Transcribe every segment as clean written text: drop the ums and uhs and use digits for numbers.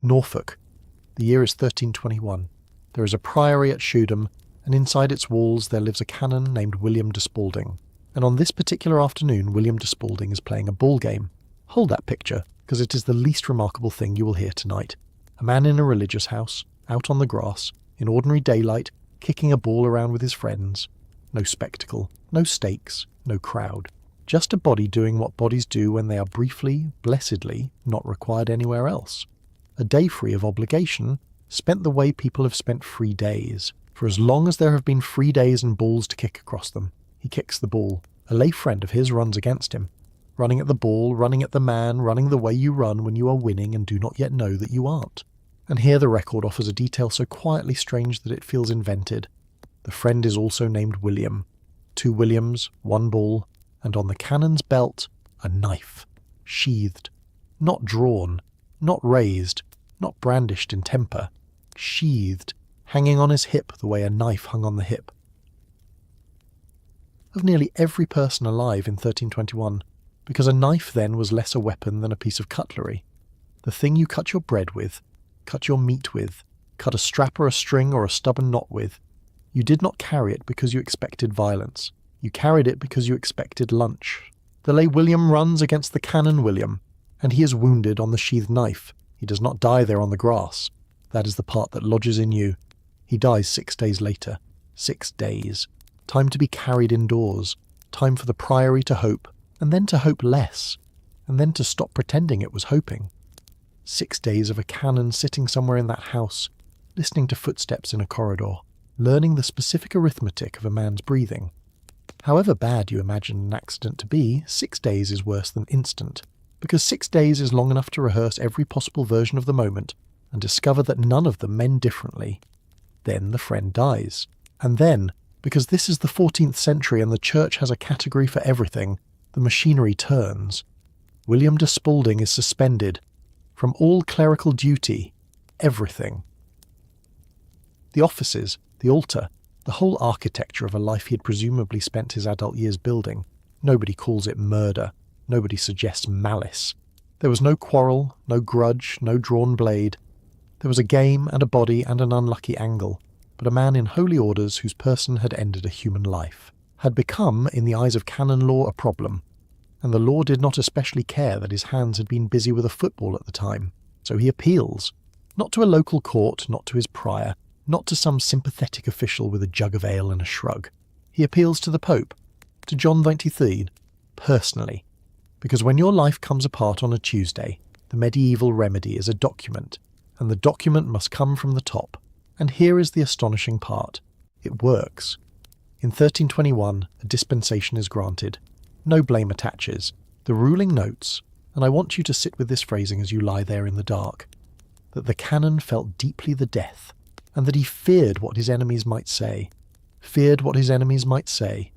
Norfolk. The year is 1321. There is a priory at Shudham, and inside its walls there lives a canon named William de Spalding. And on this particular afternoon, William de Spalding is playing a ball game. Hold that picture, because it is the least remarkable thing you will hear tonight. A man in a religious house, out on the grass, in ordinary daylight, kicking a ball around with his friends. No spectacle, no stakes, no crowd. Just a body doing what bodies do when they are briefly, blessedly, not required anywhere else. A day free of obligation, spent the way people have spent free days. For as long as there have been free days and balls to kick across them, he kicks the ball. A lay friend of his runs against him. Running at the ball, running at the man, running the way you run when you are winning and do not yet know that you aren't. And here the record offers a detail so quietly strange that it feels invented. The friend is also named William. 2 Williams, 1 ball, and on the cannon's belt, a knife. Sheathed. Not drawn. Not raised. Not brandished in temper. Sheathed. Hanging on his hip the way a knife hung on the hip of nearly every person alive in 1321, because a knife then was less a weapon than a piece of cutlery. The thing you cut your bread with, cut your meat with, cut a strap or a string or a stubborn knot with. You did not carry it because you expected violence. You carried it because you expected lunch. The lay William runs against the cannon William, and he is wounded on the sheathed knife. He does not die there on the grass. That is the part that lodges in you. He dies 6 days later. 6 days. Time to be carried indoors. Time for the priory to hope, and then to hope less, and then to stop pretending it was hoping. 6 days of a canon sitting somewhere in that house, listening to footsteps in a corridor, learning the specific arithmetic of a man's breathing. However bad you imagine an accident to be, 6 days is worse than instant, because 6 days is long enough to rehearse every possible version of the moment and discover that none of them mend differently. Then the friend dies. And then, because this is the 14th century and the church has a category for everything, the machinery turns. William de Spalding is suspended from all clerical duty, everything. The offices, the altar, the whole architecture of a life he had presumably spent his adult years building. Nobody calls it murder. Nobody suggests malice. There was no quarrel, no grudge, no drawn blade. There was a game and a body and an unlucky angle, but a man in holy orders whose person had ended a human life, had become, in the eyes of canon law, a problem, and the law did not especially care that his hands had been busy with a football at the time, so he appeals, not to a local court, not to his prior, not to some sympathetic official with a jug of ale and a shrug. He appeals to the Pope, to John XXIII, personally, because when your life comes apart on a Tuesday, the medieval remedy is a document, and the document must come from the top. And here is the astonishing part. It works. In 1321, a dispensation is granted. No blame attaches. The ruling notes, and I want you to sit with this phrasing as you lie there in the dark, that the canon felt deeply the death, and that he feared what his enemies might say. Feared what his enemies might say.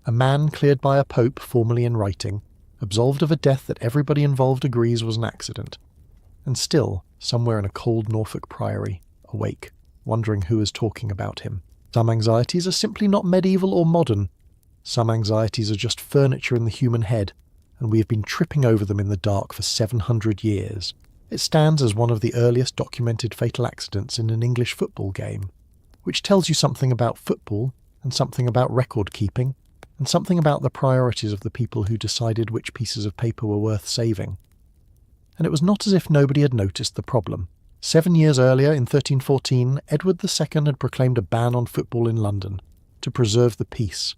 A man cleared by a pope formally in writing, absolved of a death that everybody involved agrees was an accident, and still, somewhere in a cold Norfolk priory, awake, wondering who is talking about him. Some anxieties are simply not medieval or modern. Some anxieties are just furniture in the human head, and we have been tripping over them in the dark for 700 years. It stands as one of the earliest documented fatal accidents in an English football game, which tells you something about football, and something about record keeping, and something about the priorities of the people who decided which pieces of paper were worth saving. And it was not as if nobody had noticed the problem. 7 years earlier, in 1314, Edward II had proclaimed a ban on football in London, to preserve the peace,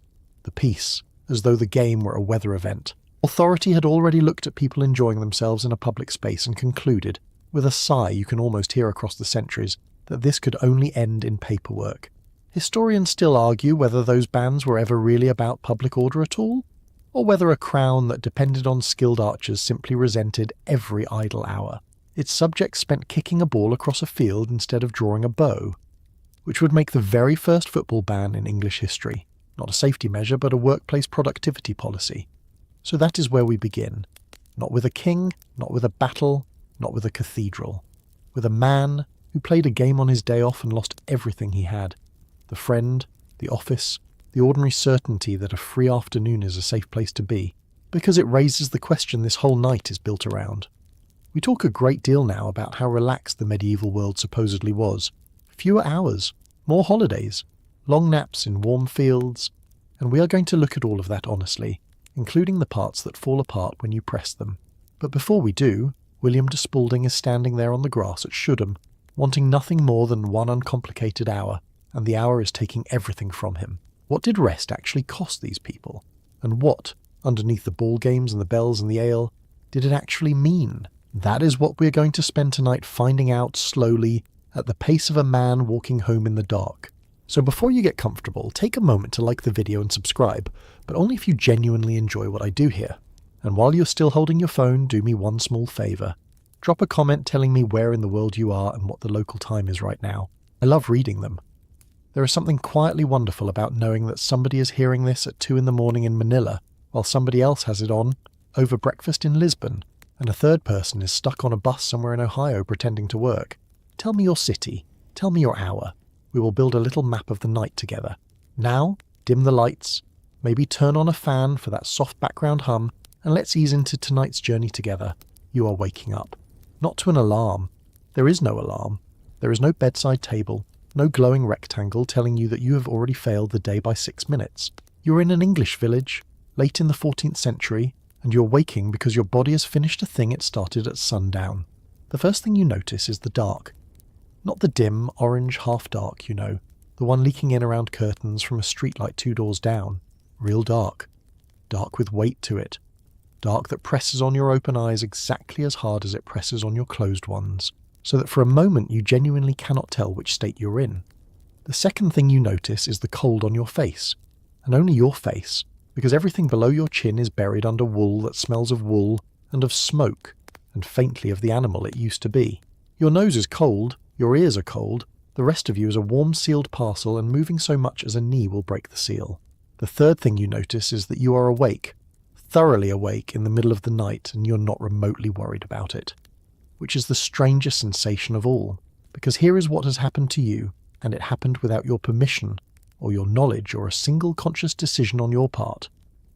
as though the game were a weather event. Authority had already looked at people enjoying themselves in a public space and concluded, with a sigh you can almost hear across the centuries, that this could only end in paperwork. Historians still argue whether those bans were ever really about public order at all, or whether a crown that depended on skilled archers simply resented every idle hour. Its subjects spent kicking a ball across a field instead of drawing a bow, which would make the very first football ban in English history. Not a safety measure, but a workplace productivity policy. So that is where we begin. Not with a king, not with a battle, not with a cathedral. With a man who played a game on his day off and lost everything he had. The friend, the office, the ordinary certainty that a free afternoon is a safe place to be, because it raises the question this whole night is built around. We talk a great deal now about how relaxed the medieval world supposedly was. Fewer hours, more holidays, long naps in warm fields, and we are going to look at all of that honestly, including the parts that fall apart when you press them. But before we do, William de Spalding is standing there on the grass at Shudham, wanting nothing more than one uncomplicated hour, and the hour is taking everything from him. What did rest actually cost these people? And what, underneath the ball games and the bells and the ale, did it actually mean? That is what we're going to spend tonight finding out slowly, at the pace of a man walking home in the dark. So before you get comfortable, take a moment to like the video and subscribe, but only if you genuinely enjoy what I do here. And while you're still holding your phone, do me one small favour. Drop a comment telling me where in the world you are and what the local time is right now. I love reading them. There is something quietly wonderful about knowing that somebody is hearing this at 2 a.m. in Manila, while somebody else has it on over breakfast in Lisbon, and a third person is stuck on a bus somewhere in Ohio pretending to work. Tell me your city. Tell me your hour. We will build a little map of the night together. Now, dim the lights, maybe turn on a fan for that soft background hum, and let's ease into tonight's journey together. You are waking up. Not to an alarm. There is no alarm. There is no bedside table, no glowing rectangle telling you that you have already failed the day by 6 minutes. You're in an English village, late in the 14th century, and you're waking because your body has finished a thing it started at sundown. The first thing you notice is the dark. Not the dim, orange half-dark, you know, the one leaking in around curtains from a streetlight 2 doors down. Real dark. Dark with weight to it. Dark that presses on your open eyes exactly as hard as it presses on your closed ones, so that for a moment you genuinely cannot tell which state you're in. The second thing you notice is the cold on your face, and only your face, because everything below your chin is buried under wool that smells of wool and of smoke, and faintly of the animal it used to be. Your nose is cold, your ears are cold, the rest of you is a warm sealed parcel, and moving so much as a knee will break the seal. The third thing you notice is that you are awake, thoroughly awake in the middle of the night, and you're not remotely worried about it. Which is the strangest sensation of all, because here is what has happened to you, and it happened without your permission, or your knowledge, or a single conscious decision on your part.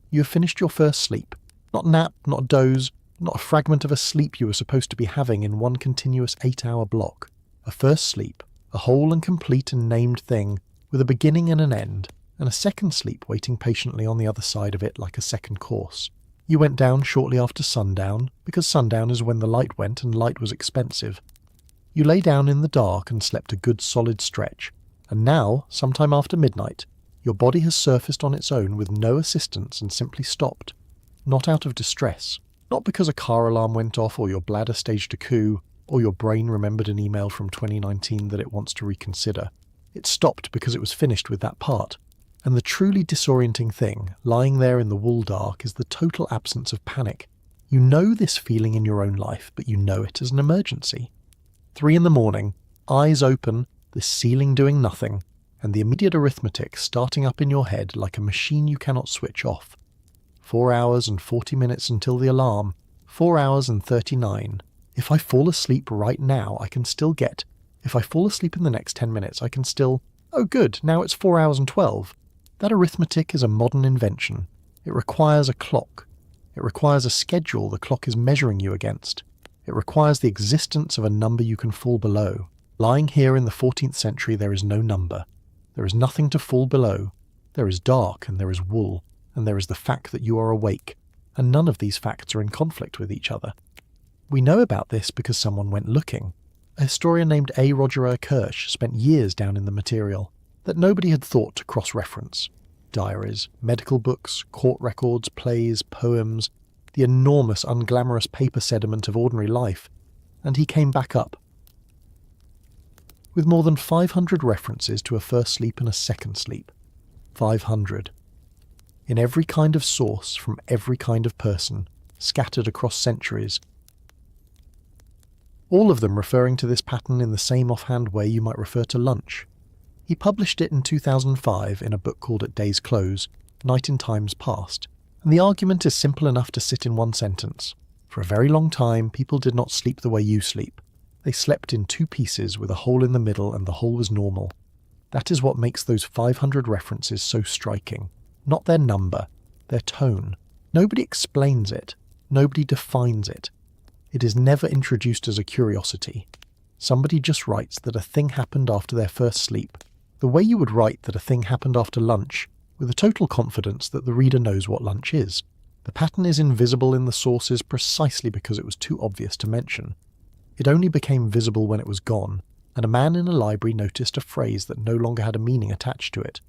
You have finished your first sleep. Not nap, not doze, not a fragment of a sleep you were supposed to be having in one continuous 8-hour block. A first sleep, a whole and complete and named thing, with a beginning and an end, and a second sleep waiting patiently on the other side of it like a second course. You went down shortly after sundown, because sundown is when the light went and light was expensive. You lay down in the dark and slept a good solid stretch, and now, sometime after midnight, your body has surfaced on its own with no assistance and simply stopped. Not out of distress, not because a car alarm went off or your bladder staged a coup, or your brain remembered an email from 2019 that it wants to reconsider. It stopped because it was finished with that part. And the truly disorienting thing, lying there in the wool dark, is the total absence of panic. You know this feeling in your own life, but you know it as an emergency. 3 a.m, eyes open, the ceiling doing nothing, and the immediate arithmetic starting up in your head like a machine you cannot switch off. 4 hours and 40 minutes until the alarm. 4 hours and 39. If I fall asleep right now, I can still get. If I fall asleep in the next 10 minutes, I can still. Oh good, now it's 4 hours and 12. That arithmetic is a modern invention. It requires a clock. It requires a schedule the clock is measuring you against. It requires the existence of a number you can fall below. Lying here in the 14th century, there is no number. There is nothing to fall below. There is dark, and there is wool, and there is the fact that you are awake, and none of these facts are in conflict with each other. We know about this because someone went looking. A historian named A. Roger Kirsch spent years down in the material that nobody had thought to cross-reference. Diaries, medical books, court records, plays, poems, the enormous unglamorous paper sediment of ordinary life, and he came back up. With more than 500 references to a first sleep and a second sleep. 500. In every kind of source, from every kind of person, scattered across centuries. All of them referring to this pattern in the same offhand way you might refer to lunch. He published it in 2005 in a book called At Day's Close, Night in Times Past, and the argument is simple enough to sit in one sentence. For a very long time, people did not sleep the way you sleep. They slept in 2 pieces with a hole in the middle, and the hole was normal. That is what makes those 500 references so striking. Not their number, their tone. Nobody explains it. Nobody defines it. It is never introduced as a curiosity. Somebody just writes that a thing happened after their first sleep, the way you would write that a thing happened after lunch, with a total confidence that the reader knows what lunch is. The pattern is invisible in the sources precisely because it was too obvious to mention. It only became visible when it was gone, and a man in a library noticed a phrase that no longer had a meaning attached to it.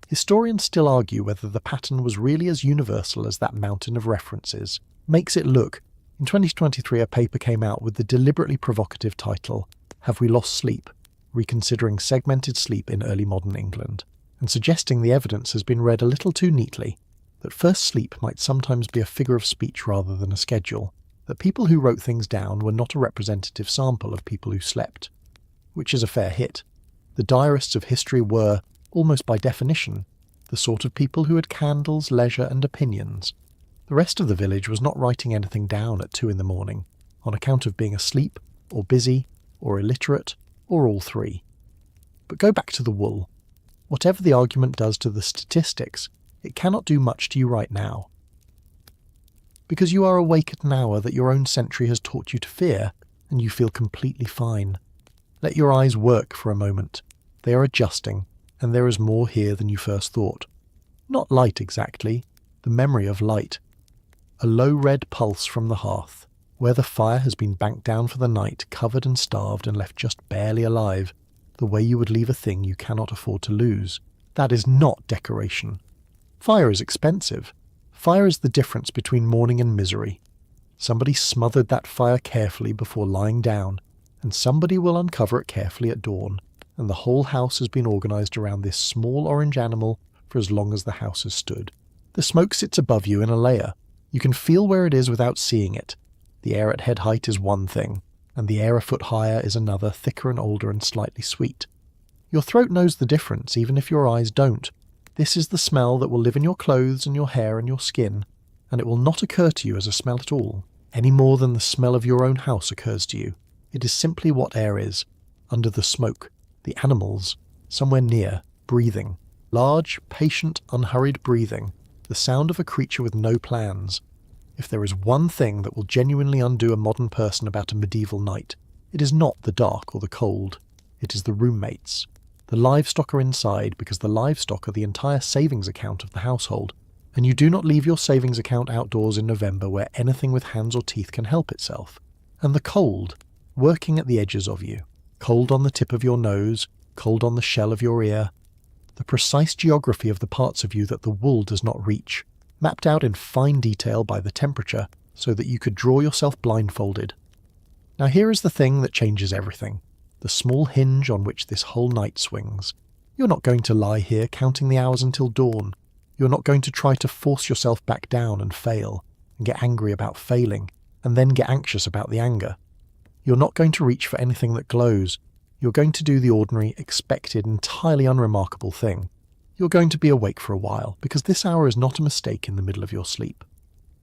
Historians still argue whether the pattern was really as universal as that mountain of references makes it look. In 2023, a paper came out with the deliberately provocative title, "Have We Lost Sleep? Reconsidering Segmented Sleep in Early Modern England," and suggesting the evidence has been read a little too neatly, that first sleep might sometimes be a figure of speech rather than a schedule, that people who wrote things down were not a representative sample of people who slept. Which is a fair hit. The diarists of history were, almost by definition, the sort of people who had candles, leisure and opinions. The rest of the village was not writing anything down at 2 a.m, on account of being asleep, or busy, or illiterate, or all three. But go back to the wool. Whatever the argument does to the statistics, it cannot do much to you right now. Because you are awake at an hour that your own century has taught you to fear, and you feel completely fine. Let your eyes work for a moment. They are adjusting, and there is more here than you first thought. Not light exactly, the memory of light. A low red pulse from the hearth, where the fire has been banked down for the night, covered and starved and left just barely alive, the way you would leave a thing you cannot afford to lose. That is not decoration. Fire is expensive. Fire is the difference between mourning and misery. Somebody smothered that fire carefully before lying down, and somebody will uncover it carefully at dawn, and the whole house has been organised around this small orange animal for as long as the house has stood. The smoke sits above you in a layer. You can feel where it is without seeing it. The air at head height is one thing, and the air a foot higher is another, thicker and older and slightly sweet. Your throat knows the difference, even if your eyes don't. This is the smell that will live in your clothes and your hair and your skin, and it will not occur to you as a smell at all, any more than the smell of your own house occurs to you. It is simply what air is, under the smoke, the animals, somewhere near, breathing. Large, patient, unhurried breathing, the sound of a creature with no plans. If there is one thing that will genuinely undo a modern person about a medieval night, it is not the dark or the cold, it is the roommates. The livestock are inside because the livestock are the entire savings account of the household, and you do not leave your savings account outdoors in November where anything with hands or teeth can help itself. And the cold, working at the edges of you, cold on the tip of your nose, cold on the shell of your ear, the precise geography of the parts of you that the wool does not reach, mapped out in fine detail by the temperature so that you could draw yourself blindfolded. Now here is the thing that changes everything, the small hinge on which this whole night swings. You're not going to lie here counting the hours until dawn. You're not going to try to force yourself back down and fail, and get angry about failing, and then get anxious about the anger. You're not going to reach for anything that glows. You're going to do the ordinary, expected, entirely unremarkable thing. You're going to be awake for a while, because this hour is not a mistake in the middle of your sleep.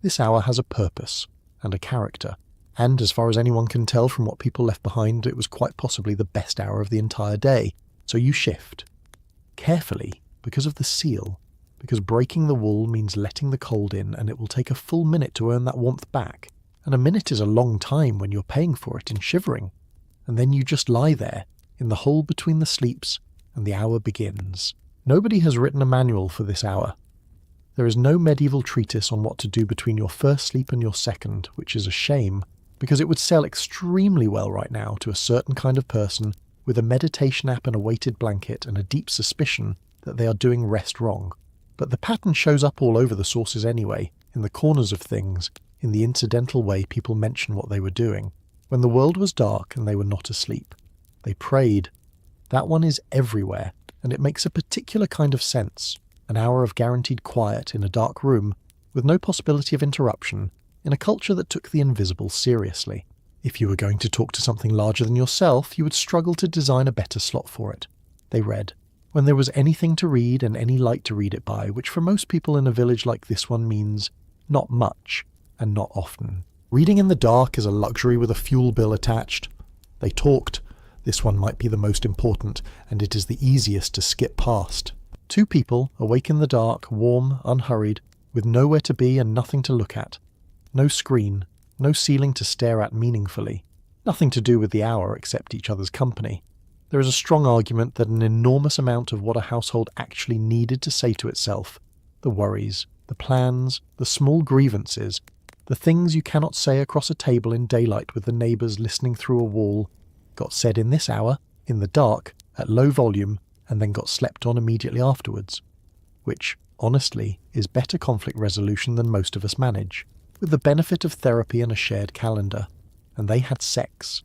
This hour has a purpose, and a character, and as far as anyone can tell from what people left behind, it was quite possibly the best hour of the entire day. So you shift. Carefully, because of the seal, because breaking the wool means letting the cold in, and it will take a full minute to earn that warmth back. And a minute is a long time when you're paying for it in shivering. And then you just lie there, in the hole between the sleeps, and the hour begins. Nobody has written a manual for this hour. There is no medieval treatise on what to do between your first sleep and your second, which is a shame, because it would sell extremely well right now to a certain kind of person with a meditation app and a weighted blanket and a deep suspicion that they are doing rest wrong. But the pattern shows up all over the sources anyway, in the corners of things, in the incidental way people mention what they were doing. When the world was dark and they were not asleep, they prayed. That one is everywhere, and it makes a particular kind of sense, an hour of guaranteed quiet in a dark room, with no possibility of interruption, in a culture that took the invisible seriously. If you were going to talk to something larger than yourself, you would struggle to design a better slot for it. They read. When there was anything to read and any light to read it by, which for most people in a village like this one means not much and not often. Reading in the dark is a luxury with a fuel bill attached. They talked. This one might be the most important, and it is the easiest to skip past. Two people, awake in the dark, warm, unhurried, with nowhere to be and nothing to look at. No screen, no ceiling to stare at meaningfully, nothing to do with the hour except each other's company. There is a strong argument that an enormous amount of what a household actually needed to say to itself, the worries, the plans, the small grievances, the things you cannot say across a table in daylight with the neighbours listening through a wall, got said in this hour, in the dark, at low volume, and then got slept on immediately afterwards. Which, honestly, is better conflict resolution than most of us manage, with the benefit of therapy and a shared calendar. And they had sex.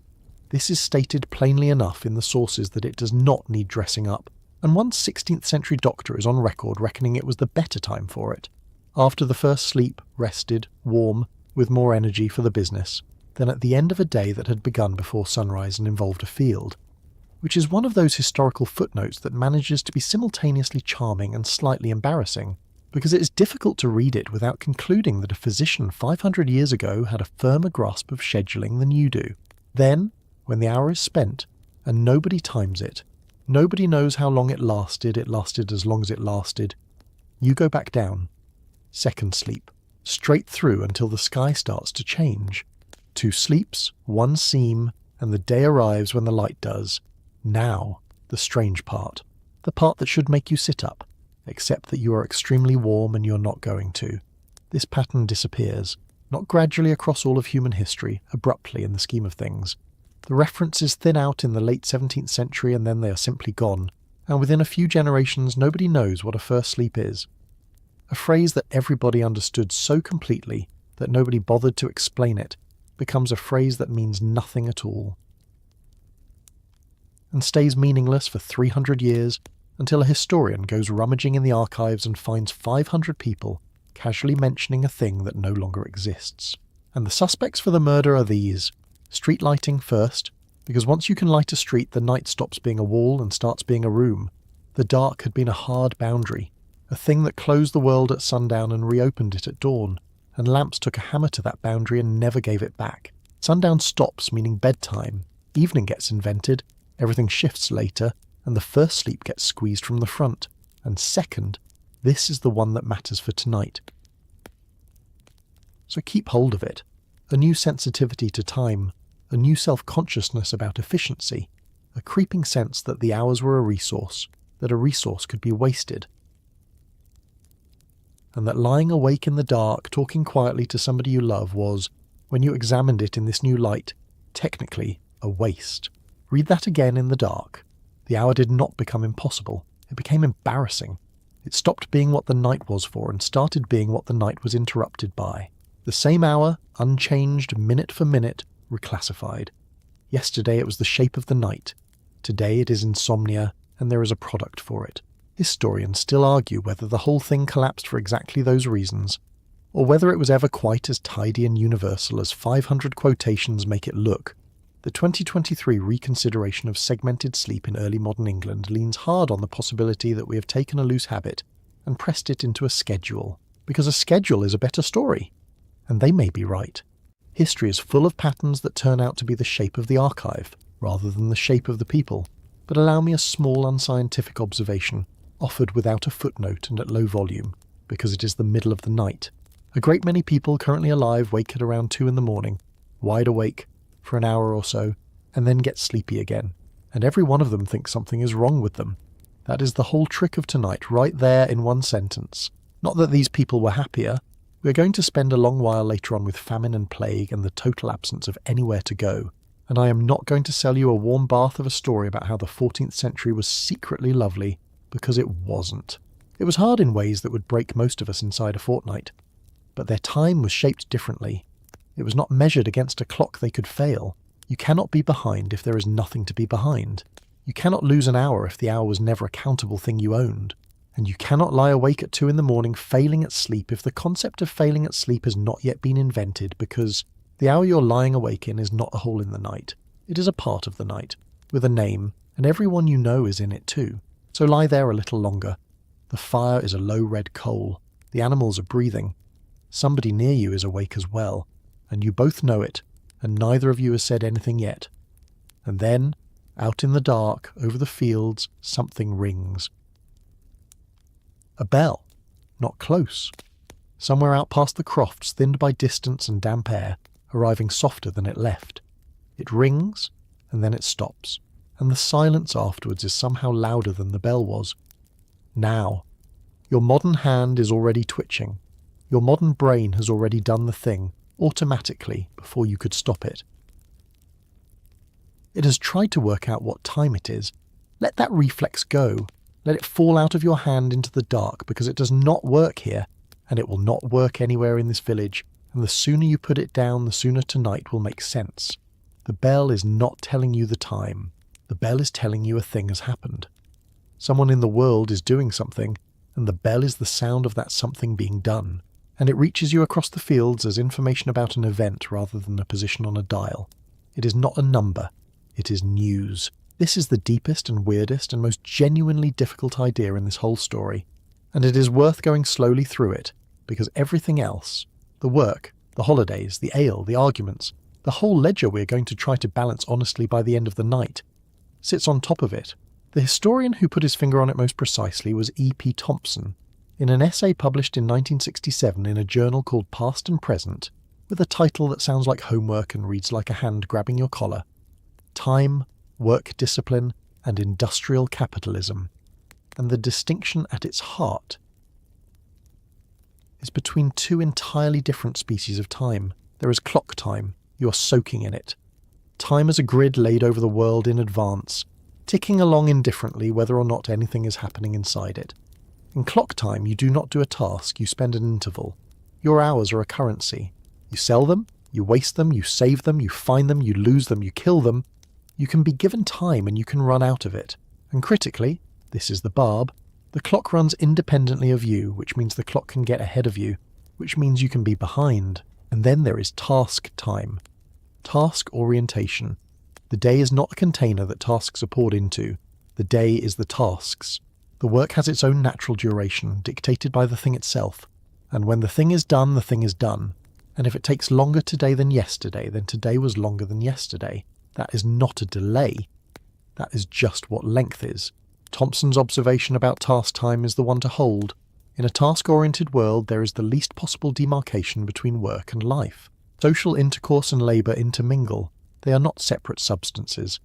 This is stated plainly enough in the sources that it does not need dressing up, and one 16th century doctor is on record reckoning it was the better time for it. After the first sleep, rested, warm, with more energy for the business, than at the end of a day that had begun before sunrise and involved a field. Which is one of those historical footnotes that manages to be simultaneously charming and slightly embarrassing, because it is difficult to read it without concluding that a physician 500 years ago had a firmer grasp of scheduling than you do. Then, when the hour is spent, and nobody times it, nobody knows how long it lasted as long as it lasted, you go back down. Second sleep, straight through until the sky starts to change. 2 sleeps, 1 seam, and the day arrives when the light does. Now, the strange part. The part that should make you sit up, except that you are extremely warm and you're not going to. This pattern disappears, not gradually across all of human history, abruptly in the scheme of things. The references thin out in the late 17th century and then they are simply gone, and within a few generations nobody knows what a first sleep is. A phrase that everybody understood so completely that nobody bothered to explain it becomes a phrase that means nothing at all. And stays meaningless for 300 years until a historian goes rummaging in the archives and finds 500 people casually mentioning a thing that no longer exists. And the suspects for the murder are these. Street lighting first, because once you can light a street the night stops being a wall and starts being a room. The dark had been a hard boundary, a thing that closed the world at sundown and reopened it at dawn, and lamps took a hammer to that boundary and never gave it back. Sundown stops, meaning bedtime. Evening gets invented, everything shifts later, and the first sleep gets squeezed from the front. And second, this is the one that matters for tonight. So keep hold of it. A new sensitivity to time, a new self-consciousness about efficiency, a creeping sense that the hours were a resource, that a resource could be wasted. And that lying awake in the dark, talking quietly to somebody you love was, when you examined it in this new light, technically a waste. Read that again in the dark. The hour did not become impossible. It became embarrassing. It stopped being what the night was for and started being what the night was interrupted by. The same hour, unchanged minute for minute, reclassified. Yesterday it was the shape of the night. Today it is insomnia, and there is a product for it. Historians still argue whether the whole thing collapsed for exactly those reasons, or whether it was ever quite as tidy and universal as 500 quotations make it look. The 2023 reconsideration of segmented sleep in early modern England leans hard on the possibility that we have taken a loose habit and pressed it into a schedule, because a schedule is a better story. And they may be right. History is full of patterns that turn out to be the shape of the archive, rather than the shape of the people. But allow me a small unscientific observation, offered without a footnote and at low volume, because it is the middle of the night. A great many people currently alive wake at around 2 a.m, wide awake, for an hour or so, and then get sleepy again, and every one of them thinks something is wrong with them. That is the whole trick of tonight, right there in one sentence. Not that these people were happier. We are going to spend a long while later on with famine and plague and the total absence of anywhere to go, and I am not going to sell you a warm bath of a story about how the 14th century was secretly lovely, because it wasn't. It was hard in ways that would break most of us inside a fortnight. But their time was shaped differently. It was not measured against a clock they could fail. You cannot be behind if there is nothing to be behind. You cannot lose an hour if the hour was never a countable thing you owned. And you cannot lie awake at 2 a.m. failing at sleep if the concept of failing at sleep has not yet been invented, because the hour you're lying awake in is not a hole in the night. It is a part of the night, with a name, and everyone you know is in it too. So lie there a little longer. The fire is a low red coal. The animals are breathing. Somebody near you is awake as well, and you both know it, and neither of you has said anything yet. And then, out in the dark, over the fields, something rings. A bell. Not close. Somewhere out past the crofts, thinned by distance and damp air, arriving softer than it left. It rings, and then it stops, and the silence afterwards is somehow louder than the bell was. Now, your modern hand is already twitching. Your modern brain has already done the thing, automatically, before you could stop it. It has tried to work out what time it is. Let that reflex go. Let it fall out of your hand into the dark, because it does not work here, and it will not work anywhere in this village, and the sooner you put it down, the sooner tonight will make sense. The bell is not telling you the time. The bell is telling you a thing has happened. Someone in the world is doing something, and the bell is the sound of that something being done, and it reaches you across the fields as information about an event rather than a position on a dial. It is not a number. It is news. This is the deepest and weirdest and most genuinely difficult idea in this whole story, and it is worth going slowly through it, because everything else, the work, the holidays, the ale, the arguments, the whole ledger we're going to try to balance honestly by the end of the night, sits on top of it. The historian who put his finger on it most precisely was E.P. Thompson, in an essay published in 1967 in a journal called Past and Present, with a title that sounds like homework and reads like a hand grabbing your collar: Time, Work Discipline, and Industrial Capitalism. And the distinction at its heart is between two entirely different species of time. There is clock time. You are soaking in it. Time is a grid laid over the world in advance, ticking along indifferently whether or not anything is happening inside it. In clock time, you do not do a task, you spend an interval. Your hours are a currency. You sell them, you waste them, you save them, you find them, you lose them, you kill them. You can be given time and you can run out of it. And critically, this is the barb, the clock runs independently of you, which means the clock can get ahead of you, which means you can be behind. And then there is task time. Task orientation. The day is not a container that tasks are poured into. The day is the tasks. The work has its own natural duration, dictated by the thing itself. And when the thing is done, the thing is done. And if it takes longer today than yesterday, then today was longer than yesterday. That is not a delay. That is just what length is. Thompson's observation about task time is the one to hold. In a task-oriented world, there is the least possible demarcation between work and life. Social intercourse and labour intermingle. They are not separate substances.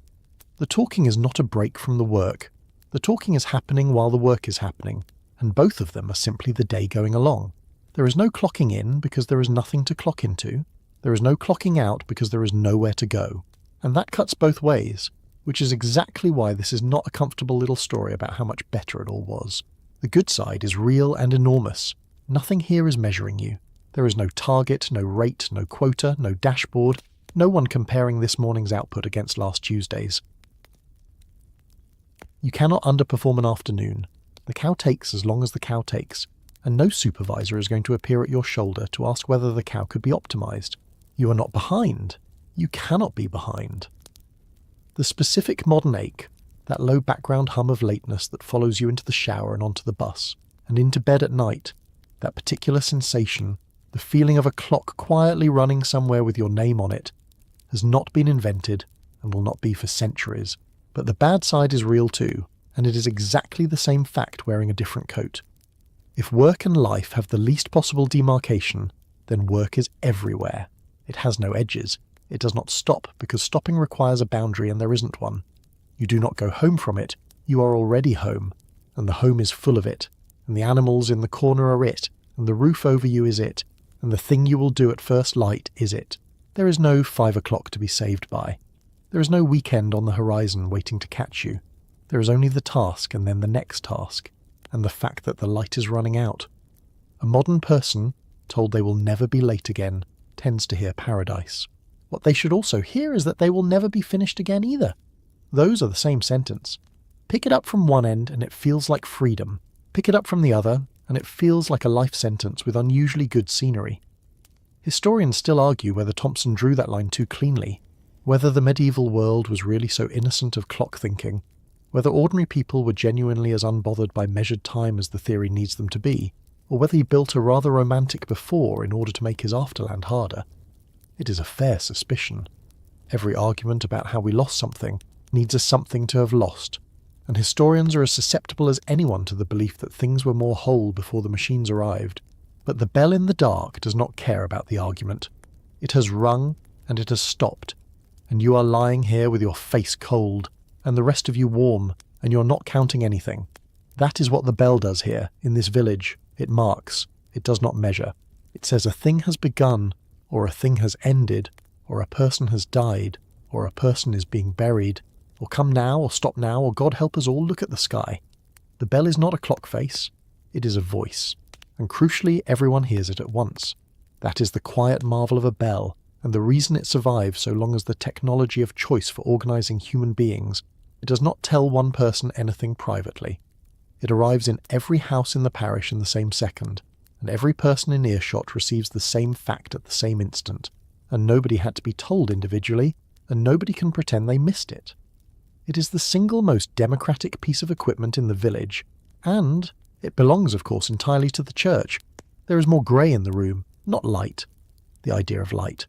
The talking is not a break from the work. The talking is happening while the work is happening, and both of them are simply the day going along. There is no clocking in because there is nothing to clock into. There is no clocking out because there is nowhere to go. And that cuts both ways, which is exactly why this is not a comfortable little story about how much better it all was. The good side is real and enormous. Nothing here is measuring you. There is no target, no rate, no quota, no dashboard, no one comparing this morning's output against last Tuesday's. You cannot underperform an afternoon. The cow takes as long as the cow takes, and no supervisor is going to appear at your shoulder to ask whether the cow could be optimized. You are not behind. You cannot be behind. The specific modern ache, that low background hum of lateness that follows you into the shower and onto the bus, and into bed at night, that particular sensation, the feeling of a clock quietly running somewhere with your name on it, has not been invented and will not be for centuries. But the bad side is real too, and it is exactly the same fact wearing a different coat. If work and life have the least possible demarcation, then work is everywhere. It has no edges. It does not stop, because stopping requires a boundary and there isn't one. You do not go home from it, you are already home, and the home is full of it, and the animals in the corner are it, and the roof over you is it, and the thing you will do at first light is it. There is no 5 o'clock to be saved by. There is no weekend on the horizon waiting to catch you. There is only the task and then the next task, and the fact that the light is running out. A modern person, told they will never be late again, tends to hear paradise. What they should also hear is that they will never be finished again either. Those are the same sentence. Pick it up from one end and it feels like freedom. Pick it up from the other and it feels like a life sentence with unusually good scenery. Historians still argue whether Thompson drew that line too cleanly, whether the medieval world was really so innocent of clock thinking, whether ordinary people were genuinely as unbothered by measured time as the theory needs them to be, or whether he built a rather romantic before in order to make his afterland harder. It is a fair suspicion. Every argument about how we lost something needs a something to have lost, and historians are as susceptible as anyone to the belief that things were more whole before the machines arrived. But the bell in the dark does not care about the argument. It has rung, and it has stopped, and you are lying here with your face cold, and the rest of you warm, and you're not counting anything. That is what the bell does here, in this village. It marks. It does not measure. It says a thing has begun, or a thing has ended, or a person has died, or a person is being buried, or come now, or stop now, or God help us all, look at the sky. The bell is not a clock face. It is a voice. And crucially, everyone hears it at once. That is the quiet marvel of a bell, and the reason it survives so long as the technology of choice for organising human beings. It does not tell one person anything privately. It arrives in every house in the parish in the same second, and every person in earshot receives the same fact at the same instant, and nobody had to be told individually, and nobody can pretend they missed it. It is the single most democratic piece of equipment in the village, and it belongs, of course, entirely to the church. There is more grey in the room, not light. The idea of light.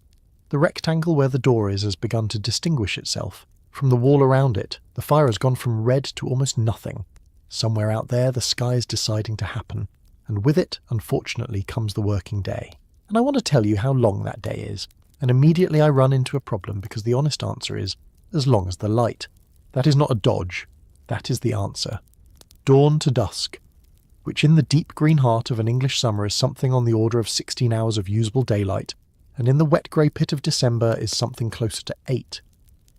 The rectangle where the door is has begun to distinguish itself. From the wall around it, the fire has gone from red to almost nothing. Somewhere out there, the sky is deciding to happen, and with it, unfortunately, comes the working day. And I want to tell you how long that day is, and immediately I run into a problem because the honest answer is, as long as the light. That is not a dodge. That is the answer. Dawn to dusk, which in the deep green heart of an English summer is something on the order of 16 hours of usable daylight, and in the wet grey pit of December is something closer to 8.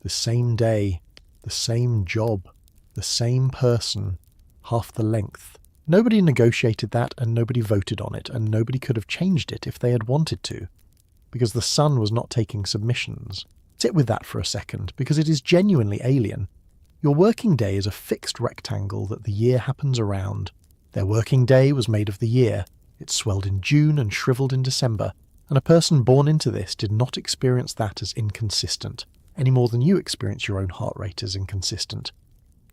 The same day, the same job, the same person, half the length. Nobody negotiated that, and nobody voted on it, and nobody could have changed it if they had wanted to, because the sun was not taking submissions. Sit with that for a second, because it is genuinely alien. Your working day is a fixed rectangle that the year happens around. Their working day was made of the year. It swelled in June and shriveled in December, and a person born into this did not experience that as inconsistent, any more than you experience your own heart rate as inconsistent.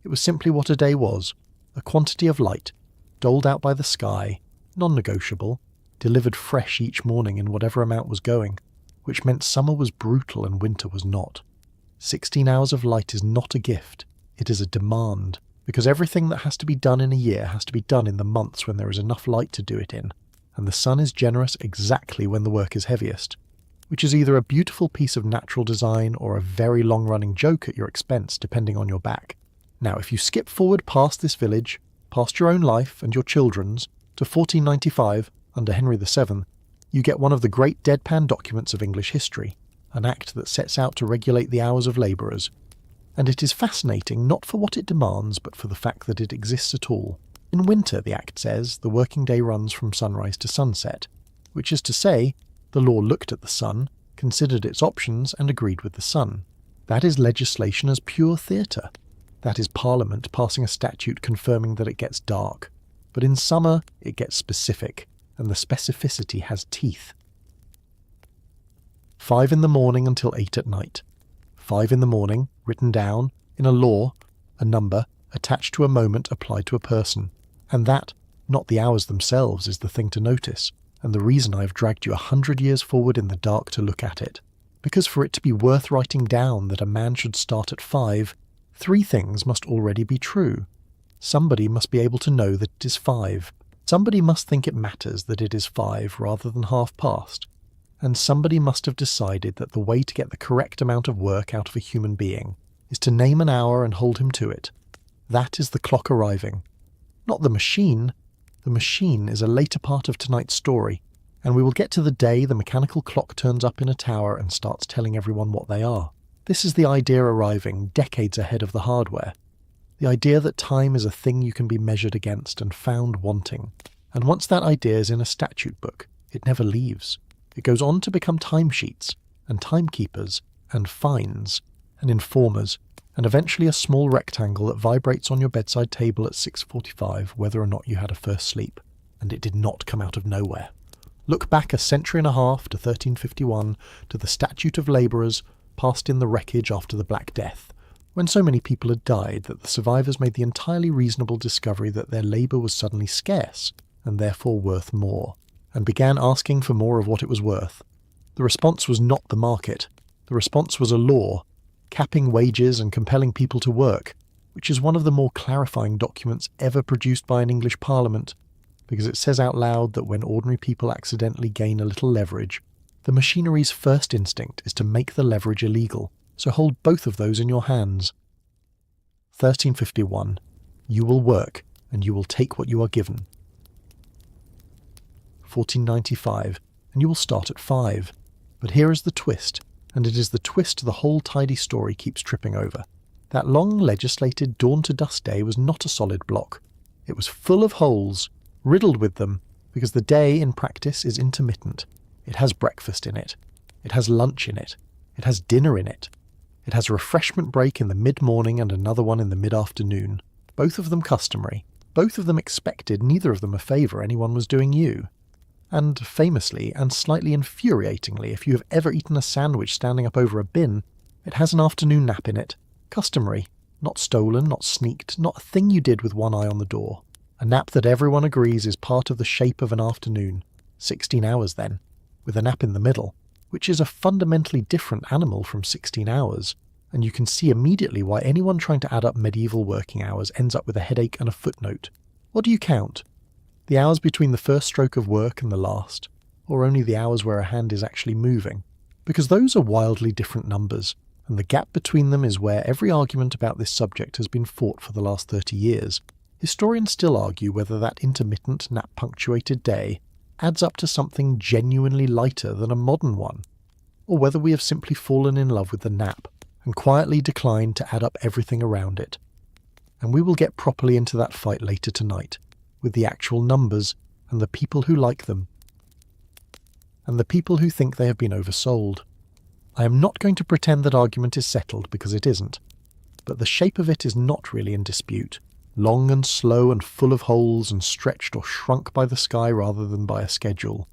It was simply what a day was, a quantity of light, doled out by the sky, non-negotiable, delivered fresh each morning in whatever amount was going, which meant summer was brutal and winter was not. 16 hours of light is not a gift, it is a demand, because everything that has to be done in a year has to be done in the months when there is enough light to do it in, and the sun is generous exactly when the work is heaviest, which is either a beautiful piece of natural design or a very long-running joke at your expense, depending on your back. Now, if you skip forward past this village, past your own life and your children's, to 1495, under Henry VII, you get one of the great deadpan documents of English history, an act that sets out to regulate the hours of labourers. And it is fascinating not for what it demands, but for the fact that it exists at all. In winter, the Act says, the working day runs from sunrise to sunset, which is to say, the law looked at the sun, considered its options, and agreed with the sun. That is legislation as pure theatre. That is Parliament passing a statute confirming that it gets dark. But in summer, it gets specific, and the specificity has teeth. 5 in the morning until 8 at night. 5 in the morning, written down, in a law, a number, attached to a moment applied to a person. And that, not the hours themselves, is the thing to notice, and the reason I have dragged you 100 years forward in the dark to look at it. Because for it to be worth writing down that a man should start at 5, 3 things must already be true. Somebody must be able to know that it is 5. Somebody must think it matters that it is 5 rather than half past. And somebody must have decided that the way to get the correct amount of work out of a human being is to name an hour and hold him to it. That is the clock arriving. Not the machine. The machine is a later part of tonight's story, and we will get to the day the mechanical clock turns up in a tower and starts telling everyone what they are. This is the idea arriving decades ahead of the hardware. The idea that time is a thing you can be measured against and found wanting. And once that idea is in a statute book, it never leaves. It goes on to become timesheets, and timekeepers, and fines, and informers, and eventually a small rectangle that vibrates on your bedside table at 6:45 whether or not you had a first sleep. And it did not come out of nowhere. Look back a century and a half to 1351, to the Statute of Labourers, passed in the wreckage after the Black Death, when so many people had died that the survivors made the entirely reasonable discovery that their labour was suddenly scarce, and therefore worth more, and began asking for more of what it was worth. The response was not the market. The response was a law, capping wages and compelling people to work, which is one of the more clarifying documents ever produced by an English Parliament, because it says out loud that when ordinary people accidentally gain a little leverage, The machinery's first instinct is to make the leverage illegal, so hold both of those in your hands. 1351. You will work, and you will take what you are given. 1495. And you will start at 5. But here is the twist, and it is the twist the whole tidy story keeps tripping over. That long legislated dawn to dusk day was not a solid block. It was full of holes, riddled with them, because the day in practice is intermittent. It has breakfast in it. It has lunch in it. It has dinner in it. It has a refreshment break in the mid-morning and another one in the mid-afternoon. Both of them customary. Both of them expected, neither of them a favour anyone was doing you. And famously, and slightly infuriatingly, if you have ever eaten a sandwich standing up over a bin, it has an afternoon nap in it. Customary. Not stolen, not sneaked, not a thing you did with one eye on the door. A nap that everyone agrees is part of the shape of an afternoon. 16 hours then, with a nap in the middle, which is a fundamentally different animal from 16 hours, and you can see immediately why anyone trying to add up medieval working hours ends up with a headache and a footnote. What do you count? The hours between the first stroke of work and the last, or only the hours where a hand is actually moving? Because those are wildly different numbers, and the gap between them is where every argument about this subject has been fought for the last 30 years. Historians still argue whether that intermittent, nap-punctuated day adds up to something genuinely lighter than a modern one, or whether we have simply fallen in love with the nap and quietly declined to add up everything around it. And we will get properly into that fight later tonight, with the actual numbers and the people who like them, and the people who think they have been oversold. I am not going to pretend that argument is settled, because it isn't, but the shape of it is not really in dispute. Long and slow and full of holes and stretched or shrunk by the sky rather than by a schedule.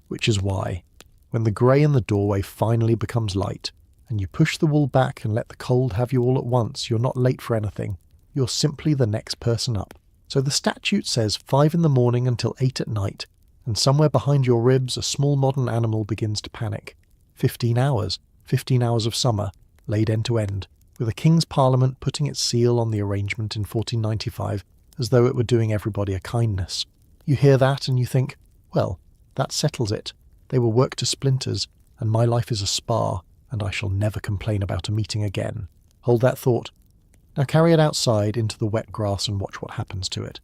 Which is why, when the grey in the doorway finally becomes light, and you push the wool back and let the cold have you all at once, you're not late for anything. You're simply the next person up. So the statute says 5 in the morning until 8 at night, and somewhere behind your ribs a small modern animal begins to panic. 15 hours of summer, laid end to end, with a King's Parliament putting its seal on the arrangement in 1495 as though it were doing everybody a kindness. You hear that and you think, well, that settles it. They will work to splinters, and my life is a spa, and I shall never complain about a meeting again. Hold that thought. Now carry it outside into the wet grass and watch what happens to it.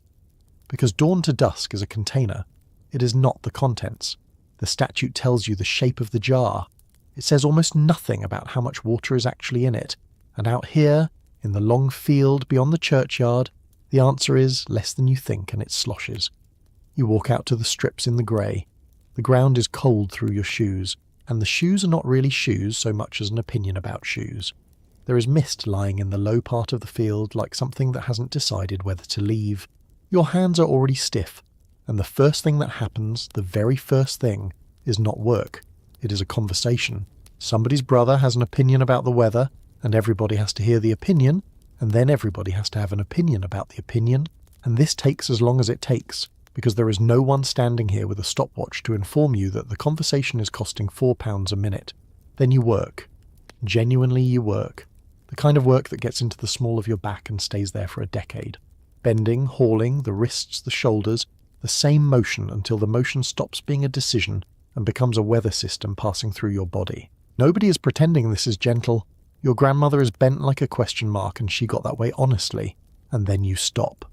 Because dawn to dusk is a container. It is not the contents. The statute tells you the shape of the jar. It says almost nothing about how much water is actually in it. And out here, in the long field beyond the churchyard, the answer is less than you think, and it sloshes. You walk out to the strips in the grey. The ground is cold through your shoes, and the shoes are not really shoes so much as an opinion about shoes. There is mist lying in the low part of the field like something that hasn't decided whether to leave. Your hands are already stiff, and the first thing that happens, the very first thing, is not work. It is a conversation. Somebody's brother has an opinion about the weather, and everybody has to hear the opinion, and then everybody has to have an opinion about the opinion, and this takes as long as it takes, because there is no one standing here with a stopwatch to inform you that the conversation is costing £4 a minute. Then you work. Genuinely you work. The kind of work that gets into the small of your back and stays there for a decade. Bending, hauling, the wrists, the shoulders, the same motion until the motion stops being a decision and becomes a weather system passing through your body. Nobody is pretending this is gentle. Your grandmother is bent like a question mark and she got that way honestly. And then you stop.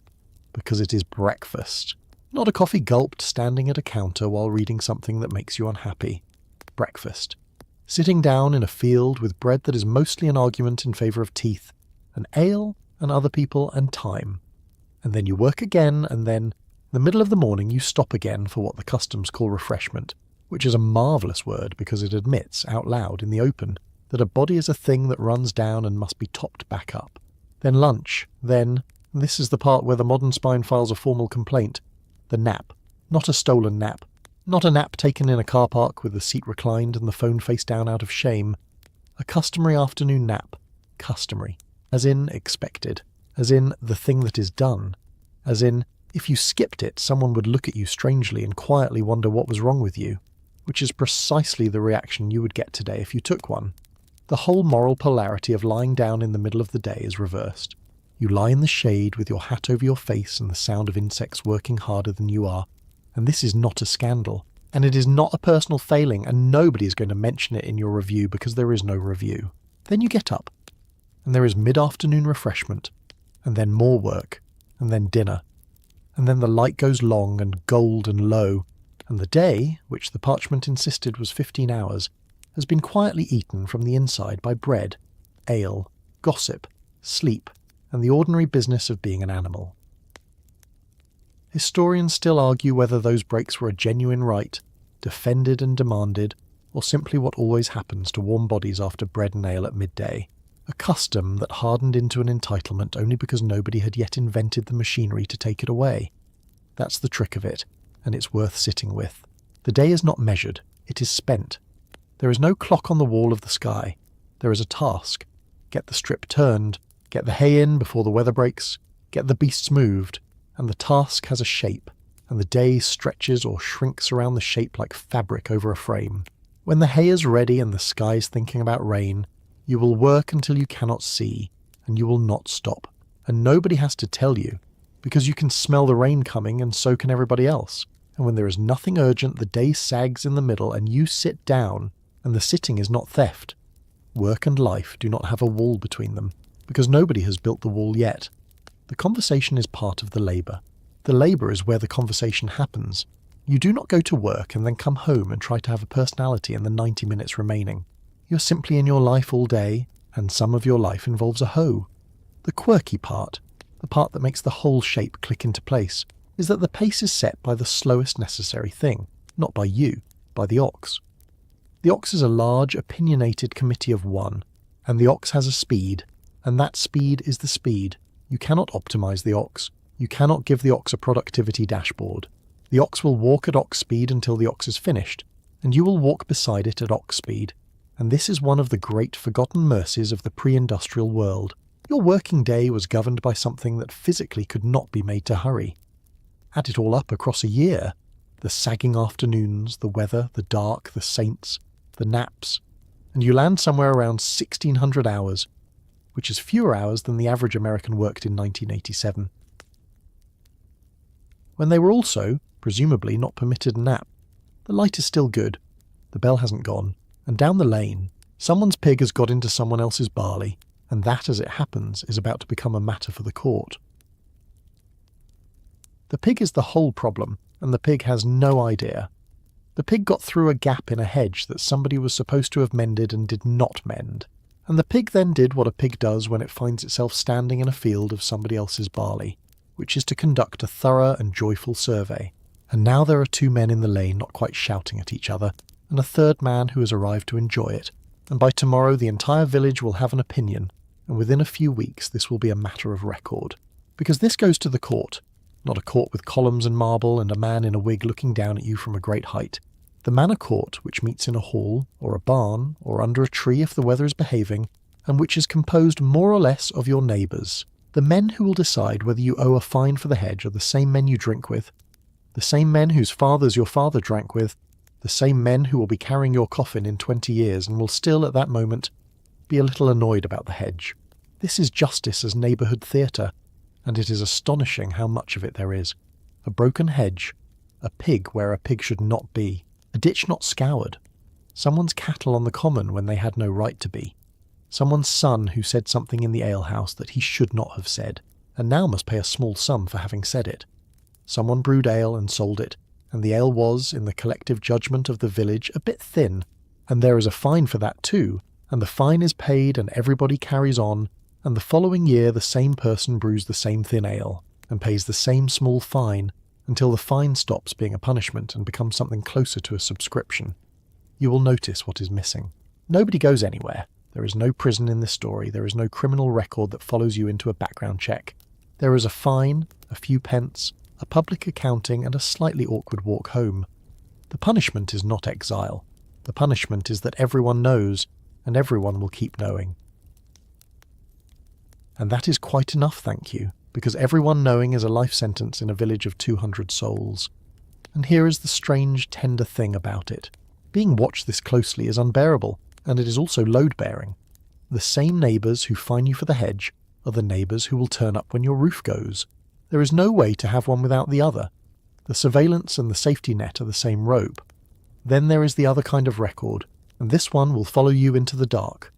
Because it is breakfast. Not a coffee gulped standing at a counter while reading something that makes you unhappy. Breakfast. Sitting down in a field with bread that is mostly an argument in favour of teeth, and ale, and other people, and time. And then you work again, and then, in the middle of the morning, you stop again for what the customs call refreshment, which is a marvellous word because it admits, out loud, in the open, that a body is a thing that runs down and must be topped back up. Then lunch, then, and this is the part where the modern spine files a formal complaint, the nap. Not a stolen nap. Not a nap taken in a car park with the seat reclined and the phone face down out of shame. A customary afternoon nap. Customary. As in expected. As in the thing that is done. As in, if you skipped it, someone would look at you strangely and quietly wonder what was wrong with you. Which is precisely the reaction you would get today if you took one. The whole moral polarity of lying down in the middle of the day is reversed. You lie in the shade with your hat over your face and the sound of insects working harder than you are. And this is not a scandal. and it is not a personal failing, and nobody is going to mention it in your review because there is no review. Then you get up, and there is mid-afternoon refreshment, and then more work, and then dinner, and then the light goes long and gold and low, and the day, which the parchment insisted was 15 hours, has been quietly eaten from the inside by bread, ale, gossip, sleep, and the ordinary business of being an animal. Historians still argue whether those breaks were a genuine right, defended and demanded, or simply what always happens to warm bodies after bread and ale at midday, a custom that hardened into an entitlement only because nobody had yet invented the machinery to take it away. That's the trick of it, and it's worth sitting with. The day is not measured, it is spent. There is no clock on the wall of the sky. There is a task. Get the strip turned, get the hay in before the weather breaks, get the beasts moved, and the task has a shape, and the day stretches or shrinks around the shape like fabric over a frame. When the hay is ready and the sky is thinking about rain, you will work until you cannot see, and you will not stop. And nobody has to tell you, because you can smell the rain coming and so can everybody else. And when there is nothing urgent, the day sags in the middle and you sit down, and the sitting is not theft. Work and life do not have a wall between them, because nobody has built the wall yet. The conversation is part of the labour. The labour is where the conversation happens. You do not go to work and then come home and try to have a personality in the 90 minutes remaining. You're simply in your life all day, and some of your life involves a hoe. The quirky part, the part that makes the whole shape click into place, is that the pace is set by the slowest necessary thing, not by you, by the ox. The ox is a large, opinionated committee of one, and the ox has a speed, and that speed is the speed. You cannot optimize the ox. You cannot give the ox a productivity dashboard. The ox will walk at ox speed until the ox is finished, and you will walk beside it at ox speed. And this is one of the great forgotten mercies of the pre-industrial world. Your working day was governed by something that physically could not be made to hurry. Add it all up across a year. The sagging afternoons, the weather, the dark, the saints, the naps, and you land somewhere around 1,600 hours, which is fewer hours than the average American worked in 1987. When they were also, presumably, not permitted a nap. The light is still good, the bell hasn't gone, and down the lane, someone's pig has got into someone else's barley, and that, as it happens, is about to become a matter for the court. The pig is the whole problem, and the pig has no idea. The pig got through a gap in a hedge that somebody was supposed to have mended and did not mend, and the pig then did what a pig does when it finds itself standing in a field of somebody else's barley, which is to conduct a thorough and joyful survey. And now there are two men in the lane not quite shouting at each other, and a third man who has arrived to enjoy it, and by tomorrow the entire village will have an opinion, and within a few weeks this will be a matter of record. Because this goes to the court, not a court with columns and marble and a man in a wig looking down at you from a great height. The manor court, which meets in a hall, or a barn, or under a tree if the weather is behaving, and which is composed more or less of your neighbours. The men who will decide whether you owe a fine for the hedge are the same men you drink with, the same men whose fathers your father drank with, the same men who will be carrying your coffin in 20 years and will still, at that moment, be a little annoyed about the hedge. This is justice as neighbourhood theatre, and it is astonishing how much of it there is. A broken hedge, a pig where a pig should not be, a ditch not scoured, someone's cattle on the common when they had no right to be, someone's son who said something in the alehouse that he should not have said, and now must pay a small sum for having said it. Someone brewed ale and sold it, and the ale was, in the collective judgment of the village, a bit thin, and there is a fine for that too, and the fine is paid and everybody carries on, and the following year the same person brews the same thin ale, and pays the same small fine, until the fine stops being a punishment and becomes something closer to a subscription. You will notice what is missing. Nobody goes anywhere. There is no prison in this story. There is no criminal record that follows you into a background check. There is a fine, a few pence, a public accounting, and a slightly awkward walk home. The punishment is not exile. The punishment is that everyone knows, and everyone will keep knowing. And that is quite enough, thank you, because everyone knowing is a life sentence in a village of 200 souls. And here is the strange, tender thing about it. Being watched this closely is unbearable, and it is also load-bearing. The same neighbours who fine you for the hedge are the neighbours who will turn up when your roof goes. There is no way to have one without the other. The surveillance and the safety net are the same rope. Then there is the other kind of record, and this one will follow you into the dark.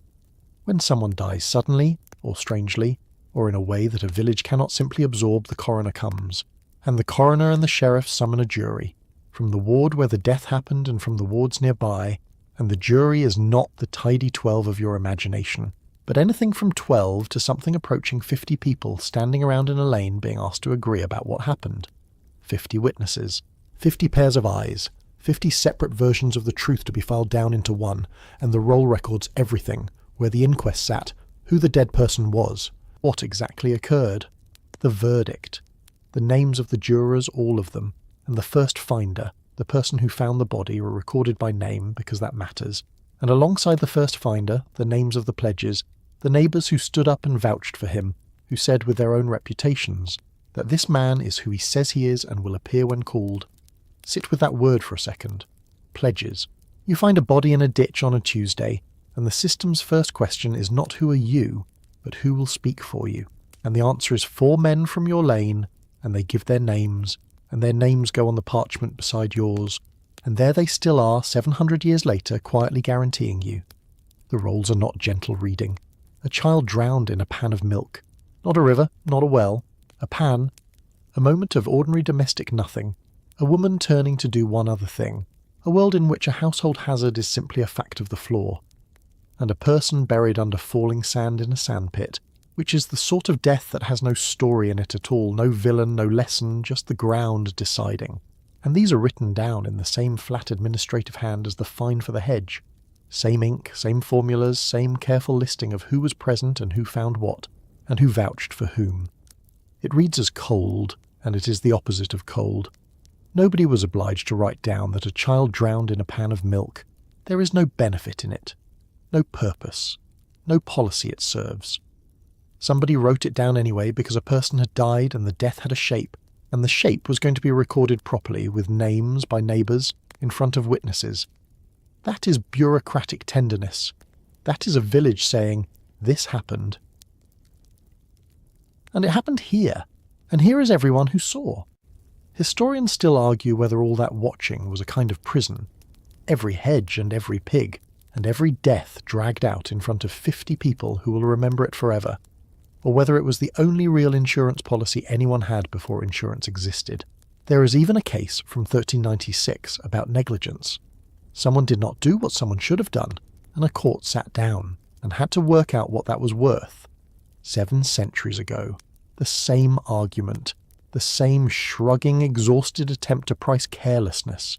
When someone dies suddenly, or strangely, or in a way that a village cannot simply absorb, the coroner comes, and the coroner and the sheriff summon a jury, from the ward where the death happened and from the wards nearby, and the jury is not the tidy 12 of your imagination, but anything from 12 to something approaching 50 people standing around in a lane being asked to agree about what happened. 50 witnesses, 50 pairs of eyes, 50 separate versions of the truth to be filed down into one, and the roll records everything, where the inquest sat, who the dead person was, what exactly occurred, the verdict, the names of the jurors, all of them, and the first finder, the person who found the body, were recorded by name because that matters, and alongside the first finder, the names of the pledges, the neighbours who stood up and vouched for him, who said with their own reputations that this man is who he says he is and will appear when called. Sit with that word for a second. Pledges. You find a body in a ditch on a Tuesday, and the system's first question is not who are you, but who will speak for you. And the answer is 4 men from your lane, and they give their names, and their names go on the parchment beside yours, and there they still are 700 years later, quietly guaranteeing you. The rolls are not gentle reading. A child drowned in a pan of milk. Not a river, not a well. A pan. A moment of ordinary domestic nothing. A woman turning to do one other thing. A world in which a household hazard is simply a fact of the floor. And a person buried under falling sand in a sandpit, which is the sort of death that has no story in it at all, no villain, no lesson, just the ground deciding. And these are written down in the same flat administrative hand as the fine for the hedge. Same ink, same formulas, same careful listing of who was present and who found what, and who vouched for whom. It reads as cold, and it is the opposite of cold. Nobody was obliged to write down that a child drowned in a pan of milk. There is no benefit in it, no purpose, no policy it serves. Somebody wrote it down anyway because a person had died and the death had a shape, and the shape was going to be recorded properly with names by neighbours in front of witnesses. That is bureaucratic tenderness. That is a village saying, this happened. And it happened here, and here is everyone who saw. Historians still argue whether all that watching was a kind of prison. Every hedge and every pig, and every death dragged out in front of 50 people who will remember it forever, or whether it was the only real insurance policy anyone had before insurance existed. There is even a case from 1396 about negligence. Someone did not do what someone should have done, and a court sat down and had to work out what that was worth. 7 centuries ago, the same argument, the same shrugging, exhausted attempt to price carelessness.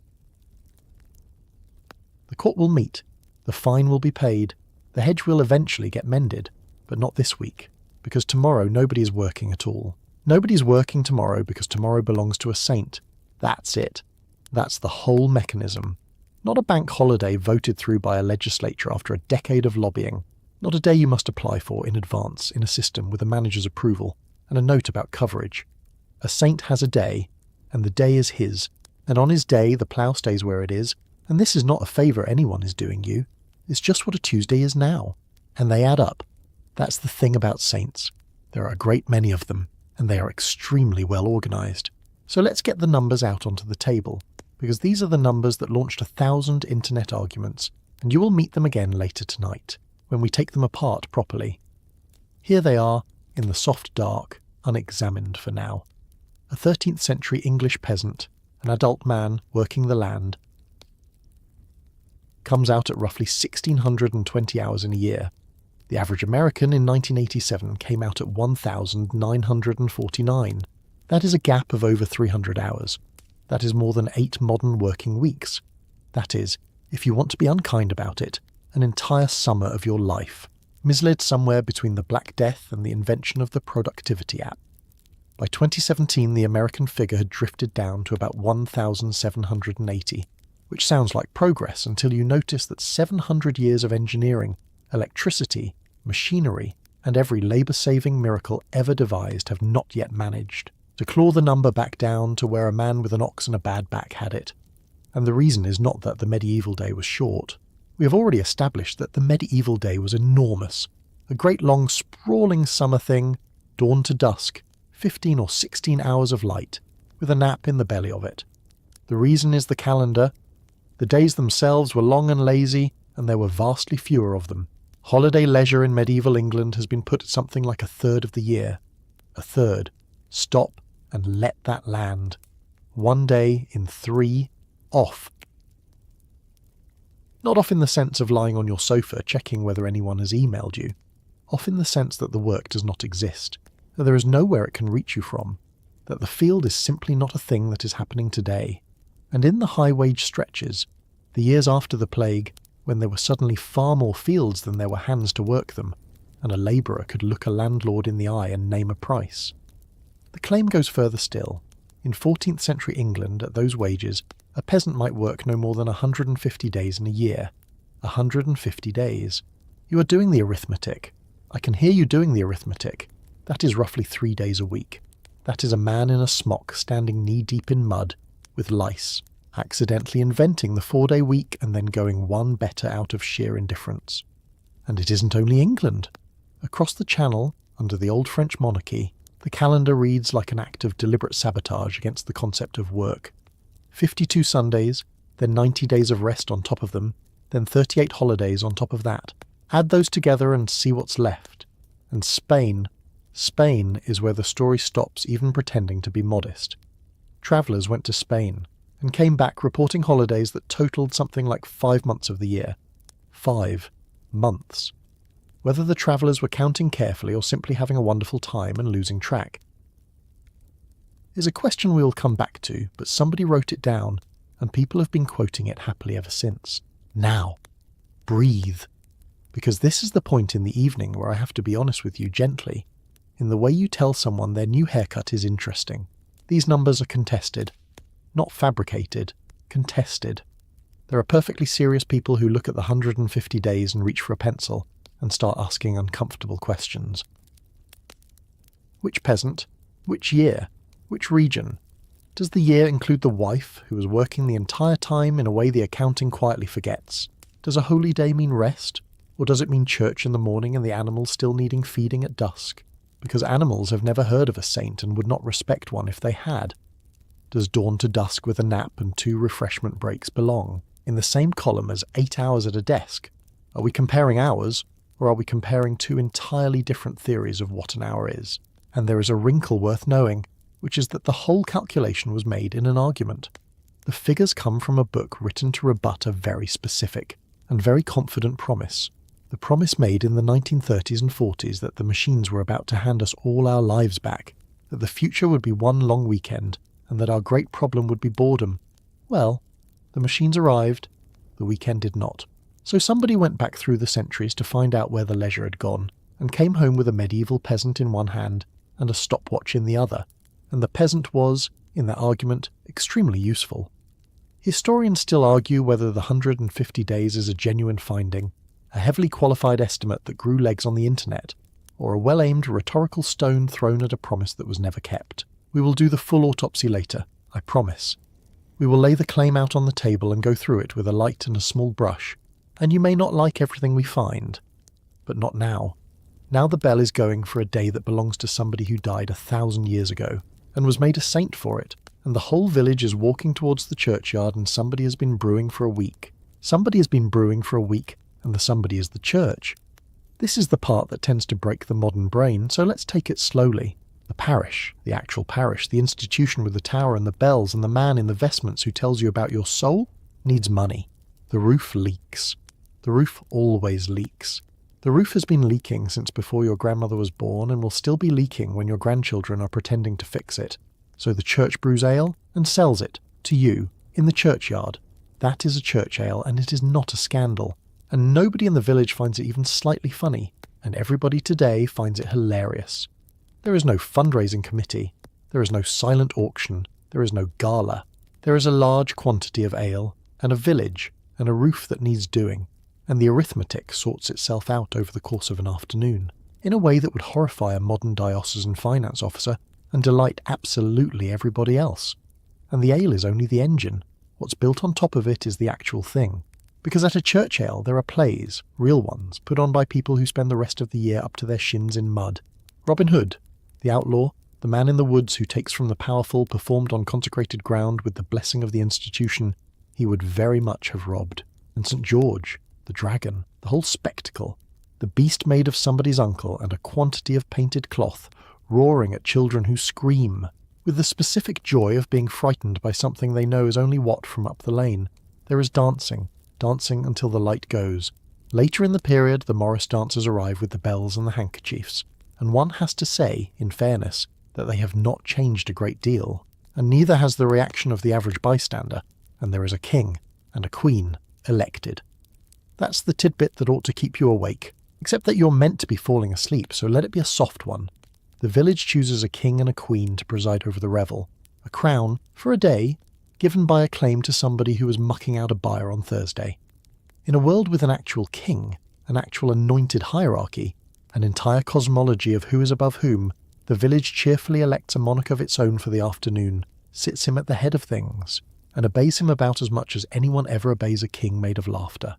The court will meet, the fine will be paid, the hedge will eventually get mended, but not this week, because tomorrow nobody is working at all. Nobody's working tomorrow because tomorrow belongs to a saint. That's it. That's the whole mechanism. Not a bank holiday voted through by a legislature after a decade of lobbying. Not a day you must apply for in advance in a system with a manager's approval and a note about coverage. A saint has a day, and the day is his, and on his day the plough stays where it is, and this is not a favour anyone is doing you. It's just what a Tuesday is now. And they add up. That's the thing about saints. There are a great many of them, and they are extremely well organised. So let's get the numbers out onto the table, because these are the numbers that launched 1,000 internet arguments, and you will meet them again later tonight, when we take them apart properly. Here they are, in the soft dark, unexamined for now. A 13th century English peasant, an adult man working the land, comes out at roughly 1,620 hours in a year. The average American in 1987 came out at 1,949. That is a gap of over 300 hours. That is more than 8 modern working weeks. That is, if you want to be unkind about it, an entire summer of your life, misled somewhere between the Black Death and the invention of the productivity app. By 2017, the American figure had drifted down to about 1,780, which sounds like progress until you notice that 700 years of engineering, electricity, machinery, and every labour-saving miracle ever devised have not yet managed to claw the number back down to where a man with an ox and a bad back had it. And the reason is not that the medieval day was short. We have already established that the medieval day was enormous, a great long sprawling summer thing, dawn to dusk, 15 or 16 hours of light, with a nap in the belly of it. The reason is the calendar, The days themselves were long and lazy, and there were vastly fewer of them. Holiday leisure in medieval England has been put at something like a third of the year. A third. Stop and let that land. One day in 3, off. Not off in the sense of lying on your sofa checking whether anyone has emailed you. Off in the sense that the work does not exist, that there is nowhere it can reach you from, that the field is simply not a thing that is happening today. And in the high-wage stretches, the years after the plague, when there were suddenly far more fields than there were hands to work them, and a labourer could look a landlord in the eye and name a price. The claim goes further still. In 14th century England, at those wages, a peasant might work no more than 150 days in a year. 150 days. You are doing the arithmetic. I can hear you doing the arithmetic. That is roughly 3 days a week. That is a man in a smock standing knee-deep in mud, with lice, accidentally inventing the 4-day week and then going one better out of sheer indifference. And it isn't only England. Across the Channel, under the old French monarchy, the calendar reads like an act of deliberate sabotage against the concept of work. 52 Sundays, then 90 days of rest on top of them, then 38 holidays on top of that. Add those together and see what's left. And Spain is where the story stops even pretending to be modest. Travellers went to Spain and came back reporting holidays that totalled something like 5 months of the year. 5 months. Whether the travellers were counting carefully or simply having a wonderful time and losing track is a question we will come back to, but somebody wrote it down, and people have been quoting it happily ever since. Now, breathe. Because this is the point in the evening where I have to be honest with you gently, in the way you tell someone their new haircut is interesting. These numbers are contested. Not fabricated. Contested. There are perfectly serious people who look at the 150 days and reach for a pencil and start asking uncomfortable questions. Which peasant? Which year? Which region? Does the year include the wife, who was working the entire time in a way the accounting quietly forgets? Does a holy day mean rest? Or does it mean church in the morning and the animals still needing feeding at dusk? Because animals have never heard of a saint and would not respect one if they had. Does dawn to dusk with a nap and 2 refreshment breaks belong in the same column as 8 hours at a desk? Are we comparing hours, or are we comparing 2 entirely different theories of what an hour is? And there is a wrinkle worth knowing, which is that the whole calculation was made in an argument. The figures come from a book written to rebut a very specific and very confident promise. The promise made in the 1930s and 40s that the machines were about to hand us all our lives back, that the future would be one long weekend, and that our great problem would be boredom. Well, the machines arrived, the weekend did not. So somebody went back through the centuries to find out where the leisure had gone, and came home with a medieval peasant in one hand and a stopwatch in the other, and the peasant was, in that argument, extremely useful. Historians still argue whether the 150 days is a genuine finding, a heavily qualified estimate that grew legs on the internet, or a well-aimed rhetorical stone thrown at a promise that was never kept. We will do the full autopsy later, I promise. We will lay the claim out on the table and go through it with a light and a small brush, and you may not like everything we find. But not now. Now the bell is going for a day that belongs to somebody who died 1,000 years ago, and was made a saint for it, and the whole village is walking towards the churchyard and somebody has been brewing for a week. Somebody has been brewing for a week, and the somebody is the church. This is the part that tends to break the modern brain, so let's take it slowly. The parish, the actual parish, the institution with the tower and the bells and the man in the vestments who tells you about your soul, needs money. The roof leaks. The roof always leaks. The roof has been leaking since before your grandmother was born and will still be leaking when your grandchildren are pretending to fix it. So the church brews ale and sells it, to you, in the churchyard. That is a church ale, and it is not a scandal. And nobody in the village finds it even slightly funny, and everybody today finds it hilarious. There is no fundraising committee. There is no silent auction. There is no gala. There is a large quantity of ale, and a village, and a roof that needs doing. And the arithmetic sorts itself out over the course of an afternoon, in a way that would horrify a modern diocesan finance officer and delight absolutely everybody else. And the ale is only the engine. What's built on top of it is the actual thing. Because at a church ale there are plays, real ones, put on by people who spend the rest of the year up to their shins in mud. Robin Hood, the outlaw, the man in the woods who takes from the powerful, performed on consecrated ground with the blessing of the institution. he would very much have robbed. And St. George, the dragon, the whole spectacle, the beast made of somebody's uncle and a quantity of painted cloth, roaring at children who scream, with the specific joy of being frightened by something they know is only what from up the lane. There is dancing until the light goes. Later in the period, the Morris dancers arrive with the bells and the handkerchiefs, and one has to say, in fairness, that they have not changed a great deal, and neither has the reaction of the average bystander, and there is a king and a queen elected. That's the tidbit that ought to keep you awake, except that you're meant to be falling asleep, so let it be a soft one. The village chooses a king and a queen to preside over the revel, a crown, for a day, given by acclaim to somebody who was mucking out a byre on Thursday. In a world with an actual king, an actual anointed hierarchy, an entire cosmology of who is above whom, the village cheerfully elects a monarch of its own for the afternoon, sits him at the head of things, and obeys him about as much as anyone ever obeys a king made of laughter.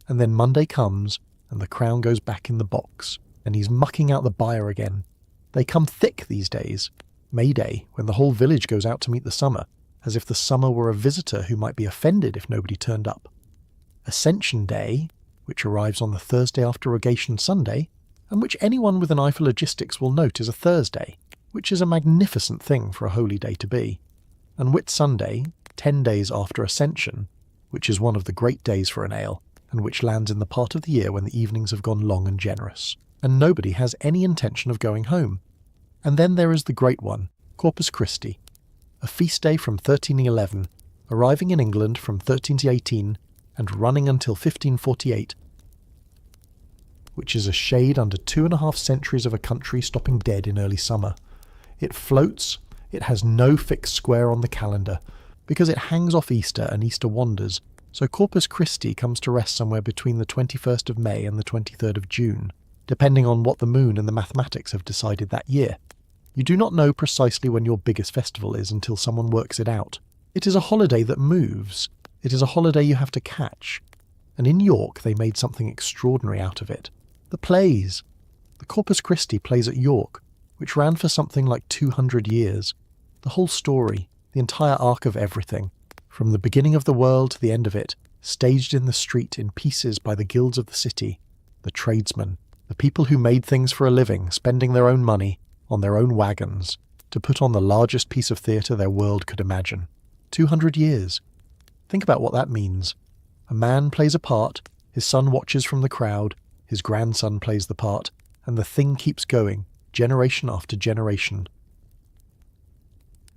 And then Monday comes, and the crown goes back in the box, and he's mucking out the byre again. They come thick these days. May Day, when the whole village goes out to meet the summer, as if the summer were a visitor who might be offended if nobody turned up. Ascension Day, which arrives on the Thursday after Rogation Sunday, and which anyone with an eye for logistics will note is a Thursday, which is a magnificent thing for a holy day to be. And Whit Sunday, 10 days after Ascension, which is one of the great days for an ale, and which lands in the part of the year when the evenings have gone long and generous, and nobody has any intention of going home. And then there is the great one, Corpus Christi, a feast day from 1311, arriving in England from 1318 and running until 1548, which is a shade under 2.5 centuries of a country stopping dead in early summer. It floats, it has no fixed square on the calendar, because it hangs off Easter and Easter wanders, so Corpus Christi comes to rest somewhere between the 21st of May and the 23rd of June, depending on what the moon and the mathematics have decided that year. You do not know precisely when your biggest festival is until someone works it out. It is a holiday that moves. It is a holiday you have to catch. And in York they made something extraordinary out of it. The plays. The Corpus Christi plays at York, which ran for something like 200 years. The whole story, the entire arc of everything, from the beginning of the world to the end of it, staged in the street in pieces by the guilds of the city, the tradesmen, the people who made things for a living, spending their own money, on their own wagons, to put on the largest piece of theatre their world could imagine. 200 years. Think about what that means. A man plays a part, his son watches from the crowd, his grandson plays the part, and the thing keeps going, generation after generation,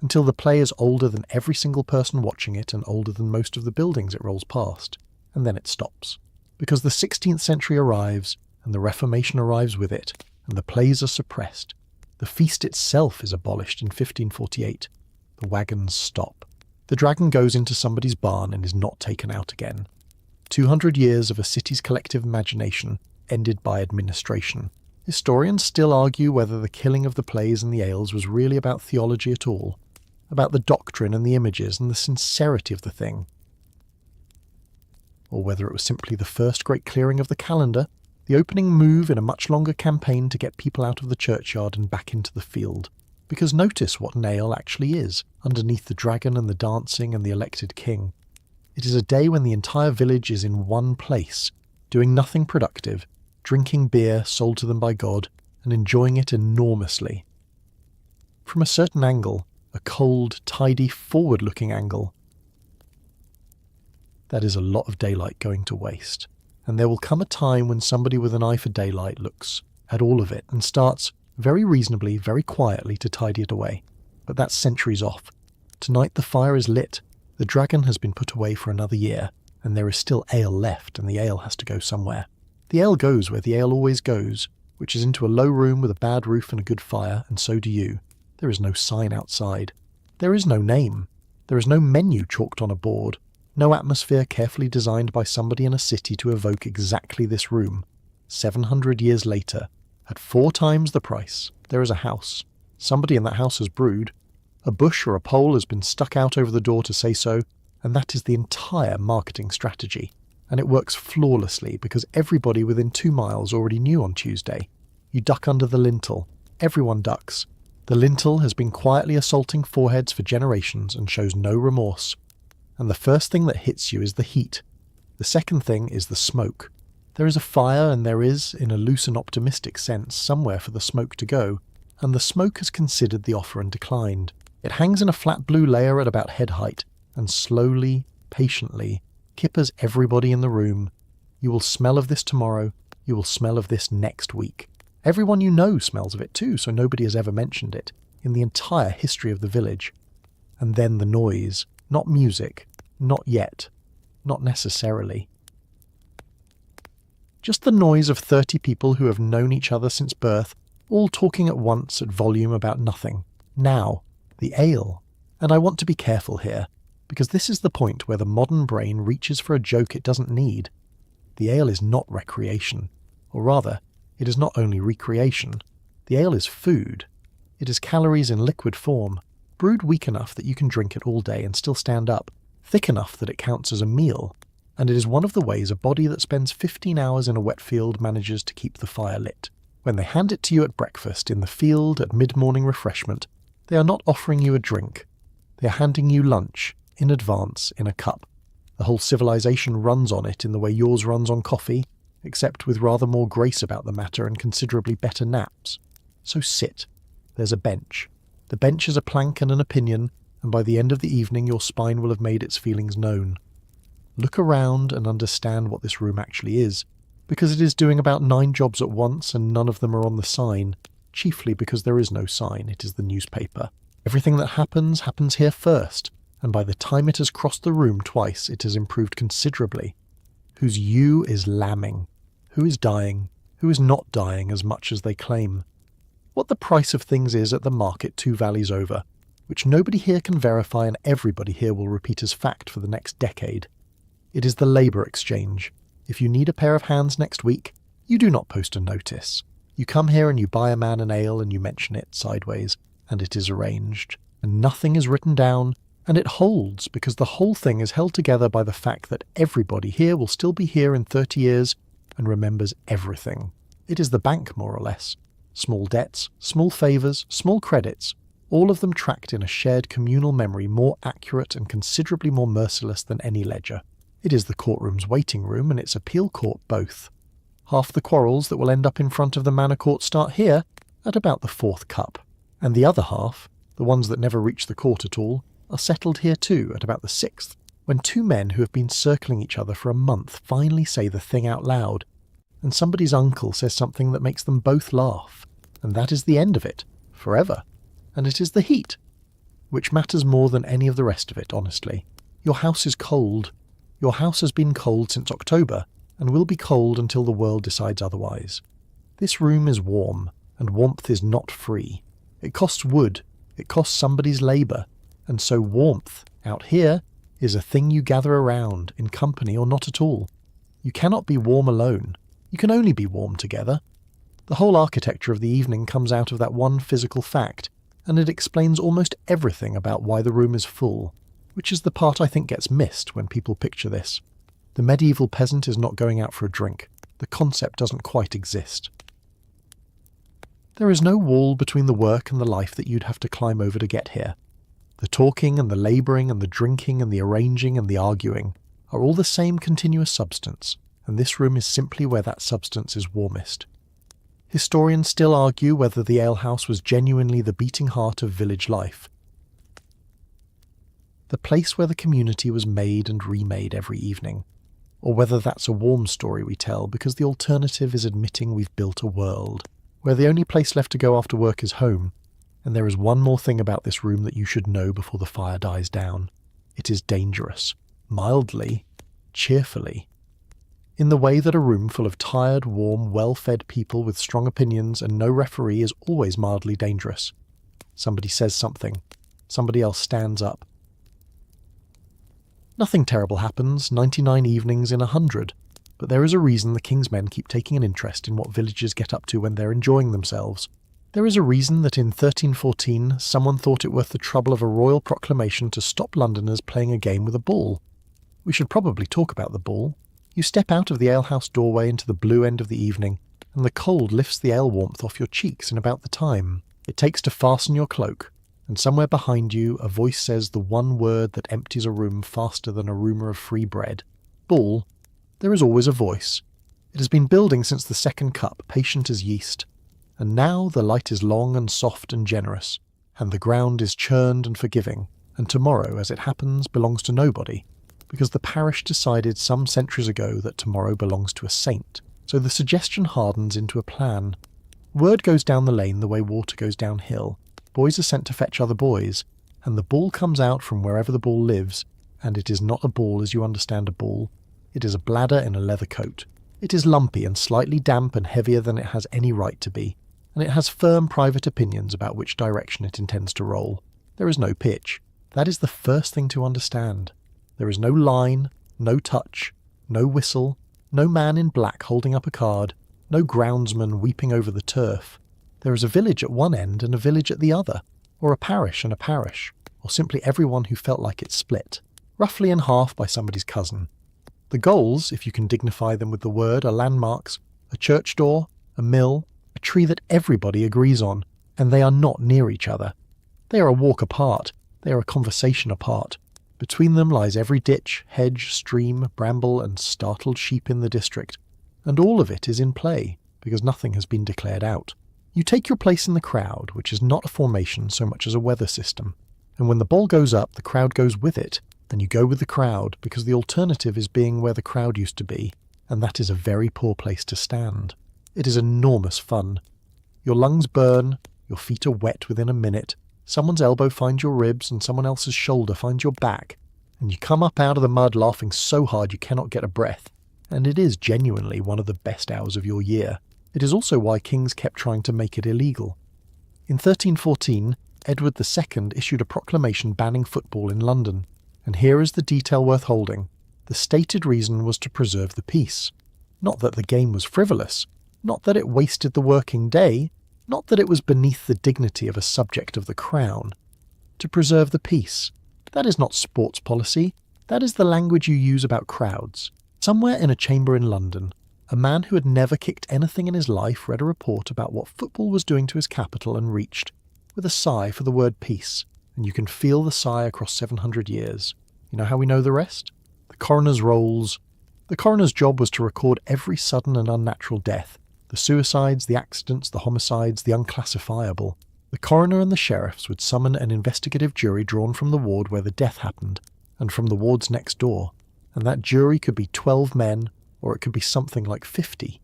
until the play is older than every single person watching it and older than most of the buildings it rolls past, and then it stops. Because the 16th century arrives, and the Reformation arrives with it, and the plays are suppressed. The feast itself is abolished in 1548. The wagons stop. The dragon goes into somebody's barn and is not taken out again. 200 years of a city's collective imagination ended by administration. Historians still argue whether the killing of the plays and the ales was really about theology at all, about the doctrine and the images and the sincerity of the thing, or whether it was simply the first great clearing of the calendar, the opening move in a much longer campaign to get people out of the churchyard and back into the field. Because notice what an ale actually is, underneath the dragon and the dancing and the elected king. It is a day when the entire village is in one place, doing nothing productive, drinking beer sold to them by God, and enjoying it enormously. From a certain angle, a cold, tidy, forward-looking angle, that is a lot of daylight going to waste. And there will come a time when somebody with an eye for daylight looks at all of it and starts, very reasonably, very quietly, to tidy it away. But that's centuries off. Tonight the fire is lit, the dragon has been put away for another year, and there is still ale left, and the ale has to go somewhere. The ale goes where the ale always goes, which is into a low room with a bad roof and a good fire, and so do you. There is no sign outside. There is no name. There is no menu chalked on a board. No atmosphere carefully designed by somebody in a city to evoke exactly this room. 700 years later, at 4 times the price, there is a house. Somebody in that house has brewed. A bush or a pole has been stuck out over the door to say so, and that is the entire marketing strategy. And it works flawlessly because everybody within 2 miles already knew on Tuesday. You duck under the lintel. Everyone ducks. The lintel has been quietly assaulting foreheads for generations and shows no remorse. and the first thing that hits you is the heat. The second thing is the smoke. There is a fire, and there is, in a loose and optimistic sense, somewhere for the smoke to go, and the smoke has considered the offer and declined. It hangs in a flat blue layer at about head height, and slowly, patiently, kippers everybody in the room. You will smell of this tomorrow, you will smell of this next week. Everyone you know smells of it too, so nobody has ever mentioned it, in the entire history of the village. And then the noise. Not music. Not yet. Not necessarily. Just the noise of 30 people who have known each other since birth, all talking at once at volume about nothing. Now, the ale. And I want to be careful here, because this is the point where the modern brain reaches for a joke it doesn't need. The ale is not recreation. Or rather, it is not only recreation. The ale is food. It is calories in liquid form, brewed weak enough that you can drink it all day and still stand up, thick enough that it counts as a meal, and it is one of the ways a body that spends 15 hours in a wet field manages to keep the fire lit. When they hand it to you at breakfast in the field at mid-morning refreshment, they are not offering you a drink. They are handing you lunch, in advance, in a cup. The whole civilization runs on it in the way yours runs on coffee, except with rather more grace about the matter and considerably better naps. So sit. There's a bench. The bench is a plank and an opinion, and by the end of the evening your spine will have made its feelings known. Look around and understand what this room actually is, because it is doing about 9 jobs at once and none of them are on the sign, chiefly because there is no sign, it is the newspaper. Everything that happens here first, and by the time it has crossed the room twice it has improved considerably. Whose you is lambing. Who is dying? Who is not dying as much as they claim? What the price of things is at the market 2 valleys over, which nobody here can verify and everybody here will repeat as fact for the next decade. It is the labour exchange. If you need a pair of hands next week, you do not post a notice. You come here and you buy a man an ale and you mention it sideways, and it is arranged. And nothing is written down, and it holds because the whole thing is held together by the fact that everybody here will still be here in 30 years and remembers everything. It is the bank, more or less. Small debts, small favours, small credits, all of them tracked in a shared communal memory more accurate and considerably more merciless than any ledger. It is the courtroom's waiting room and its appeal court both. Half the quarrels that will end up in front of the manor court start here at about the 4th cup, and the other half, the ones that never reach the court at all, are settled here too at about the 6th, when 2 men who have been circling each other for a month finally say the thing out loud, and somebody's uncle says something that makes them both laugh, and that is the end of it, forever. And it is the heat, which matters more than any of the rest of it, honestly. Your house is cold. Your house has been cold since October, and will be cold until the world decides otherwise. This room is warm, and warmth is not free. It costs wood, it costs somebody's labour, and so warmth, out here, is a thing you gather around, in company or not at all. You cannot be warm alone. You can only be warm together. The whole architecture of the evening comes out of that one physical fact, and it explains almost everything about why the room is full, which is the part I think gets missed when people picture this. The medieval peasant is not going out for a drink. The concept doesn't quite exist. There is no wall between the work and the life that you'd have to climb over to get here. The talking and the labouring and the drinking and the arranging and the arguing are all the same continuous substance, and this room is simply where that substance is warmest. Historians still argue whether the alehouse was genuinely the beating heart of village life, the place where the community was made and remade every evening, or whether that's a warm story we tell because the alternative is admitting we've built a world where the only place left to go after work is home, and there is one more thing about this room that you should know before the fire dies down. It is dangerous, mildly, cheerfully, in the way that a room full of tired, warm, well-fed people with strong opinions and no referee is always mildly dangerous. Somebody says something. Somebody else stands up. Nothing terrible happens, 99 evenings in 100, but there is a reason the king's men keep taking an interest in what villagers get up to when they're enjoying themselves. There is a reason that in 1314 someone thought it worth the trouble of a royal proclamation to stop Londoners playing a game with a ball. We should probably talk about the ball. You step out of the alehouse doorway into the blue end of the evening, and the cold lifts the ale warmth off your cheeks in about the time it takes to fasten your cloak. and somewhere behind you a voice says the one word that empties a room faster than a rumour of free bread. Ball. There is always a voice. It has been building since the second cup, patient as yeast. And now the light is long and soft and generous, and the ground is churned and forgiving, and tomorrow, as it happens, belongs to nobody, because the parish decided some centuries ago that tomorrow belongs to a saint. So the suggestion hardens into a plan. Word goes down the lane the way water goes downhill. Boys are sent to fetch other boys, and the ball comes out from wherever the ball lives, and it is not a ball as you understand a ball. It is a bladder in a leather coat. It is lumpy and slightly damp and heavier than it has any right to be, and it has firm private opinions about which direction it intends to roll. There is no pitch. That is the first thing to understand. There is no line, no touch, no whistle, no man in black holding up a card, no groundsman weeping over the turf. There is a village at one end and a village at the other, or a parish and a parish, or simply everyone who felt like it split, roughly in half by somebody's cousin. The goals, if you can dignify them with the word, are landmarks, a church door, a mill, a tree that everybody agrees on, and they are not near each other. They are a walk apart, they are a conversation apart. Between them lies every ditch, hedge, stream, bramble, and startled sheep in the district, and all of it is in play, because nothing has been declared out. You take your place in the crowd, which is not a formation so much as a weather system, and when the ball goes up, the crowd goes with it, and you go with the crowd, because the alternative is being where the crowd used to be, and that is a very poor place to stand. It is enormous fun. Your lungs burn, your feet are wet within a minute, someone's elbow finds your ribs and someone else's shoulder finds your back, and you come up out of the mud laughing so hard you cannot get a breath, and it is genuinely one of the best hours of your year. It is also why kings kept trying to make it illegal. In 1314, Edward II issued a proclamation banning football in London, and here is the detail worth holding. The stated reason was to preserve the peace. Not that the game was frivolous, not that it wasted the working day, not that it was beneath the dignity of a subject of the crown. To preserve the peace. That is not sports policy, that is the language you use about crowds. Somewhere in a chamber in London, a man who had never kicked anything in his life read a report about what football was doing to his capital and reached, with a sigh for the word peace, and you can feel the sigh across 700 years. You know how we know the rest? The coroner's rolls. The coroner's job was to record every sudden and unnatural death, the suicides, the accidents, the homicides, the unclassifiable. The coroner and the sheriffs would summon an investigative jury drawn from the ward where the death happened, and from the wards next door, and that jury could be 12 men, or it could be something like 50,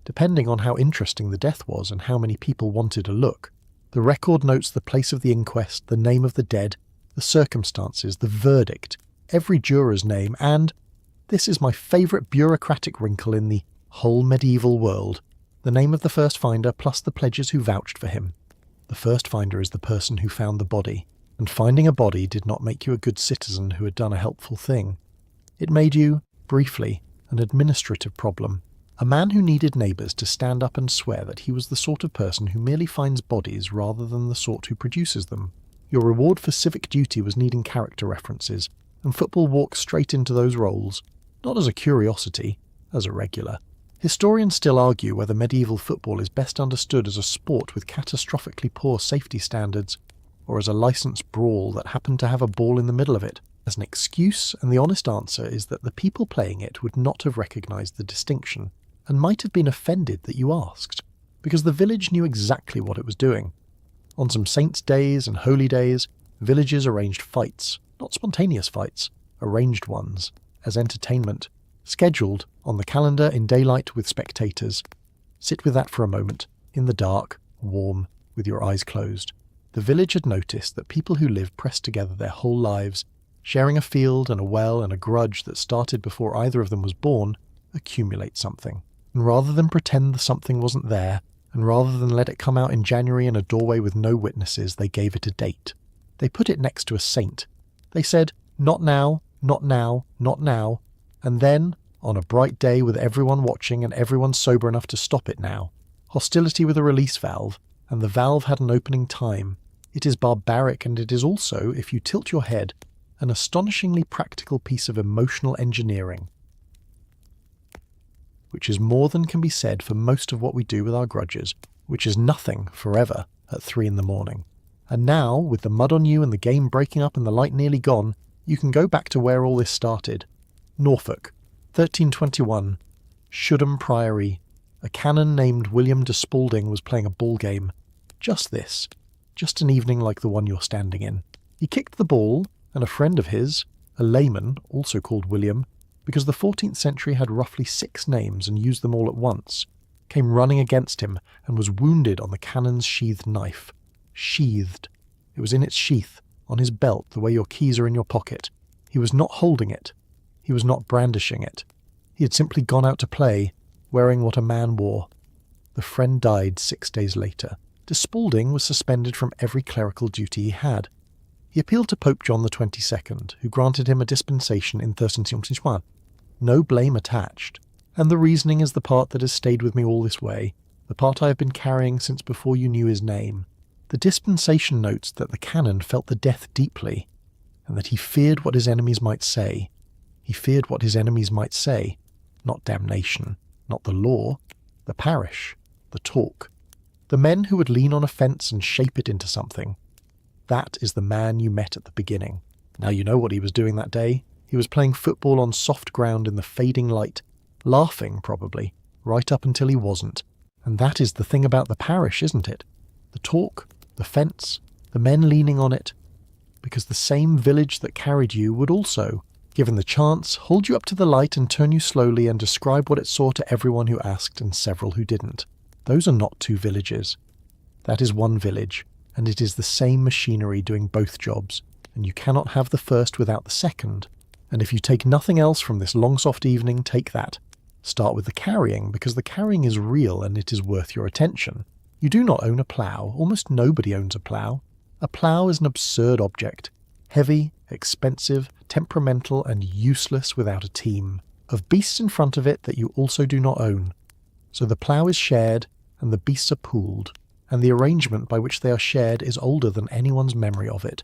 depending on how interesting the death was and how many people wanted a look. The record notes the place of the inquest, the name of the dead, the circumstances, the verdict, every juror's name, and, this is my favourite bureaucratic wrinkle in the whole medieval world, the name of the first finder plus the pledges who vouched for him. The first finder is the person who found the body, and finding a body did not make you a good citizen who had done a helpful thing. It made you, briefly, an administrative problem, a man who needed neighbours to stand up and swear that he was the sort of person who merely finds bodies rather than the sort who produces them. Your reward for civic duty was needing character references, and football walked straight into those roles, not as a curiosity, as a regular. Historians still argue whether medieval football is best understood as a sport with catastrophically poor safety standards, or as a licensed brawl that happened to have a ball in the middle of it, as an excuse, and the honest answer is that the people playing it would not have recognised the distinction, and might have been offended that you asked, because the village knew exactly what it was doing. On some saints' days and holy days, villages arranged fights, not spontaneous fights, arranged ones, as entertainment, scheduled, on the calendar in daylight with spectators. Sit with that for a moment, in the dark, warm, with your eyes closed. The village had noticed that people who live pressed together their whole lives, sharing a field and a well and a grudge that started before either of them was born, accumulate something. And rather than pretend the something wasn't there, and rather than let it come out in January in a doorway with no witnesses, they gave it a date. They put it next to a saint. They said, not now, not now, not now, and then, on a bright day with everyone watching and everyone sober enough to stop it now, hostility with a release valve, and the valve had an opening time. It is barbaric, and it is also, if you tilt your head, an astonishingly practical piece of emotional engineering, which is more than can be said for most of what we do with our grudges, which is nothing forever at 3 in the morning. And now, with the mud on you and the game breaking up and the light nearly gone, you can go back to where all this started. Norfolk, 1321, Shudham Priory. A canon named William de Spalding was playing a ball game. Just an evening like the one you're standing in. He kicked the ball, and a friend of his, a layman, also called William, because the 14th century had roughly 6 names and used them all at once, came running against him and was wounded on the cannon's sheathed knife. Sheathed. It was in its sheath, on his belt, the way your keys are in your pocket. He was not holding it. He was not brandishing it. He had simply gone out to play, wearing what a man wore. The friend died 6 days later. De Spalding was suspended from every clerical duty he had. He appealed to Pope John XXII, who granted him a dispensation in 1321. No blame attached. And the reasoning is the part that has stayed with me all this way, the part I have been carrying since before you knew his name. The dispensation notes that the canon felt the death deeply, and that he feared what his enemies might say. He feared what his enemies might say, not damnation, not the law, the parish, the talk, the men who would lean on a fence and shape it into something. That is the man you met at the beginning. Now you know what he was doing that day. He was playing football on soft ground in the fading light, laughing probably, right up until he wasn't. And that is the thing about the parish, isn't it? The talk, the fence, the men leaning on it. Because the same village that carried you would also, given the chance, hold you up to the light and turn you slowly and describe what it saw to everyone who asked and several who didn't. Those are not 2 villages. That is 1 village, and it is the same machinery doing both jobs, and you cannot have the first without the second. And if you take nothing else from this long soft evening, take that. Start with the carrying, because the carrying is real and it is worth your attention. You do not own a plough. Almost nobody owns a plough. A plough is an absurd object. Heavy, expensive, temperamental, and useless without a team. Of beasts in front of it that you also do not own. So the plough is shared, and the beasts are pooled. And the arrangement by which they are shared is older than anyone's memory of it,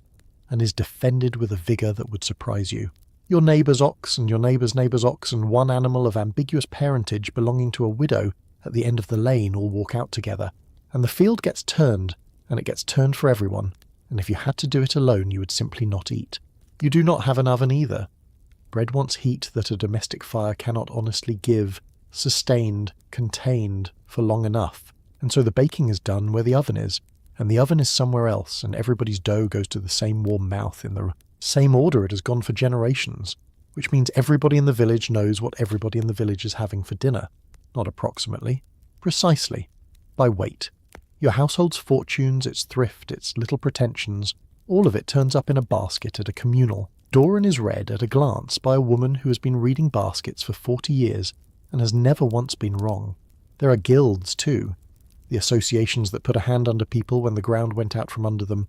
and is defended with a vigour that would surprise you. Your neighbour's ox and your neighbour's neighbour's ox and one animal of ambiguous parentage belonging to a widow at the end of the lane all walk out together, and the field gets turned, and it gets turned for everyone, and if you had to do it alone you would simply not eat. You do not have an oven either. Bread wants heat that a domestic fire cannot honestly give, sustained, contained, for long enough, and so the baking is done where the oven is, and the oven is somewhere else, and everybody's dough goes to the same warm mouth in the same order it has gone for generations, which means everybody in the village knows what everybody in the village is having for dinner. Not approximately, precisely, by weight. Your household's fortunes, its thrift, its little pretensions, all of it turns up in a basket at a communal. Doran is read at a glance by a woman who has been reading baskets for 40 years and has never once been wrong. There are guilds, too, the associations that put a hand under people when the ground went out from under them.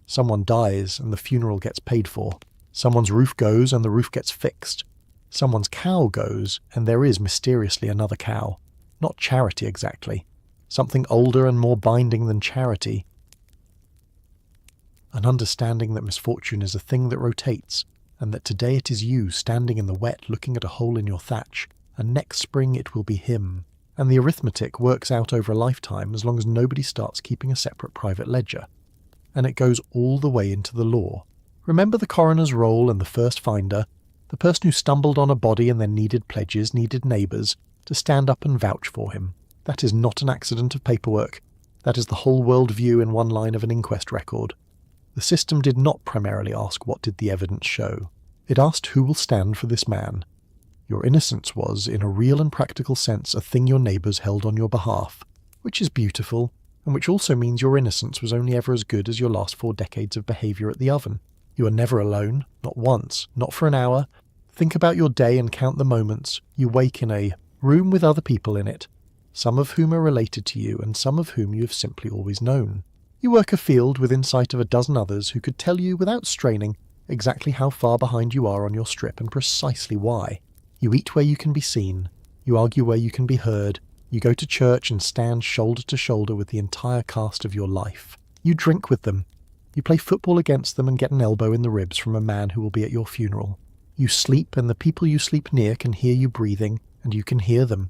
Someone dies and the funeral gets paid for. Someone's roof goes and the roof gets fixed. Someone's cow goes and there is mysteriously another cow. Not charity exactly. Something older and more binding than charity. An understanding that misfortune is a thing that rotates, and that today it is you standing in the wet looking at a hole in your thatch, and next spring it will be him. And the arithmetic works out over a lifetime as long as nobody starts keeping a separate private ledger. And it goes all the way into the law. Remember the coroner's roll and the first finder, the person who stumbled on a body and then needed pledges, needed neighbours, to stand up and vouch for him. That is not an accident of paperwork. That is the whole world view in one line of an inquest record. The system did not primarily ask what did the evidence show. It asked who will stand for this man. Your innocence was, in a real and practical sense, a thing your neighbours held on your behalf, which is beautiful, and which also means your innocence was only ever as good as your last 4 decades of behaviour at the oven. You are never alone, not once, not for an hour. Think about your day and count the moments. You wake in a room with other people in it, some of whom are related to you and some of whom you have simply always known. You work a field within sight of a dozen others who could tell you, without straining, exactly how far behind you are on your strip and precisely why. You eat where you can be seen. You argue where you can be heard. You go to church and stand shoulder to shoulder with the entire cast of your life. You drink with them. You play football against them and get an elbow in the ribs from a man who will be at your funeral. You sleep and the people you sleep near can hear you breathing, and you can hear them.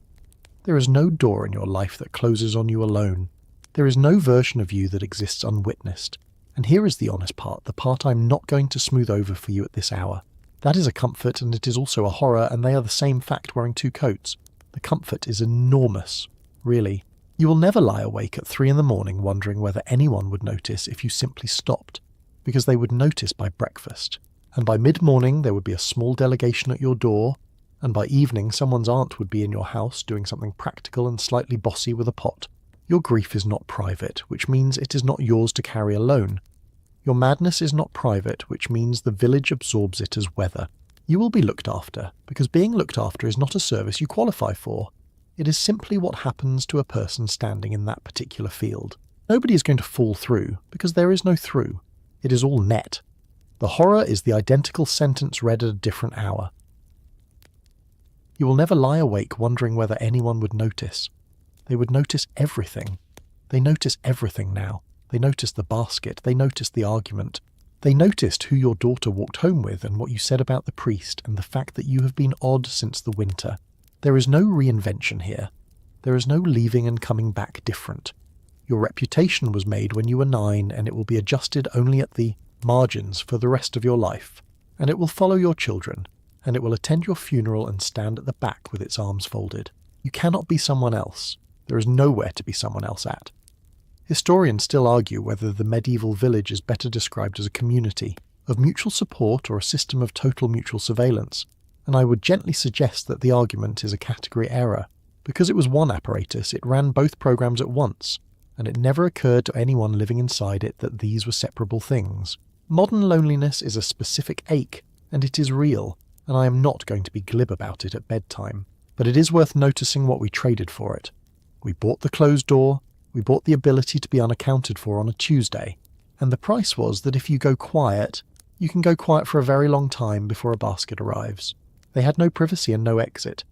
There is no door in your life that closes on you alone. There is no version of you that exists unwitnessed. And here is the honest part, the part I'm not going to smooth over for you at this hour. That is a comfort and it is also a horror, and they are the same fact wearing two coats. The comfort is enormous, really. You will never lie awake at 3 a.m. wondering whether anyone would notice if you simply stopped, because they would notice by breakfast. And by mid-morning there would be a small delegation at your door, and by evening someone's aunt would be in your house doing something practical and slightly bossy with a pot. Your grief is not private, which means it is not yours to carry alone. Your madness is not private, which means the village absorbs it as weather. You will be looked after, because being looked after is not a service you qualify for. It is simply what happens to a person standing in that particular field. Nobody is going to fall through, because there is no through. It is all net. The horror is the identical sentence read at a different hour. You will never lie awake wondering whether anyone would notice. They would notice everything. They notice everything now. They noticed the basket. They noticed the argument. They noticed who your daughter walked home with and what you said about the priest and the fact that you have been odd since the winter. There is no reinvention here. There is no leaving and coming back different. Your reputation was made when you were 9, and it will be adjusted only at the margins for the rest of your life. And it will follow your children, and it will attend your funeral and stand at the back with its arms folded. You cannot be someone else. There is nowhere to be someone else at. Historians still argue whether the medieval village is better described as a community of mutual support or a system of total mutual surveillance, and I would gently suggest that the argument is a category error. Because it was one apparatus, it ran both programs at once, and it never occurred to anyone living inside it that these were separable things. Modern loneliness is a specific ache, and it is real, and I am not going to be glib about it at bedtime. But it is worth noticing what we traded for it. We bought the closed door, we bought the ability to be unaccounted for on a Tuesday, and the price was that if you go quiet, you can go quiet for a very long time before a basket arrives. They had no privacy and no exit.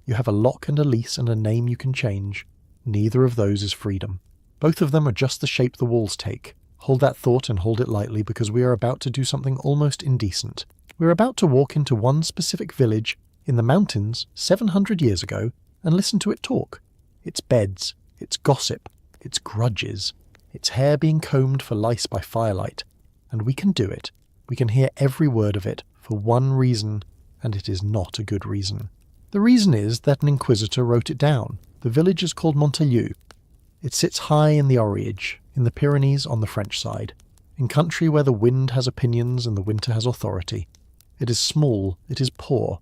You have a lock and a lease and a name you can change. Neither of those is freedom. Both of them are just the shape the walls take. Hold that thought and hold it lightly, because we are about to do something almost indecent. We are about to walk into one specific village in the mountains 700 years ago and listen to it talk. Its beds, its gossip, its grudges, its hair being combed for lice by firelight. And we can do it. We can hear every word of it for one reason, and it is not a good reason. The reason is that an inquisitor wrote it down. The village is called Montalieu. It sits high in the Ariège, in the Pyrenees on the French side, in country where the wind has opinions and the winter has authority. It is small, it is poor.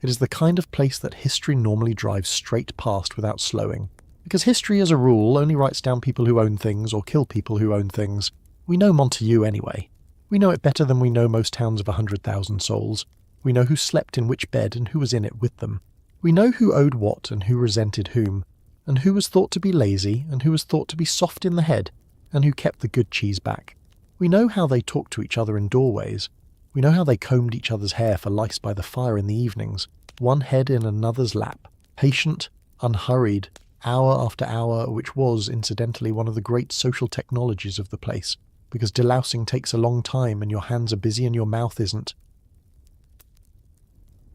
It is the kind of place that history normally drives straight past without slowing. Because history, as a rule, only writes down people who own things or kill people who own things. We know Montalieu anyway. We know it better than we know most towns of 100,000 souls. We know who slept in which bed and who was in it with them. We know who owed what and who resented whom, and who was thought to be lazy and who was thought to be soft in the head, and who kept the good cheese back. We know how they talked to each other in doorways. We know how they combed each other's hair for lice by the fire in the evenings, one head in another's lap, patient, unhurried, hour after hour, which was, incidentally, one of the great social technologies of the place, because delousing takes a long time and your hands are busy and your mouth isn't.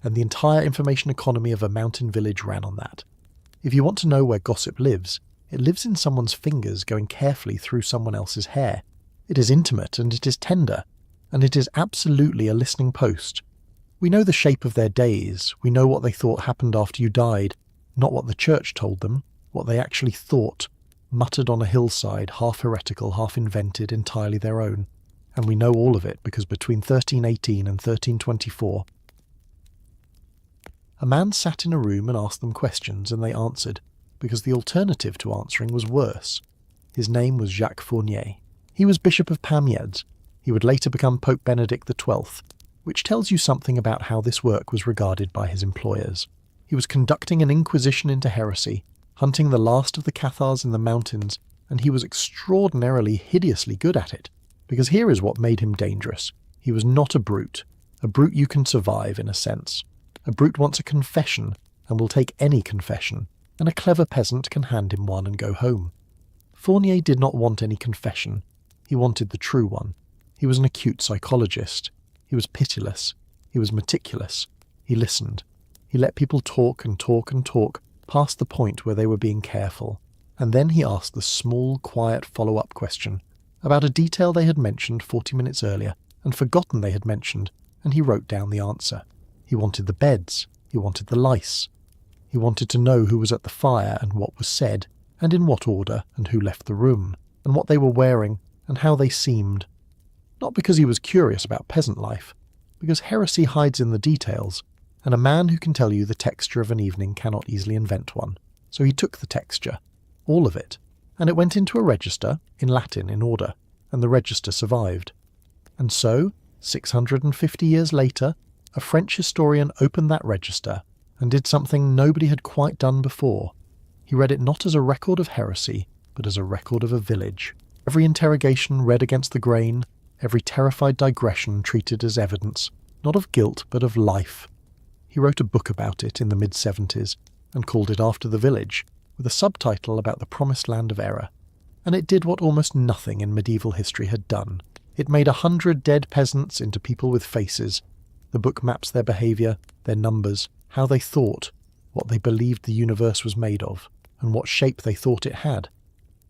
And the entire information economy of a mountain village ran on that. If you want to know where gossip lives, it lives in someone's fingers going carefully through someone else's hair. It is intimate and it is tender, and it is absolutely a listening post. We know the shape of their days, we know what they thought happened after you died, not what the church told them, what they actually thought, muttered on a hillside, half heretical, half invented, entirely their own. And we know all of it because between 1318 and 1324, a man sat in a room and asked them questions, and they answered, because the alternative to answering was worse. His name was Jacques Fournier. He was Bishop of Pamiers. He would later become Pope Benedict XII, which tells you something about how this work was regarded by his employers. He was conducting an inquisition into heresy, hunting the last of the Cathars in the mountains, and he was extraordinarily, hideously good at it, because here is what made him dangerous. He was not a brute you can survive in a sense. A brute wants a confession, and will take any confession, and a clever peasant can hand him one and go home. Fournier did not want any confession. He wanted the true one. He was an acute psychologist. He was pitiless. He was meticulous. He listened. He let people talk and talk and talk, past the point where they were being careful, and then he asked the small, quiet follow-up question, about a detail they had mentioned 40 minutes earlier and forgotten they had mentioned, and he wrote down the answer. He wanted the beds, he wanted the lice. He wanted to know who was at the fire and what was said, and in what order, and who left the room, and what they were wearing, and how they seemed. Not because he was curious about peasant life, because heresy hides in the details, and a man who can tell you the texture of an evening cannot easily invent one. So he took the texture, all of it, and it went into a register, in Latin in order, and the register survived. And so, 650 years later, a French historian opened that register and did something nobody had quite done before. He read it not as a record of heresy, but as a record of a village. Every interrogation read against the grain, every terrified digression treated as evidence, not of guilt but of life. He wrote a book about it in the mid-70s and called it After the Village, with a subtitle about the promised land of error. And it did what almost nothing in medieval history had done. It made 100 dead peasants into people with faces. The book maps their behaviour, their numbers, how they thought, what they believed the universe was made of, and what shape they thought it had.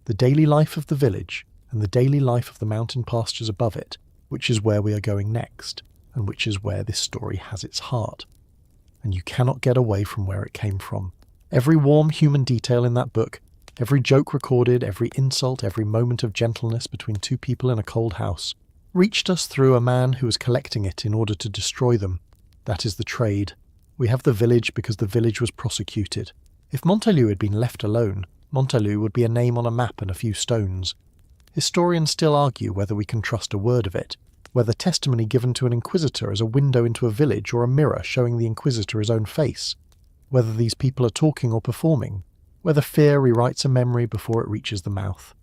The daily life of the village, and the daily life of the mountain pastures above it, which is where we are going next, and which is where this story has its heart. And you cannot get away from where it came from. Every warm human detail in that book, every joke recorded, every insult, every moment of gentleness between two people in a cold house, reached us through a man who was collecting it in order to destroy them. That is the trade. We have the village because the village was prosecuted. If Montaigu had been left alone, Montaigu would be a name on a map and a few stones. Historians still argue whether we can trust a word of it, whether testimony given to an inquisitor is a window into a village or a mirror showing the inquisitor his own face, whether these people are talking or performing, whether fear rewrites a memory before it reaches the mouth.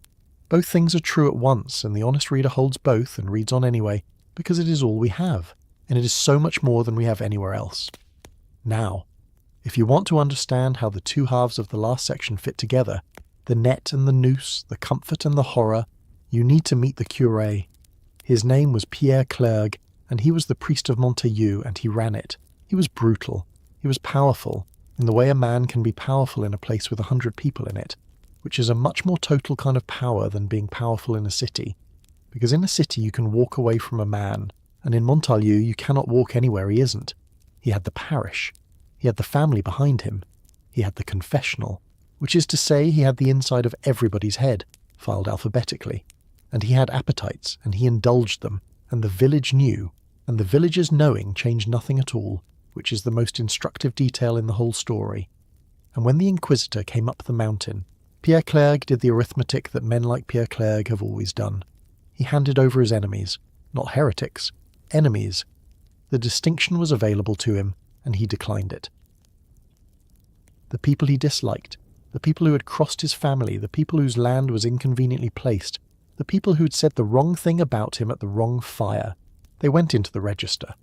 Both things are true at once, and the honest reader holds both and reads on anyway, because it is all we have, and it is so much more than we have anywhere else. Now, if you want to understand how the two halves of the last section fit together, the net and the noose, the comfort and the horror, you need to meet the curé. His name was Pierre Clergue, and he was the priest of Montaigu, and he ran it. He was brutal. He was powerful, in the way a man can be powerful in a place with 100 people in it, which is a much more total kind of power than being powerful in a city. Because in a city you can walk away from a man, and in Montaigu you cannot walk anywhere he isn't. He had the parish. He had the family behind him. He had the confessional, which is to say he had the inside of everybody's head, filed alphabetically. And he had appetites, and he indulged them, and the village knew, and the villagers knowing changed nothing at all, which is the most instructive detail in the whole story. And when the Inquisitor came up the mountain, Pierre Clergue did the arithmetic that men like Pierre Clergue have always done. He handed over his enemies, not heretics, enemies. The distinction was available to him, and he declined it. The people he disliked, the people who had crossed his family, the people whose land was inconveniently placed, the people who had said the wrong thing about him at the wrong fire, they went into the register.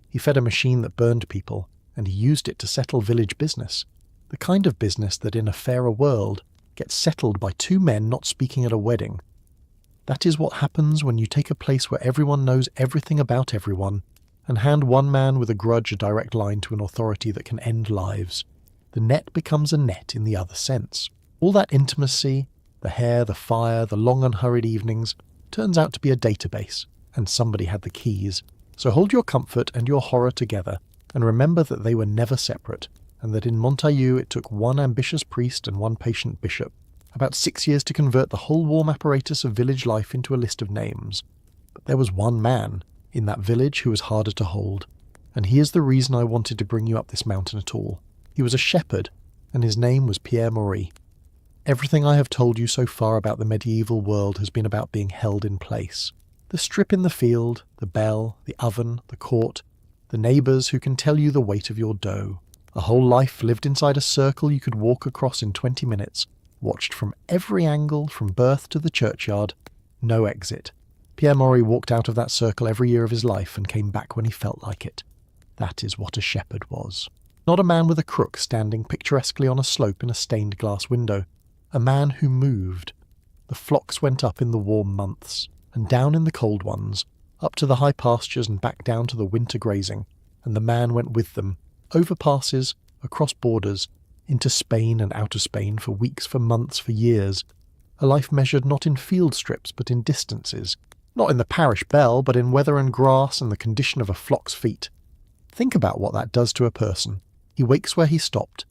He fed a machine that burned people, and he used it to settle village business, the kind of business that in a fairer world gets settled by two men not speaking at a wedding. That is what happens when you take a place where everyone knows everything about everyone, and hand one man with a grudge a direct line to an authority that can end lives. The net becomes a net in the other sense. All that intimacy, the hair, the fire, the long unhurried evenings, turns out to be a database, and somebody had the keys. So hold your comfort and your horror together, and remember that they were never separate, and that in Montaigu it took one ambitious priest and one patient bishop, about 6 years to convert the whole warm apparatus of village life into a list of names. But there was one man in that village who was harder to hold, and he is the reason I wanted to bring you up this mountain at all. He was a shepherd, and his name was Pierre Maury. Everything I have told you so far about the medieval world has been about being held in place. The strip in the field, the bell, the oven, the court, the neighbours who can tell you the weight of your dough. A whole life lived inside a circle you could walk across in 20 minutes, watched from every angle, from birth to the churchyard. No exit. Pierre Maury walked out of that circle every year of his life and came back when he felt like it. That is what a shepherd was. Not a man with a crook standing picturesquely on a slope in a stained glass window. A man who moved. The flocks went up in the warm months, and down in the cold ones, up to the high pastures and back down to the winter grazing, and the man went with them, over passes, across borders, into Spain and out of Spain for weeks, for months, for years. A life measured not in field strips but in distances, not in the parish bell but in weather and grass and the condition of a flock's feet. Think about what that does to a person. He wakes where he stopped.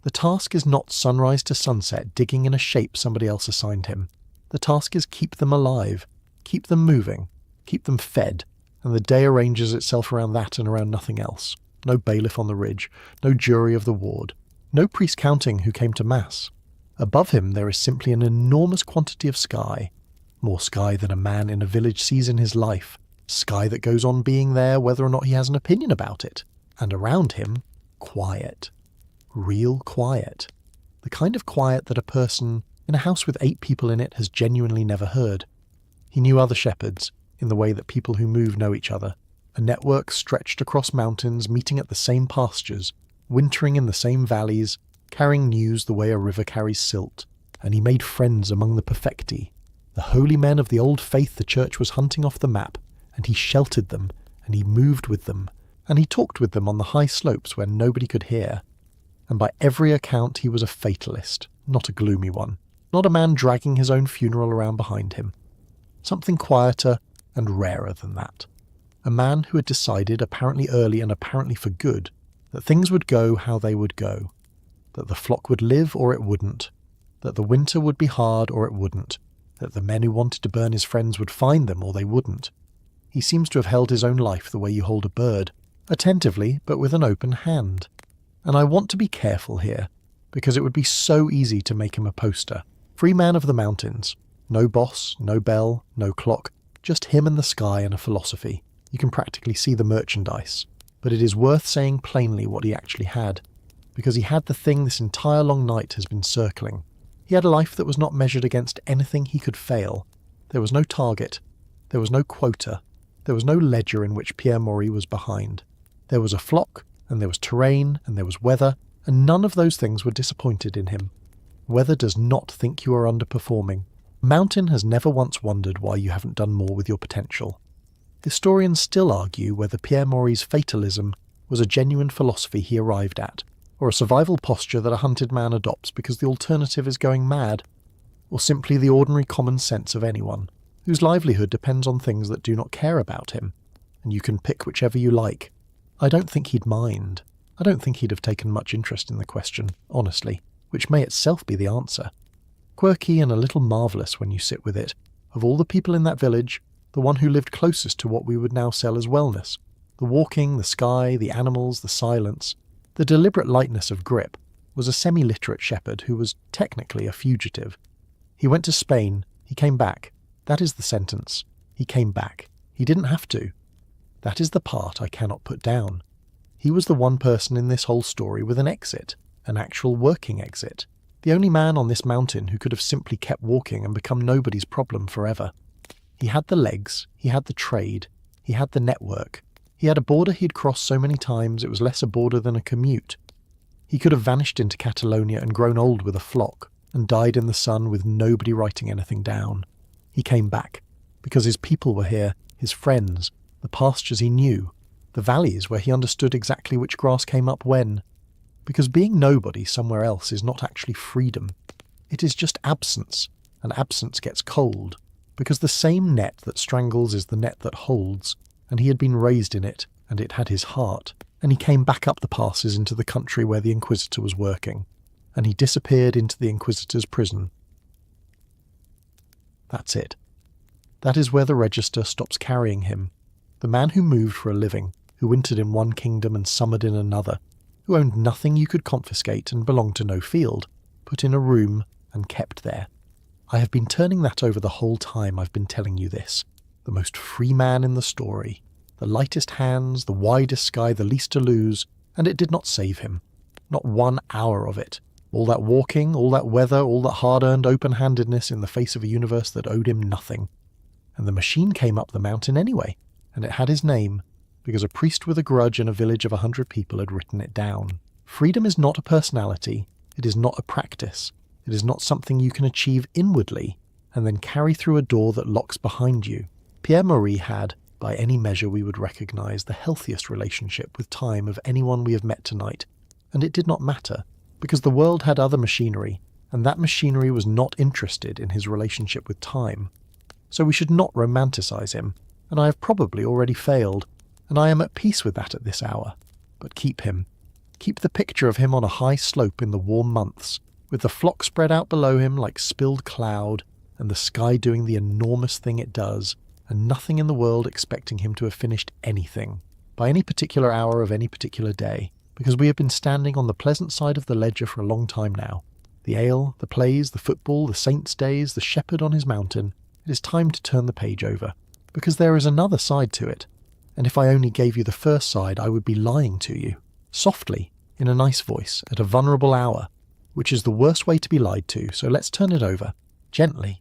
The task is not sunrise to sunset digging in a shape somebody else assigned him. The task is keep them alive, keep them moving, keep them fed, and the day arranges itself around that and around nothing else. No bailiff on the ridge, no jury of the ward, no priest counting who came to Mass. Above him there is simply an enormous quantity of sky, more sky than a man in a village sees in his life, sky that goes on being there whether or not he has an opinion about it, and around him, quiet. Real quiet. The kind of quiet that a person in a house with 8 people in it has genuinely never heard. He knew other shepherds, in the way that people who move know each other, a network stretched across mountains, meeting at the same pastures, wintering in the same valleys, carrying news the way a river carries silt, and he made friends among the perfecti, the holy men of the old faith the church was hunting off the map, and he sheltered them, and he moved with them, and he talked with them on the high slopes where nobody could hear. And by every account he was a fatalist, not a gloomy one, not a man dragging his own funeral around behind him. Something quieter and rarer than that. A man who had decided, apparently early and apparently for good, that things would go how they would go, that the flock would live or it wouldn't, that the winter would be hard or it wouldn't, that the men who wanted to burn his friends would find them or they wouldn't. He seems to have held his own life the way you hold a bird, attentively but with an open hand. And I want to be careful here, because it would be so easy to make him a poster. Free man of the mountains. No boss, no bell, no clock, just him and the sky and a philosophy. You can practically see the merchandise. But it is worth saying plainly what he actually had, because he had the thing this entire long night has been circling. He had a life that was not measured against anything he could fail. There was no target. There was no quota. There was no ledger in which Pierre Maury was behind. There was a flock, and there was terrain, and there was weather, and none of those things were disappointed in him. Weather does not think you are underperforming. Mountain has never once wondered why you haven't done more with your potential. Historians still argue whether Pierre Maury's fatalism was a genuine philosophy he arrived at, or a survival posture that a hunted man adopts because the alternative is going mad, or simply the ordinary common sense of anyone, whose livelihood depends on things that do not care about him, and you can pick whichever you like. I don't think he'd mind. I don't think he'd have taken much interest in the question, honestly, which may itself be the answer. Quirky and a little marvellous when you sit with it. Of all the people in that village, the one who lived closest to what we would now sell as wellness, the walking, the sky, the animals, the silence, the deliberate lightness of grip, was a semi-literate shepherd who was technically a fugitive. He went to Spain, he came back. That is the sentence. He came back. He didn't have to. That is the part I cannot put down. He was the one person in this whole story with an exit, an actual working exit. The only man on this mountain who could have simply kept walking and become nobody's problem forever. He had the legs, he had the trade, he had the network. He had a border he'd crossed so many times it was less a border than a commute. He could have vanished into Catalonia and grown old with a flock, and died in the sun with nobody writing anything down. He came back, because his people were here, his friends, the pastures he knew, the valleys where he understood exactly which grass came up when. Because being nobody somewhere else is not actually freedom. It is just absence, and absence gets cold, because the same net that strangles is the net that holds, and he had been raised in it, and it had his heart, and he came back up the passes into the country where the Inquisitor was working, and he disappeared into the Inquisitor's prison. That's it. That is where the register stops carrying him. The man who moved for a living, who wintered in one kingdom and summered in another, who owned nothing you could confiscate and belonged to no field, put in a room and kept there. I have been turning that over the whole time I've been telling you this. The most free man in the story. The lightest hands, the widest sky, the least to lose, and it did not save him. Not 1 hour of it. All that walking, all that weather, all that hard-earned open-handedness in the face of a universe that owed him nothing. And the machine came up the mountain anyway, and it had his name, because a priest with a grudge in a village of 100 people had written it down. Freedom is not a personality, it is not a practice, it is not something you can achieve inwardly, and then carry through a door that locks behind you. Pierre Maury had, by any measure we would recognise, the healthiest relationship with time of anyone we have met tonight, and it did not matter, because the world had other machinery, and that machinery was not interested in his relationship with time. So we should not romanticize him, and I have probably already failed, and I am at peace with that at this hour. But keep him. Keep the picture of him on a high slope in the warm months, with the flock spread out below him like spilled cloud, and the sky doing the enormous thing it does, and nothing in the world expecting him to have finished anything, by any particular hour of any particular day, because we have been standing on the pleasant side of the ledger for a long time now. The ale, the plays, the football, the saints' days, the shepherd on his mountain. It is time to turn the page over, because there is another side to it, and if I only gave you the first side I would be lying to you, softly, in a nice voice, at a vulnerable hour, which is the worst way to be lied to, so let's turn it over, gently.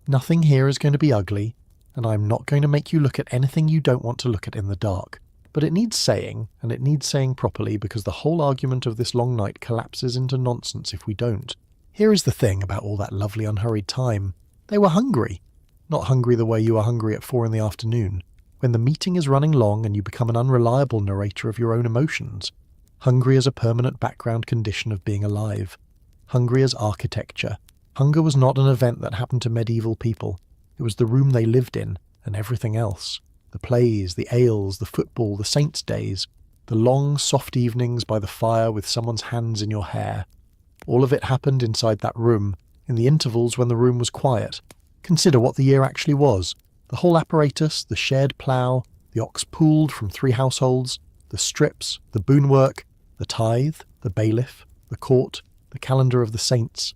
Nothing here is going to be ugly, and I am not going to make you look at anything you don't want to look at in the dark. But it needs saying, and it needs saying properly, because the whole argument of this long night collapses into nonsense if we don't. Here is the thing about all that lovely unhurried time. They were hungry. Not hungry the way you are hungry at 4 in the afternoon, when the meeting is running long and you become an unreliable narrator of your own emotions. Hungry as a permanent background condition of being alive. Hungry as architecture. Hunger was not an event that happened to medieval people. It was the room they lived in, and everything else. The plays, the ales, the football, the saints' days, the long, soft evenings by the fire with someone's hands in your hair. All of it happened inside that room, in the intervals when the room was quiet. Consider what the year actually was. The whole apparatus, the shared plough, the ox pooled from 3 households, the strips, the boonwork, the tithe, the bailiff, the court, the calendar of the saints.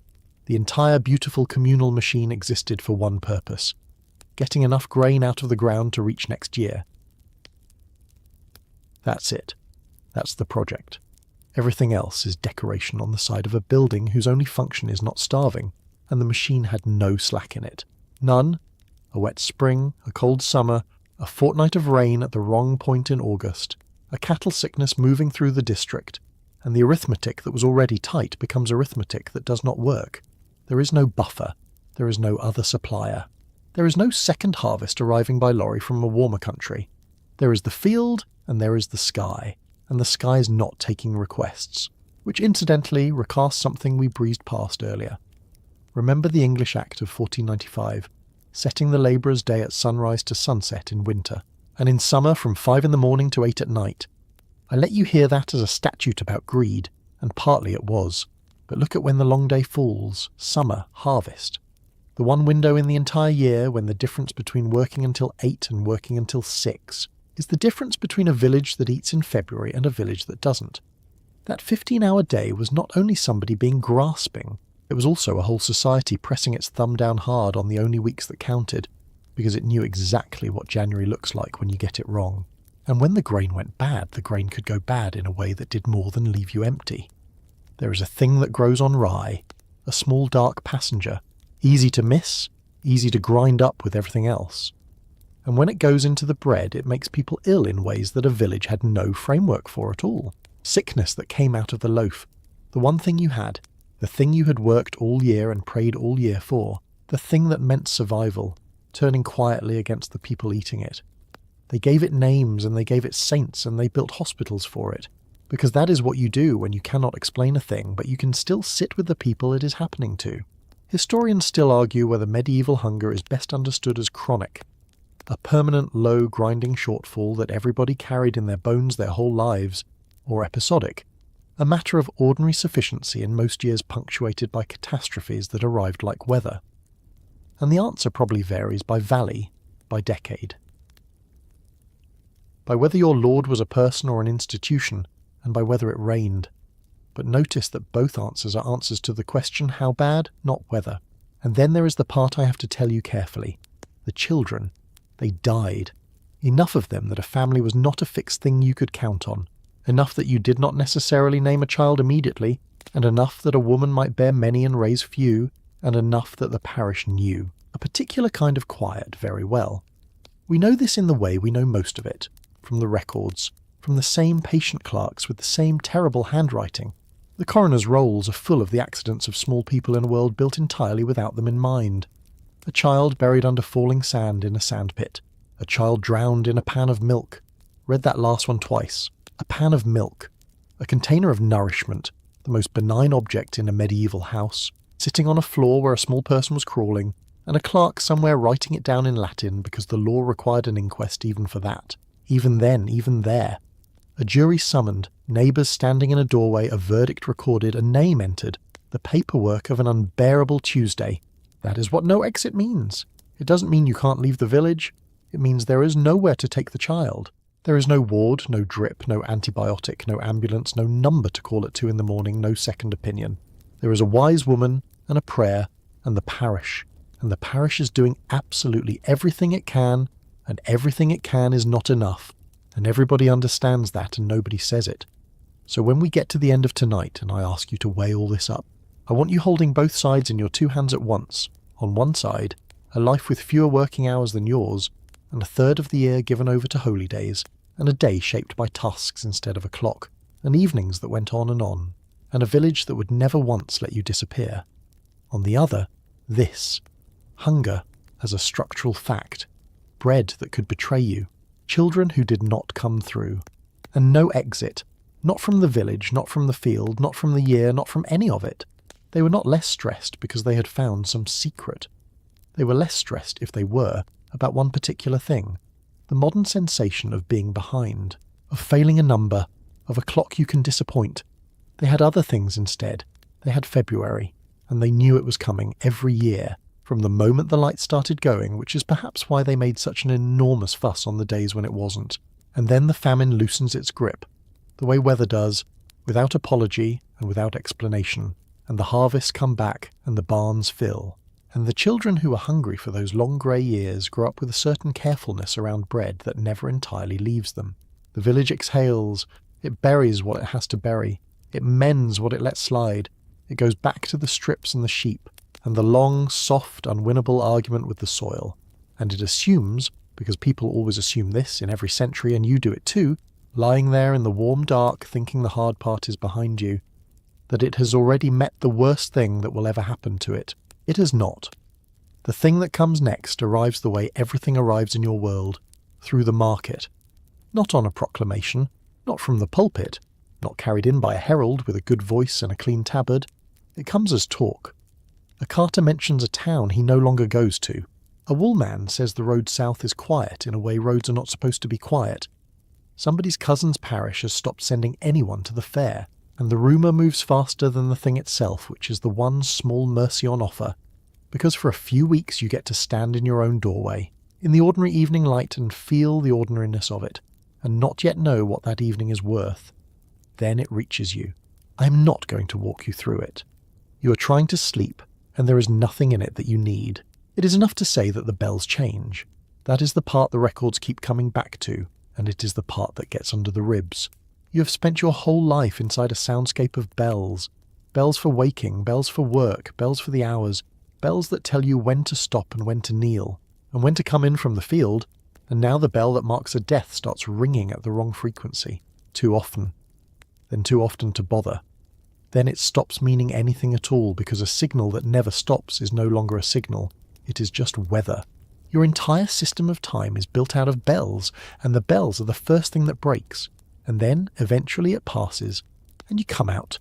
The entire beautiful communal machine existed for one purpose: getting enough grain out of the ground to reach next year. That's it. That's the project. Everything else is decoration on the side of a building whose only function is not starving, and the machine had no slack in it. None. A wet spring, a cold summer, a fortnight of rain at the wrong point in August, a cattle sickness moving through the district, and the arithmetic that was already tight becomes arithmetic that does not work. There is no buffer. There is no other supplier. There is no second harvest arriving by lorry from a warmer country. There is the field, and there is the sky, and the sky is not taking requests, which incidentally recasts something we breezed past earlier. Remember the English Act of 1495, setting the labourer's day at sunrise to sunset in winter, and in summer from 5 in the morning to 8 at night. I let you hear that as a statute about greed, and partly it was. But look at when the long day falls, summer, harvest. The one window in the entire year when the difference between working until 8 and working until 6 is the difference between a village that eats in February and a village that doesn't. That 15-hour day was not only somebody being grasping, it was also a whole society pressing its thumb down hard on the only weeks that counted, because it knew exactly what January looks like when you get it wrong. And when the grain went bad, the grain could go bad in a way that did more than leave you empty. There is a thing that grows on rye, a small dark passenger, easy to miss, easy to grind up with everything else. And when it goes into the bread, it makes people ill in ways that a village had no framework for at all. Sickness that came out of the loaf, the one thing you had, the thing you had worked all year and prayed all year for, the thing that meant survival, turning quietly against the people eating it. They gave it names and they gave it saints and they built hospitals for it. Because that is what you do when you cannot explain a thing, but you can still sit with the people it is happening to. Historians still argue whether medieval hunger is best understood as chronic, a permanent low grinding shortfall that everybody carried in their bones their whole lives, or episodic, a matter of ordinary sufficiency in most years punctuated by catastrophes that arrived like weather. And the answer probably varies by valley, by decade. By whether your lord was a person or an institution, and by whether it rained. But notice that both answers are answers to the question how bad, not whether. And then there is the part I have to tell you carefully. The children. They died. Enough of them that a family was not a fixed thing you could count on. Enough that you did not necessarily name a child immediately, and enough that a woman might bear many and raise few, and enough that the parish knew. A particular kind of quiet very well. We know this in the way we know most of it, from the records, from the same patient clerks with the same terrible handwriting. The coroner's rolls are full of the accidents of small people in a world built entirely without them in mind. A child buried under falling sand in a sandpit. A child drowned in a pan of milk. Read that last one twice. A pan of milk. A container of nourishment, the most benign object in a medieval house. sitting on a floor where a small person was crawling, and a clerk somewhere writing it down in Latin because the law required an inquest even for that. Even then, even there. A jury summoned, neighbours standing in a doorway, a verdict recorded, a name entered, the paperwork of an unbearable Tuesday. That is what no exit means. It doesn't mean you can't leave the village. It means there is nowhere to take the child. There is no ward, no drip, no antibiotic, no ambulance, no number to call it to in the morning, no second opinion. There is a wise woman and a prayer and the parish. And the parish is doing absolutely everything it can, and everything it can is not enough. And everybody understands that and nobody says it. So when we get to the end of tonight and I ask you to weigh all this up, I want you holding both sides in your two hands at once. On one side, a life with fewer working hours than yours, and a third of the year given over to holy days, and a day shaped by tasks instead of a clock, and evenings that went on, and a village that would never once let you disappear. On the other, this. Hunger as a structural fact. Bread that could betray you. Children who did not come through. And no exit. Not from the village, not from the field, not from the year, not from any of it. They were not less stressed because they had found some secret. They were less stressed, if they were, about one particular thing. The modern sensation of being behind, of failing a number, of a clock you can disappoint. They had other things instead. They had February, and they knew it was coming every year, from the moment the lights started going, which is perhaps why they made such an enormous fuss on the days when it wasn't. And then the famine loosens its grip, the way weather does, without apology and without explanation, and the harvests come back and the barns fill. And the children who are hungry for those long grey years grow up with a certain carefulness around bread that never entirely leaves them. The village exhales, it buries what it has to bury, it mends what it lets slide, it goes back to the strips and the sheep, and the long, soft, unwinnable argument with the soil. And it assumes, because people always assume this in every century and you do it too, lying there in the warm dark thinking the hard part is behind you, that it has already met the worst thing that will ever happen to it. It has not. The thing that comes next arrives the way everything arrives in your world, through the market. Not on a proclamation, not from the pulpit, not carried in by a herald with a good voice and a clean tabard. It comes as talk. A carter mentions a town he no longer goes to. A woolman says the road south is quiet in a way roads are not supposed to be quiet. Somebody's cousin's parish has stopped sending anyone to the fair, and the rumour moves faster than the thing itself, which is the one small mercy on offer, because for a few weeks you get to stand in your own doorway, in the ordinary evening light, and feel the ordinariness of it, and not yet know what that evening is worth. Then it reaches you. I am not going to walk you through it. You are trying to sleep, and there is nothing in it that you need. It is enough to say that the bells change. That is the part the records keep coming back to, and it is the part that gets under the ribs. You have spent your whole life inside a soundscape of bells. Bells for waking, bells for work, bells for the hours, bells that tell you when to stop and when to kneel, and when to come in from the field, and now the bell that marks a death starts ringing at the wrong frequency. Too often. Then too often to bother. Then it stops meaning anything at all, because a signal that never stops is no longer a signal. It is just weather. Your entire system of time is built out of bells, and the bells are the first thing that breaks. And then, eventually it passes, and you come out.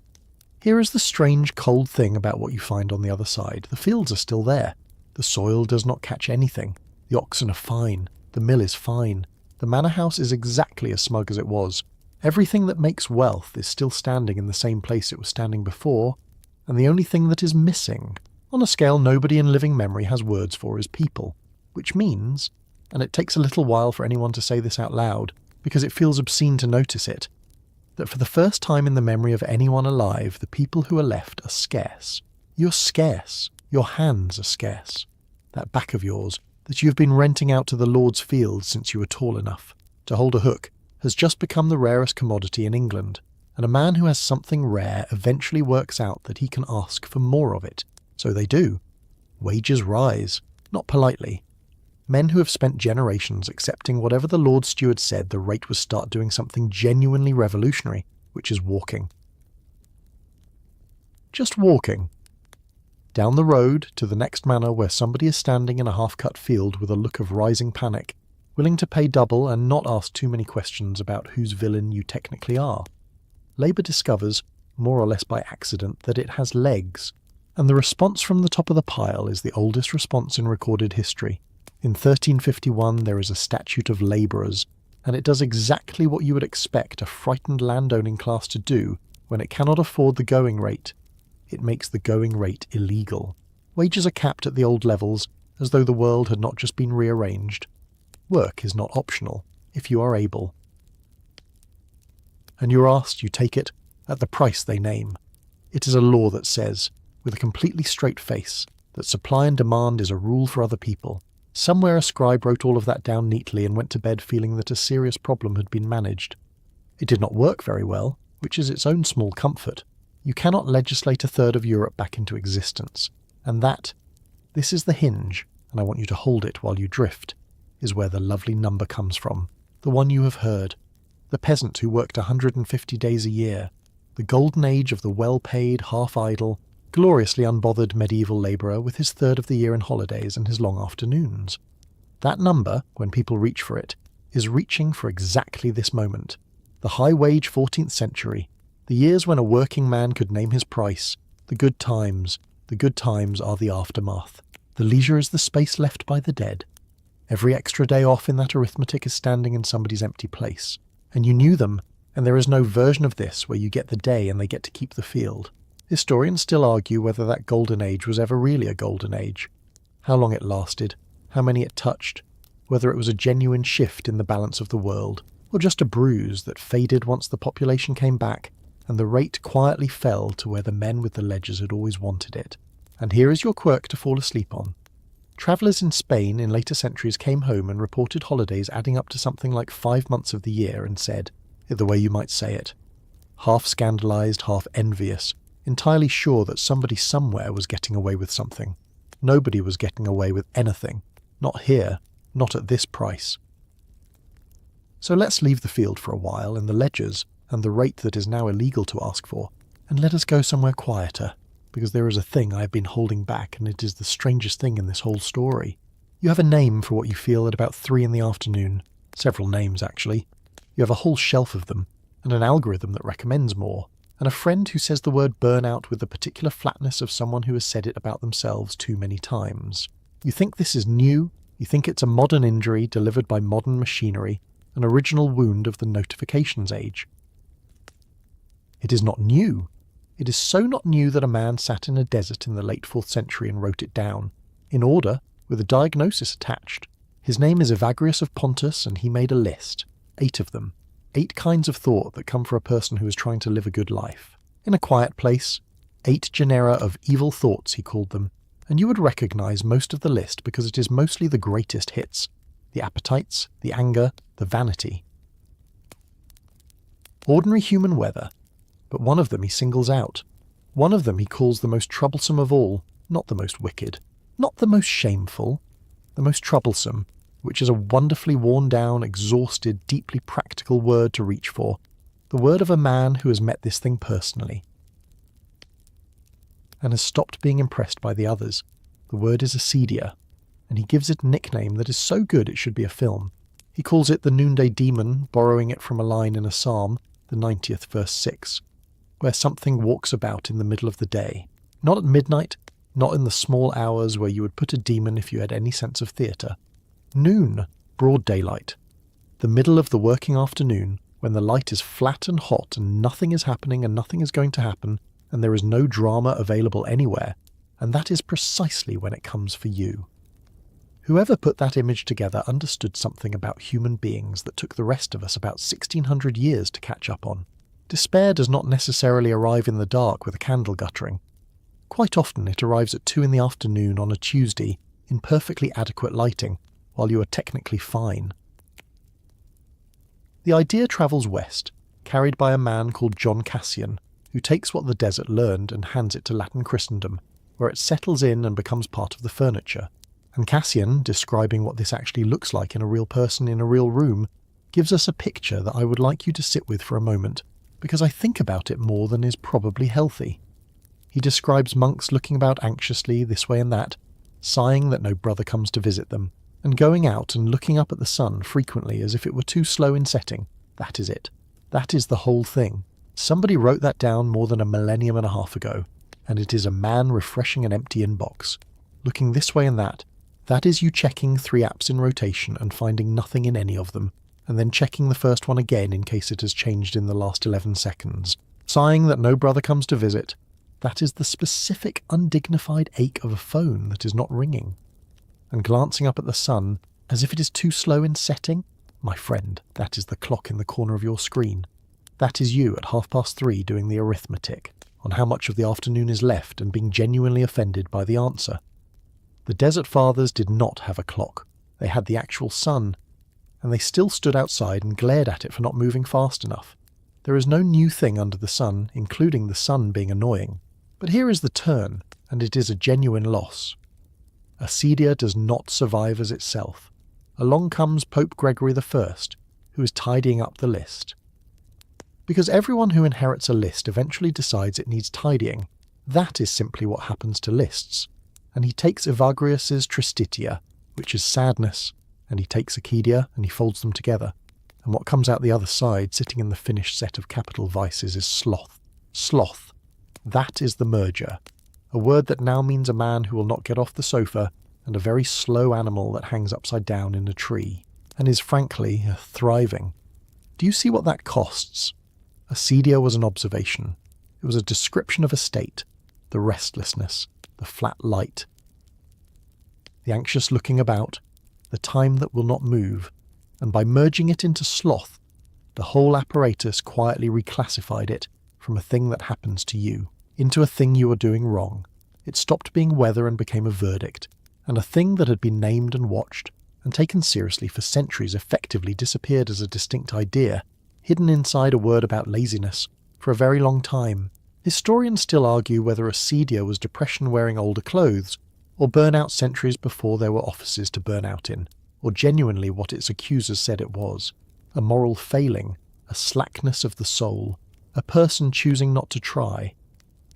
Here is the strange, cold thing about what you find on the other side. The fields are still there. The soil does not catch anything. The oxen are fine. The mill is fine. The manor house is exactly as smug as it was. Everything that makes wealth is still standing in the same place it was standing before, and the only thing that is missing, on a scale nobody in living memory has words for, is people. Which means, and it takes a little while for anyone to say this out loud, because it feels obscene to notice it, that for the first time in the memory of anyone alive, the people who are left are scarce. You're scarce. Your hands are scarce. That back of yours, that you have been renting out to the Lord's fields since you were tall enough to hold a hook, has just become the rarest commodity in England, and a man who has something rare eventually works out that he can ask for more of it. So they do. Wages rise, not politely. Men who have spent generations accepting whatever the Lord Steward said the rate would start doing something genuinely revolutionary, which is walking. Just walking. Down the road to the next manor where somebody is standing in a half-cut field with a look of rising panic, willing to pay double and not ask too many questions about whose villain you technically are. Labour discovers, more or less by accident, that it has legs, And the response from the top of the pile is the oldest response in recorded history. In 1351 there is a statute of labourers, and it does exactly what you would expect a frightened landowning class to do when it cannot afford the going rate. It makes the going rate illegal. Wages are capped at the old levels, as though the world had not just been rearranged. Work is not optional, if you are able. And you're asked, you take it, at the price they name. It is a law that says, with a completely straight face, that supply and demand is a rule for other people. Somewhere a scribe wrote all of that down neatly and went to bed feeling that a serious problem had been managed. It did not work very well, which is its own small comfort. You cannot legislate a third of Europe back into existence. And this is the hinge, and I want you to hold it while you drift, is where the lovely number comes from. The one you have heard. The peasant who worked 150 days a year. The golden age of the well-paid, half-idle, gloriously unbothered medieval labourer with his third of the year in holidays and his long afternoons. That number, when people reach for it, is reaching for exactly this moment. The high-wage 14th century, the years when a working man could name his price, the good times are the aftermath. The leisure is the space left by the dead. Every extra day off in that arithmetic is standing in somebody's empty place. And you knew them, and there is no version of this where you get the day and they get to keep the field. Historians still argue whether that golden age was ever really a golden age. How long it lasted, how many it touched, whether it was a genuine shift in the balance of the world, or just a bruise that faded once the population came back and the rate quietly fell to where the men with the ledgers had always wanted it. And here is your quirk to fall asleep on. Travellers in Spain in later centuries came home and reported holidays adding up to something like 5 months of the year and said, the way you might say it, half scandalised, half envious, entirely sure that somebody somewhere was getting away with something. Nobody was getting away with anything. Not here, not at this price. So let's leave the field for a while and the ledgers and the rate that is now illegal to ask for, and let us go somewhere quieter, because there is a thing I have been holding back, and it is the strangest thing in this whole story. You have a name for what you feel at about 3 in the afternoon. Several names, actually. You have a whole shelf of them, and an algorithm that recommends more, and a friend who says the word burnout with the particular flatness of someone who has said it about themselves too many times. You think this is new, you think it's a modern injury delivered by modern machinery, an original wound of the notifications age. It is not new. It is so not new that a man sat in a desert in the late 4th century and wrote it down, in order, with a diagnosis attached. His name is Evagrius of Pontus, and he made a list, 8 of them. 8 kinds of thought that come for a person who is trying to live a good life. In a quiet place, 8 genera of evil thoughts, he called them, and you would recognise most of the list because it is mostly the greatest hits, the appetites, the anger, the vanity. Ordinary human weather, but one of them he singles out. One of them he calls the most troublesome of all, not the most wicked, not the most shameful, the most troublesome, which is a wonderfully worn-down, exhausted, deeply practical word to reach for, the word of a man who has met this thing personally and has stopped being impressed by the others. The word is acedia, and he gives it a nickname that is so good it should be a film. He calls it the noonday demon, borrowing it from a line in a psalm, the 90th verse 6, where something walks about in the middle of the day. Not at midnight, not in the small hours where you would put a demon if you had any sense of theatre. Noon, broad daylight. The middle of the working afternoon, when the light is flat and hot and nothing is happening and nothing is going to happen, and there is no drama available anywhere, and that is precisely when it comes for you. Whoever put that image together understood something about human beings that took the rest of us about 1600 years to catch up on. Despair does not necessarily arrive in the dark with a candle guttering. Quite often it arrives at 2 in the afternoon on a Tuesday in perfectly adequate lighting, while you are technically fine. The idea travels west, carried by a man called John Cassian, who takes what the desert learned and hands it to Latin Christendom, where it settles in and becomes part of the furniture. And Cassian, describing what this actually looks like in a real person in a real room, gives us a picture that I would like you to sit with for a moment, because I think about it more than is probably healthy. He describes monks looking about anxiously this way and that, sighing that no brother comes to visit them, and going out and looking up at the sun frequently as if it were too slow in setting. That is it. That is the whole thing. Somebody wrote that down more than a millennium and a half ago, and it is a man refreshing an empty inbox, looking this way and that. That is you checking 3 apps in rotation and finding nothing in any of them, and then checking the first one again in case it has changed in the last 11 seconds, sighing that no brother comes to visit. That is the specific undignified ache of a phone that is not ringing. And glancing up at the sun, as if it is too slow in setting. My friend, that is the clock in the corner of your screen. That is you at 3:30 doing the arithmetic on how much of the afternoon is left and being genuinely offended by the answer. The Desert Fathers did not have a clock. They had the actual sun, and they still stood outside and glared at it for not moving fast enough. There is no new thing under the sun, including the sun being annoying. But here is the turn, and it is a genuine loss. Acedia does not survive as itself. Along comes Pope Gregory I, who is tidying up the list. Because everyone who inherits a list eventually decides it needs tidying. That is simply what happens to lists. And he takes Evagrius's Tristitia, which is sadness, and he takes Acedia and he folds them together. And what comes out the other side, sitting in the finished set of capital vices, is sloth. Sloth. That is the merger. A word that now means a man who will not get off the sofa, and a very slow animal that hangs upside down in a tree, and is frankly thriving. Do you see what that costs? Acedia was an observation. It was a description of a state, the restlessness, the flat light, the anxious looking about, the time that will not move, and by merging it into sloth, the whole apparatus quietly reclassified it from a thing that happens to you into a thing you are doing wrong. It stopped being weather and became a verdict, and a thing that had been named and watched and taken seriously for centuries effectively disappeared as a distinct idea, hidden inside a word about laziness, for a very long time. Historians still argue whether acedia was depression wearing older clothes, or burnout centuries before there were offices to burn out in, or genuinely what its accusers said it was: a moral failing, a slackness of the soul, a person choosing not to try.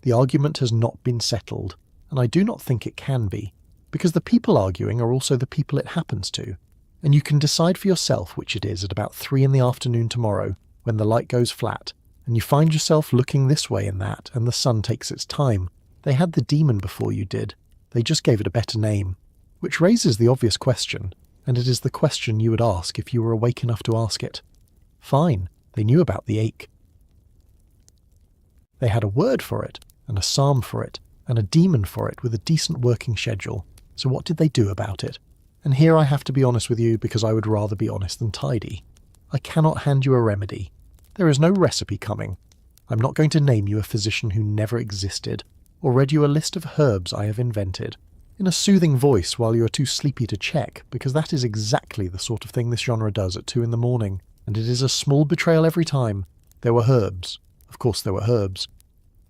The argument has not been settled, and I do not think it can be, because the people arguing are also the people it happens to, and you can decide for yourself which it is at about 3 in the afternoon tomorrow, when the light goes flat, and you find yourself looking this way and that, and the sun takes its time. They had the demon before you did. They just gave it a better name. Which raises the obvious question, and it is the question you would ask if you were awake enough to ask it. Fine, they knew about the ache. They had a word for it, and a psalm for it, and a demon for it with a decent working schedule. So what did they do about it? And here I have to be honest with you, because I would rather be honest than tidy. I cannot hand you a remedy. There is no recipe coming. I'm not going to name you a physician who never existed, or read you a list of herbs I have invented, in a soothing voice while you are too sleepy to check, because that is exactly the sort of thing this genre does at 2 in the morning, and it is a small betrayal every time. There were herbs. Of course there were herbs.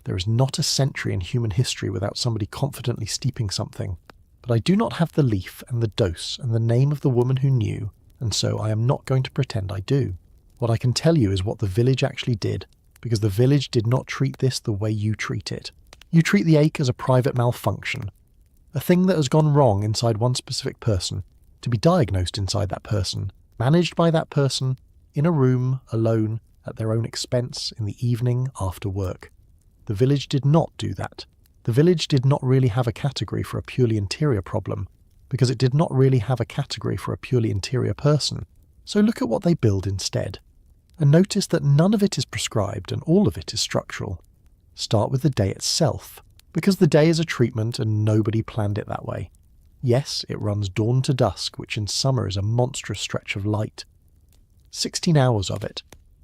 There is not a century in human history without somebody confidently steeping something. But I do not have the leaf and the dose and the name of the woman who knew, and so I am not going to pretend I do. What I can tell you is what the village actually did, because the village did not treat this the way you treat it. You treat the ache as a private malfunction, a thing that has gone wrong inside one specific person, to be diagnosed inside that person, managed by that person, in a room, alone, at their own expense, in the evening, after work. The village did not do that. The village did not really have a category for a purely interior problem, because it did not really have a category for a purely interior person. So look at what they build instead. And notice that none of it is prescribed and all of it is structural. Start with the day itself, because the day is a treatment and nobody planned it that way. Yes, it runs dawn to dusk, which in summer is a monstrous stretch of light. 16 hours of it,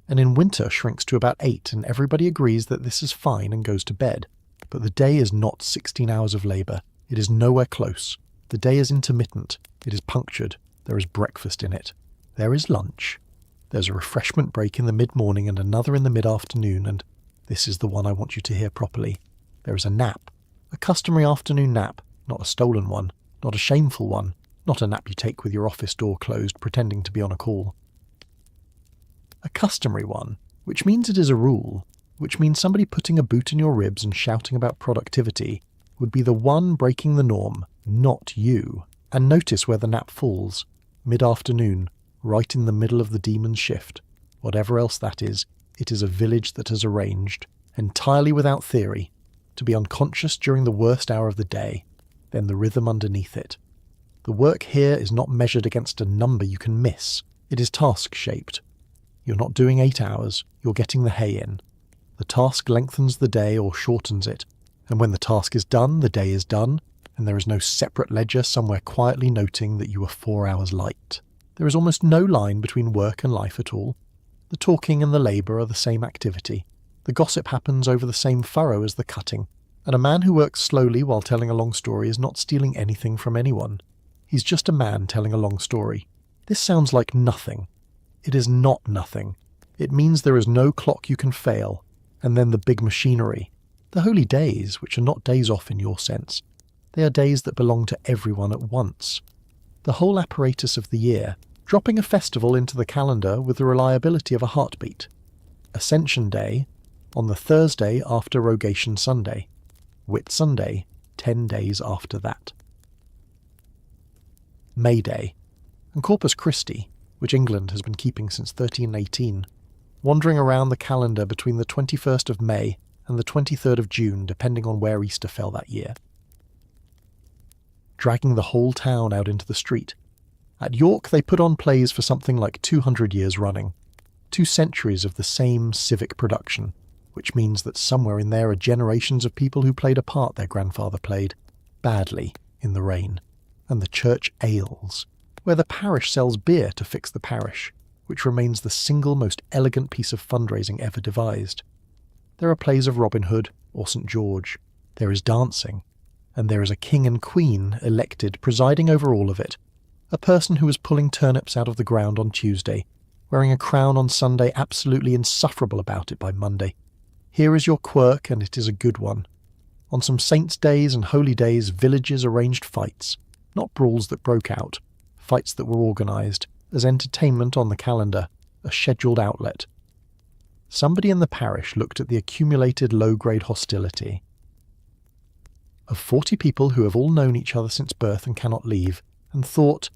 and in winter shrinks to about 8, and everybody agrees that this is fine and goes to bed. But the day is not 16 hours of labour. It is nowhere close. The day is intermittent. It is punctured. There is breakfast in it. There is lunch. There's a refreshment break in the mid-morning and another in the mid-afternoon, and this is the one I want you to hear properly. There is a nap. A customary afternoon nap, not a stolen one, not a shameful one, not a nap you take with your office door closed pretending to be on a call. A customary one, which means it is a rule, which means somebody putting a boot in your ribs and shouting about productivity would be the one breaking the norm, not you. And notice where the nap falls. Mid-afternoon, right in the middle of the demon's shift. Whatever else that is, it is a village that has arranged, entirely without theory, to be unconscious during the worst hour of the day, then the rhythm underneath it. The work here is not measured against a number you can miss. It is task-shaped. You're not doing 8 hours, you're getting the hay in. The task lengthens the day or shortens it, and when the task is done, the day is done, and there is no separate ledger somewhere quietly noting that you were 4 hours late. There is almost no line between work and life at all. The talking and the labour are the same activity. The gossip happens over the same furrow as the cutting, and a man who works slowly while telling a long story is not stealing anything from anyone. He's just a man telling a long story. This sounds like nothing. It is not nothing. It means there is no clock you can fail, and then the big machinery. The holy days, which are not days off in your sense. They are days that belong to everyone at once. The whole apparatus of the year, dropping a festival into the calendar with the reliability of a heartbeat. Ascension Day, on the Thursday after Rogation Sunday. Whit Sunday, 10 days after that. May Day, and Corpus Christi, which England has been keeping since 1318, wandering around the calendar between the 21st of May and the 23rd of June, depending on where Easter fell that year. Dragging the whole town out into the street. At York they put on plays for something like 200 years running, 2 centuries of the same civic production, which means that somewhere in there are generations of people who played a part their grandfather played, badly, in the rain. And the church ails, where the parish sells beer to fix the parish, which remains the single most elegant piece of fundraising ever devised. There are plays of Robin Hood or St. George. There is dancing, and there is a king and queen elected presiding over all of it, a person who was pulling turnips out of the ground on Tuesday, wearing a crown on Sunday, absolutely insufferable about it by Monday. Here is your quirk, and it is a good one. On some saints' days and holy days, villages arranged fights. Not brawls that broke out, fights that were organised, as entertainment on the calendar, a scheduled outlet. Somebody in the parish looked at the accumulated low-grade hostility. Of 40 people who have all known each other since birth and cannot leave, and thought,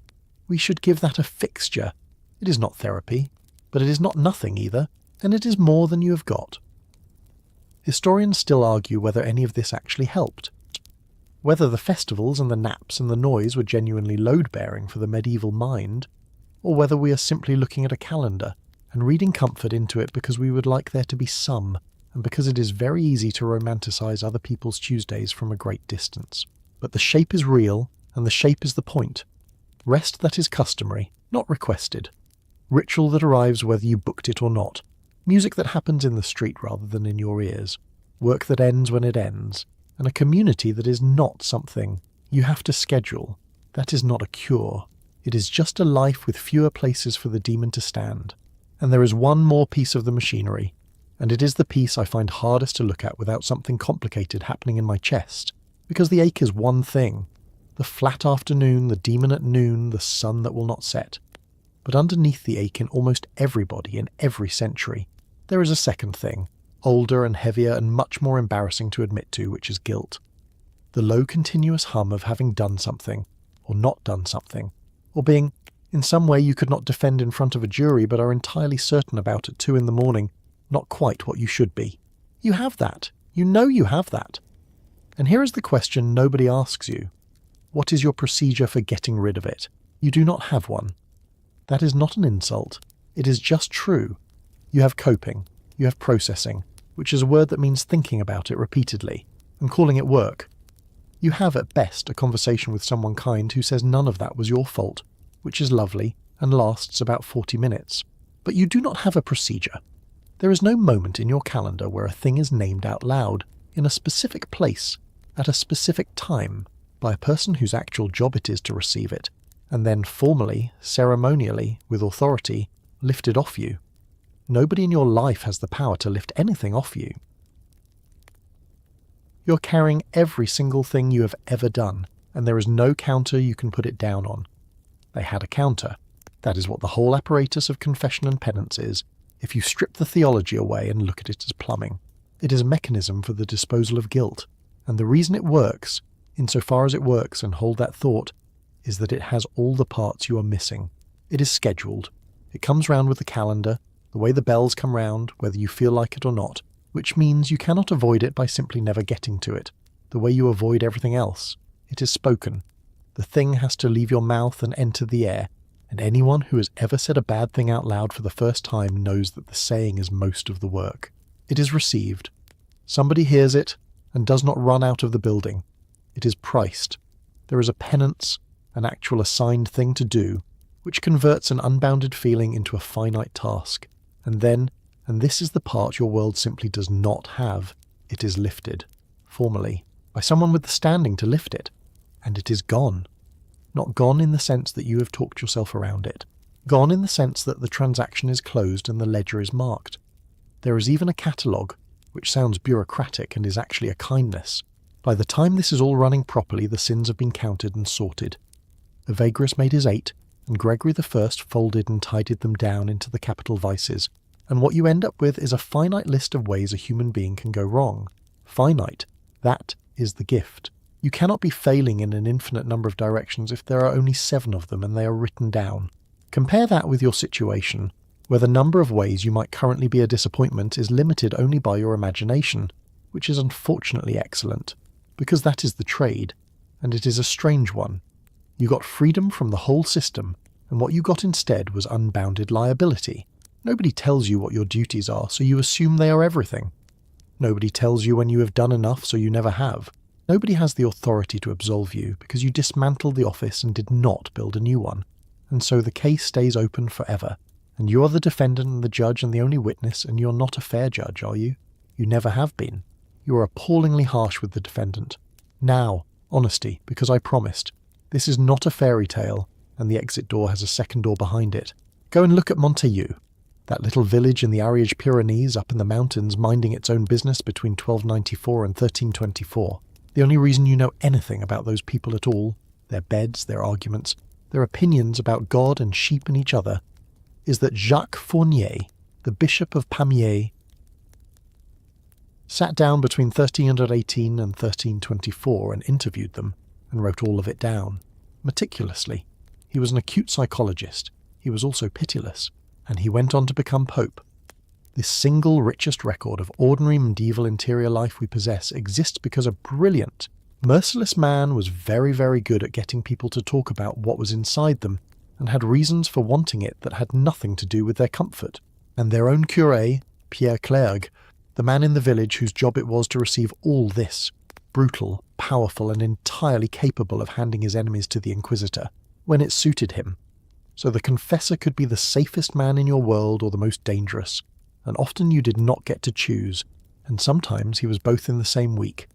we should give that a fixture. It is not therapy, but it is not nothing either, and it is more than you have got. Historians still argue whether any of this actually helped. Whether the festivals and the naps and the noise were genuinely load-bearing for the medieval mind, or whether we are simply looking at a calendar and reading comfort into it because we would like there to be some, and because it is very easy to romanticize other people's Tuesdays from a great distance. But the shape is real, and the shape is the point. Rest that is customary, not requested. Ritual that arrives whether you booked it or not. Music that happens in the street rather than in your ears. Work that ends when it ends. And a community that is not something you have to schedule. That is not a cure. It is just a life with fewer places for the demon to stand. And there is one more piece of the machinery, and it is the piece I find hardest to look at without something complicated happening in my chest, because the ache is one thing. The flat afternoon, the demon at noon, the sun that will not set. But underneath the ache in almost everybody in every century, there is a second thing, older and heavier and much more embarrassing to admit to, which is guilt. The low continuous hum of having done something, or not done something, or being, in some way you could not defend in front of a jury but are entirely certain about at 2 a.m, not quite what you should be. You have that. You know you have that. And here is the question nobody asks you. What is your procedure for getting rid of it? You do not have one. That is not an insult. It is just true. You have coping. You have processing, which is a word that means thinking about it repeatedly, and calling it work. You have at best a conversation with someone kind who says none of that was your fault, which is lovely and lasts about 40 minutes. But you do not have a procedure. There is no moment in your calendar where a thing is named out loud, in a specific place, at a specific time, by a person whose actual job it is to receive it, and then formally, ceremonially, with authority, lifted off you. Nobody in your life has the power to lift anything off you. You're carrying every single thing you have ever done, and there is no counter you can put it down on. They had a counter. That is what the whole apparatus of confession and penance is, if you strip the theology away and look at it as plumbing. It is a mechanism for the disposal of guilt, and the reason it works, insofar as it works, and hold that thought, is that it has all the parts you are missing. It is scheduled. It comes round with the calendar, the way the bells come round, whether you feel like it or not, which means you cannot avoid it by simply never getting to it, the way you avoid everything else. It is spoken. The thing has to leave your mouth and enter the air, and anyone who has ever said a bad thing out loud for the first time knows that the saying is most of the work. It is received. Somebody hears it and does not run out of the building. It is priced. There is a penance, an actual assigned thing to do, which converts an unbounded feeling into a finite task. And then, and this is the part your world simply does not have, it is lifted, formally, by someone with the standing to lift it. And it is gone. Not gone in the sense that you have talked yourself around it. Gone in the sense that the transaction is closed and the ledger is marked. There is even a catalogue, which sounds bureaucratic and is actually a kindness. By the time this is all running properly, the sins have been counted and sorted. Evagrius made his 8, and Gregory I folded and tidied them down into the capital vices, and what you end up with is a finite list of ways a human being can go wrong. Finite. That is the gift. You cannot be failing in an infinite number of directions if there are only 7 of them and they are written down. Compare that with your situation, where the number of ways you might currently be a disappointment is limited only by your imagination, which is unfortunately excellent, because that is the trade, and it is a strange one. You got freedom from the whole system, and what you got instead was unbounded liability. Nobody tells you what your duties are, so you assume they are everything. Nobody tells you when you have done enough, so you never have. Nobody has the authority to absolve you, because you dismantled the office and did not build a new one. And so the case stays open forever. And you are the defendant and the judge and the only witness, and you're not a fair judge, are you? You never have been. You are appallingly harsh with the defendant. Now, honesty, because I promised. This is not a fairy tale, and the exit door has a second door behind it. Go and look at Montaigu, that little village in the Ariège Pyrenees up in the mountains minding its own business between 1294 and 1324. The only reason you know anything about those people at all, their beds, their arguments, their opinions about God and sheep and each other, is that Jacques Fournier, the Bishop of Pamiers, sat down between 1318 and 1324 and interviewed them, and wrote all of it down, meticulously. He was an acute psychologist. He was also pitiless, and he went on to become Pope. This single richest record of ordinary medieval interior life we possess exists because a brilliant, merciless man was very, very good at getting people to talk about what was inside them, and had reasons for wanting it that had nothing to do with their comfort. And their own curé, Pierre Clergue, the man in the village whose job it was to receive all this, brutal, powerful, and entirely capable of handing his enemies to the Inquisitor, when it suited him. So the confessor could be the safest man in your world or the most dangerous, and often you did not get to choose, and sometimes he was both in the same week.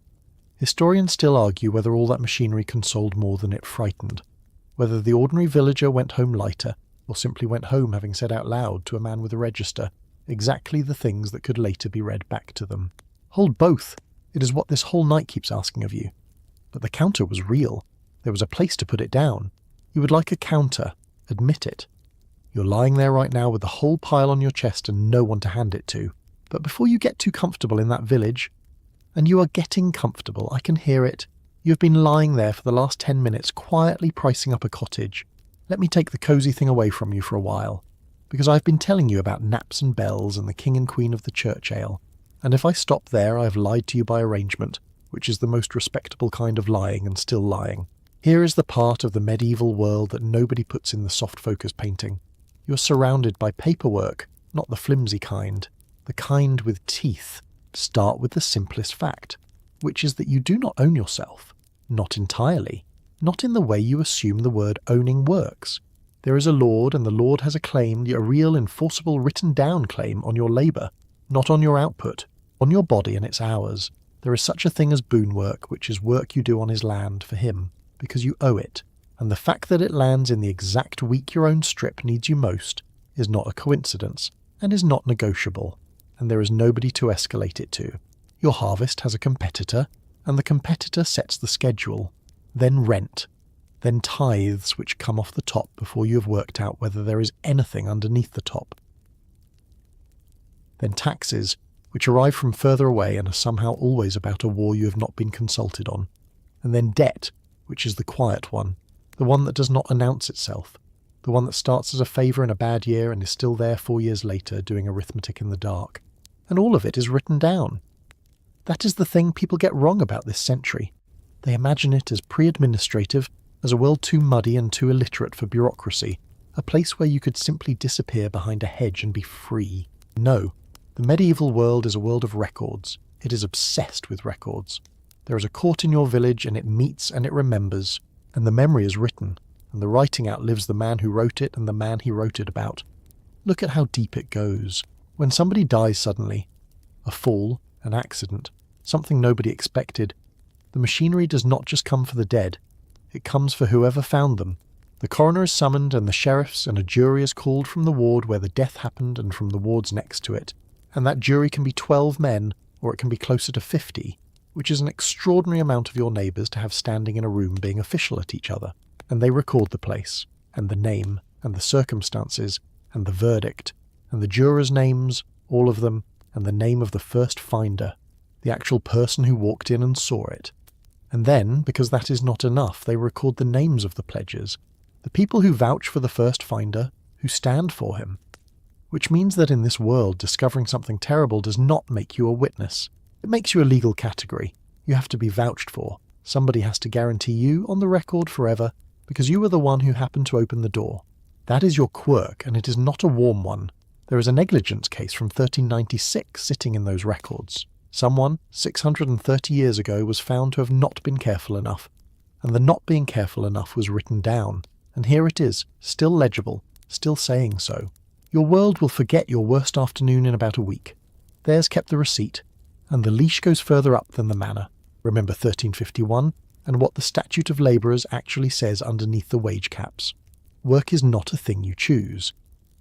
Historians still argue whether all that machinery consoled more than it frightened, whether the ordinary villager went home lighter, or simply went home having said out loud to a man with a register exactly the things that could later be read back to them. Hold both. It is what this whole night keeps asking of you. But the counter was real. There was a place to put it down. You would like a counter. Admit it. You're lying there right now with the whole pile on your chest and no one to hand it to. But before you get too comfortable in that village, and you are getting comfortable, I can hear it, you have been lying there for the last 10 minutes quietly pricing up a cottage. Let me take the cosy thing away from you for a while, because I've been telling you about naps and bells and the king and queen of the church ale, and if I stop there I have lied to you by arrangement, which is the most respectable kind of lying and still lying. Here is the part of the medieval world that nobody puts in the soft focus painting. You are surrounded by paperwork, not the flimsy kind, the kind with teeth. Start with the simplest fact, which is that you do not own yourself. Not entirely. Not in the way you assume the word owning works. There is a lord, and the lord has a claim, a real enforceable written down claim on your labour, not on your output, on your body and its hours. There is such a thing as boon work, which is work you do on his land for him, because you owe it, and the fact that it lands in the exact week your own strip needs you most is not a coincidence, and is not negotiable, and there is nobody to escalate it to. Your harvest has a competitor, and the competitor sets the schedule, then rent, then tithes which come off the top before you have worked out whether there is anything underneath the top, then taxes, which arrive from further away and are somehow always about a war you have not been consulted on, and then debt, which is the quiet one, the one that does not announce itself, the one that starts as a favour in a bad year and is still there 4 years later doing arithmetic in the dark, and all of it is written down. That is the thing people get wrong about this century. They imagine it as pre-administrative, as a world too muddy and too illiterate for bureaucracy, a place where you could simply disappear behind a hedge and be free. No, the medieval world is a world of records. It is obsessed with records. There is a court in your village, and it meets and it remembers, and the memory is written, and the writing outlives the man who wrote it and the man he wrote it about. Look at how deep it goes. When somebody dies suddenly, a fall, an accident, something nobody expected, the machinery does not just come for the dead, it comes for whoever found them. The coroner is summoned, and the sheriffs and a jury is called from the ward where the death happened and from the wards next to it, and that jury can be 12 men, or it can be closer to 50, which is an extraordinary amount of your neighbours to have standing in a room being official at each other, and they record the place, and the name, and the circumstances, and the verdict, and the jurors' names, all of them, and the name of the first finder, the actual person who walked in and saw it. And then, because that is not enough, they record the names of the pledges, the people who vouch for the first finder, who stand for him. Which means that in this world, discovering something terrible does not make you a witness. It makes you a legal category. You have to be vouched for. Somebody has to guarantee you on the record forever, because you were the one who happened to open the door. That is your quirk, and it is not a warm one. There is a negligence case from 1396 sitting in those records. Someone, 630 years ago, was found to have not been careful enough, and the not being careful enough was written down, and here it is, still legible, still saying so. Your world will forget your worst afternoon in about a week. Theirs kept the receipt, and the leash goes further up than the manor. Remember 1351, and what the Statute of Labourers actually says underneath the wage caps. Work is not a thing you choose.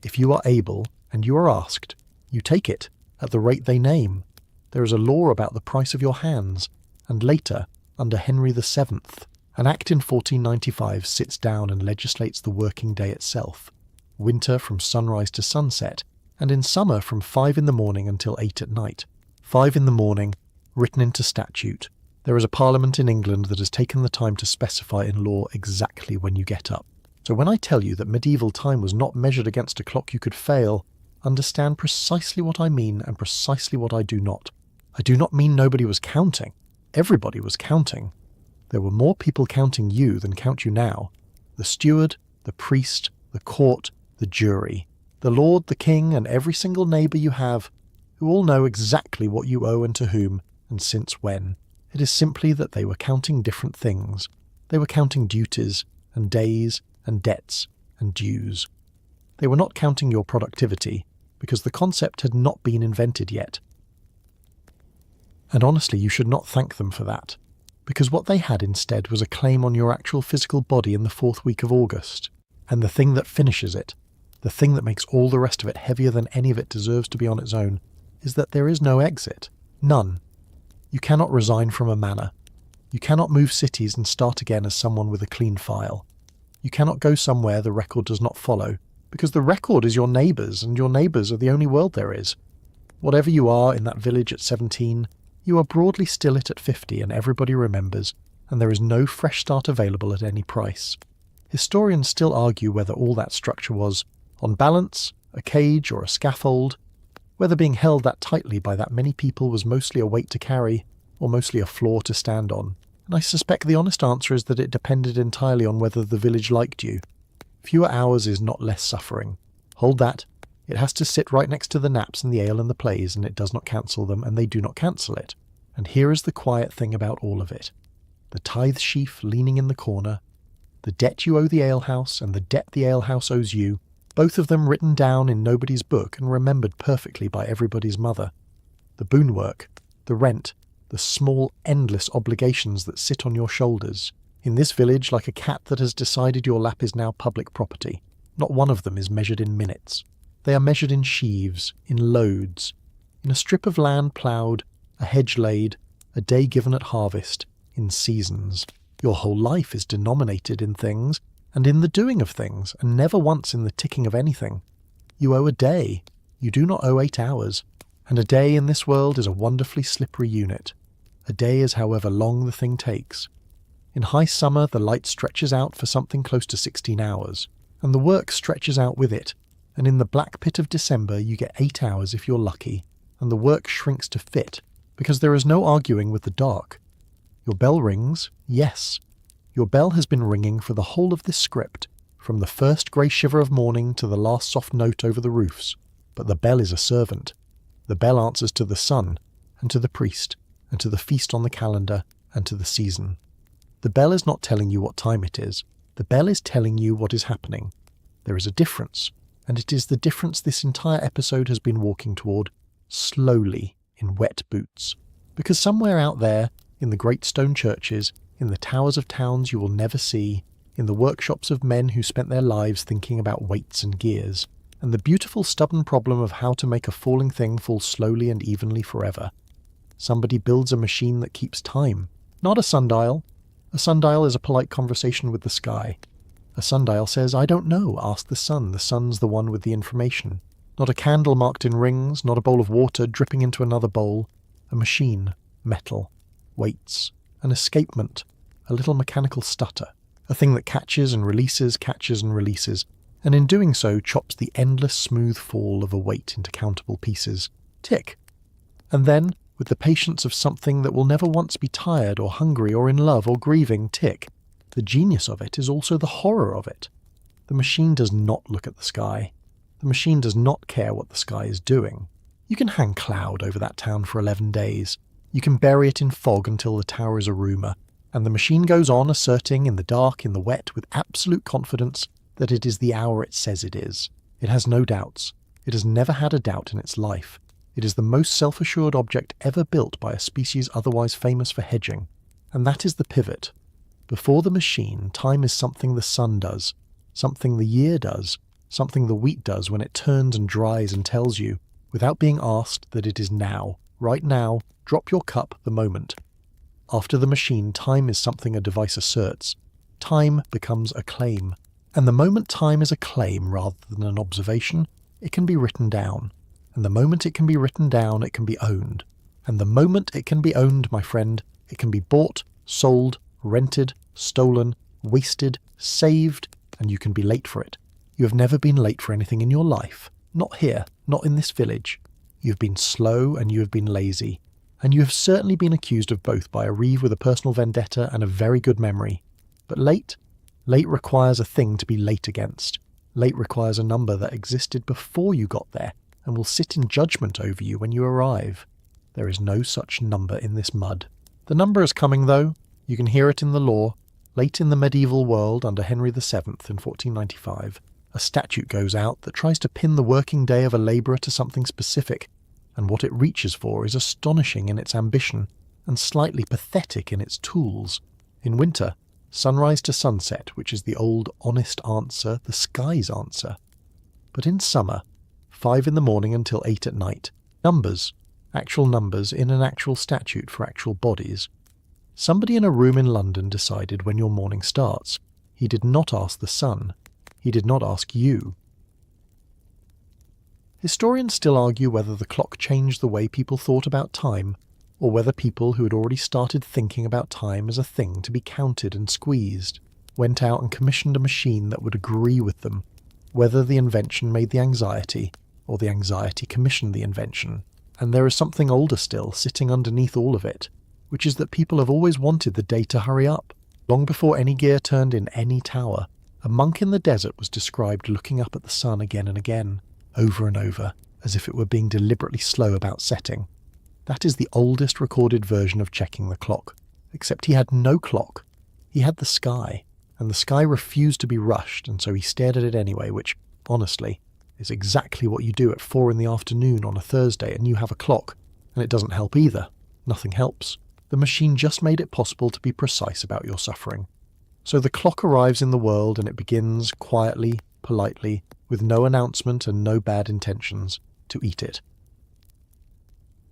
If you are able, and you are asked, you take it, at the rate they name. There is a law about the price of your hands, and later, under Henry VII, an act in 1495 sits down and legislates the working day itself. Winter from sunrise to sunset, and in summer from 5 in the morning until 8 at night. 5 in the morning, written into statute. There is a parliament in England that has taken the time to specify in law exactly when you get up. So when I tell you that medieval time was not measured against a clock you could fail, understand precisely what I mean and precisely what I do not. I do not mean nobody was counting. Everybody was counting. There were more people counting you than count you now. The steward, the priest, the court, the jury, the lord, the king, and every single neighbour you have, who all know exactly what you owe and to whom, and since when. It is simply that they were counting different things. They were counting duties, and days, and debts, and dues. They were not counting your productivity, because the concept had not been invented yet. And honestly, you should not thank them for that, because what they had instead was a claim on your actual physical body in the 4th week of August, and the thing that finishes it, the thing that makes all the rest of it heavier than any of it deserves to be on its own, is that there is no exit. None. You cannot resign from a manor. You cannot move cities and start again as someone with a clean file. You cannot go somewhere the record does not follow, because the record is your neighbours, and your neighbours are the only world there is. Whatever you are in that village at 17, you are broadly still it at 50, and everybody remembers, and there is no fresh start available at any price. Historians still argue whether all that structure was, on balance, a cage or a scaffold, whether being held that tightly by that many people was mostly a weight to carry, or mostly a floor to stand on. And I suspect the honest answer is that it depended entirely on whether the village liked you. Fewer hours is not less suffering. Hold that. It has to sit right next to the naps and the ale and the plays, and it does not cancel them, and they do not cancel it. And here is the quiet thing about all of it. The tithe sheaf leaning in the corner, the debt you owe the alehouse and the debt the alehouse owes you, both of them written down in nobody's book and remembered perfectly by everybody's mother. The boonwork, the rent, the small, endless obligations that sit on your shoulders. In this village, like a cat that has decided your lap is now public property, not one of them is measured in minutes. They are measured in sheaves, in loads, in a strip of land ploughed, a hedge laid, a day given at harvest, in seasons. Your whole life is denominated in things, and in the doing of things, and never once in the ticking of anything. You owe a day. You do not owe 8 hours. And a day in this world is a wonderfully slippery unit. A day is however long the thing takes. In high summer, the light stretches out for something close to 16 hours, and the work stretches out with it, and in the black pit of December you get 8 hours if you're lucky. and the work shrinks to fit, because there is no arguing with the dark. Your bell rings, yes. Your bell has been ringing for the whole of this script, from the first grey shiver of morning to the last soft note over the roofs. But the bell is a servant. The bell answers to the sun, and to the priest, and to the feast on the calendar, and to the season. The bell is not telling you what time it is. The bell is telling you what is happening. There is a difference, and it is the difference this entire episode has been walking toward, slowly, in wet boots. Because somewhere out there, in the great stone churches, in the towers of towns you will never see, in the workshops of men who spent their lives thinking about weights and gears, and the beautiful stubborn problem of how to make a falling thing fall slowly and evenly forever, somebody builds a machine that keeps time. Not a sundial. A sundial is a polite conversation with the sky. A sundial says, "I don't know, ask the sun. The sun's the one with the information." Not a candle marked in rings, not a bowl of water dripping into another bowl. A machine, metal, weights, an escapement, a little mechanical stutter, a thing that catches and releases, and in doing so chops the endless smooth fall of a weight into countable pieces. Tick. And then, with the patience of something that will never once be tired or hungry or in love or grieving, tick. The genius of it is also the horror of it. The machine does not look at the sky. The machine does not care what the sky is doing. You can hang cloud over that town for 11 days. You can bury it in fog until the tower is a rumour, and the machine goes on asserting in the dark, in the wet, with absolute confidence that it is the hour it says it is. It has no doubts. It has never had a doubt in its life. It is the most self-assured object ever built by a species otherwise famous for hedging. And that is the pivot. Before the machine, time is something the sun does, something the year does, something the wheat does when it turns and dries and tells you, without being asked, that it is now, right now, drop your cup the moment. After the machine, time is something a device asserts. Time becomes a claim. And the moment time is a claim rather than an observation, it can be written down. And the moment it can be written down, it can be owned. And the moment it can be owned, my friend, it can be bought, sold, rented, stolen, wasted, saved, and you can be late for it. You have never been late for anything in your life. Not here, not in this village. You have been slow and you have been lazy. And you have certainly been accused of both by a reeve with a personal vendetta and a very good memory. But late requires a thing to be late against. Late requires a number that existed before you got there and will sit in judgment over you when you arrive. There is no such number in this mud. The number is coming, though. You can hear it in the law. Late in the medieval world, under Henry VII in 1495, a statute goes out that tries to pin the working day of a labourer to something specific, and what it reaches for is astonishing in its ambition and slightly pathetic in its tools. In winter, sunrise to sunset, which is the old honest answer, the sky's answer. But in summer, 5 in the morning until 8 at night, numbers, actual numbers in an actual statute for actual bodies. Somebody in a room in London decided when your morning starts. He did not ask the sun. He did not ask you. Historians still argue whether the clock changed the way people thought about time, or whether people who had already started thinking about time as a thing to be counted and squeezed went out and commissioned a machine that would agree with them, whether the invention made the anxiety, or the anxiety commissioned the invention. And there is something older still sitting underneath all of it, which is that people have always wanted the day to hurry up. Long before any gear turned in any tower, a monk in the desert was described looking up at the sun again and again, over and over, as if it were being deliberately slow about setting. That is the oldest recorded version of checking the clock, except he had no clock. He had the sky, and the sky refused to be rushed, and so he stared at it anyway, which, honestly, is exactly what you do at 4 in the afternoon on a Thursday, and you have a clock, and it doesn't help either. Nothing helps. The machine just made it possible to be precise about your suffering. So the clock arrives in the world, and it begins, quietly, politely, with no announcement and no bad intentions, to eat it.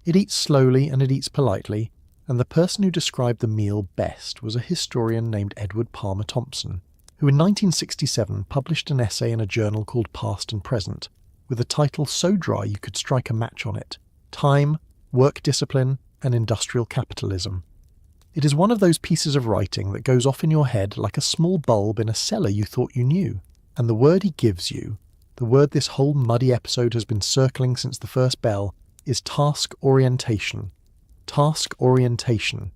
It eats slowly and it eats politely, and the person who described the meal best was a historian named Edward Palmer Thompson, who in 1967 published an essay in a journal called Past and Present, with a title so dry you could strike a match on it: Time, Work Discipline, and Industrial Capitalism. It is one of those pieces of writing that goes off in your head like a small bulb in a cellar you thought you knew, and the word he gives you, the word this whole muddy episode has been circling since the first bell, is task orientation. Task orientation.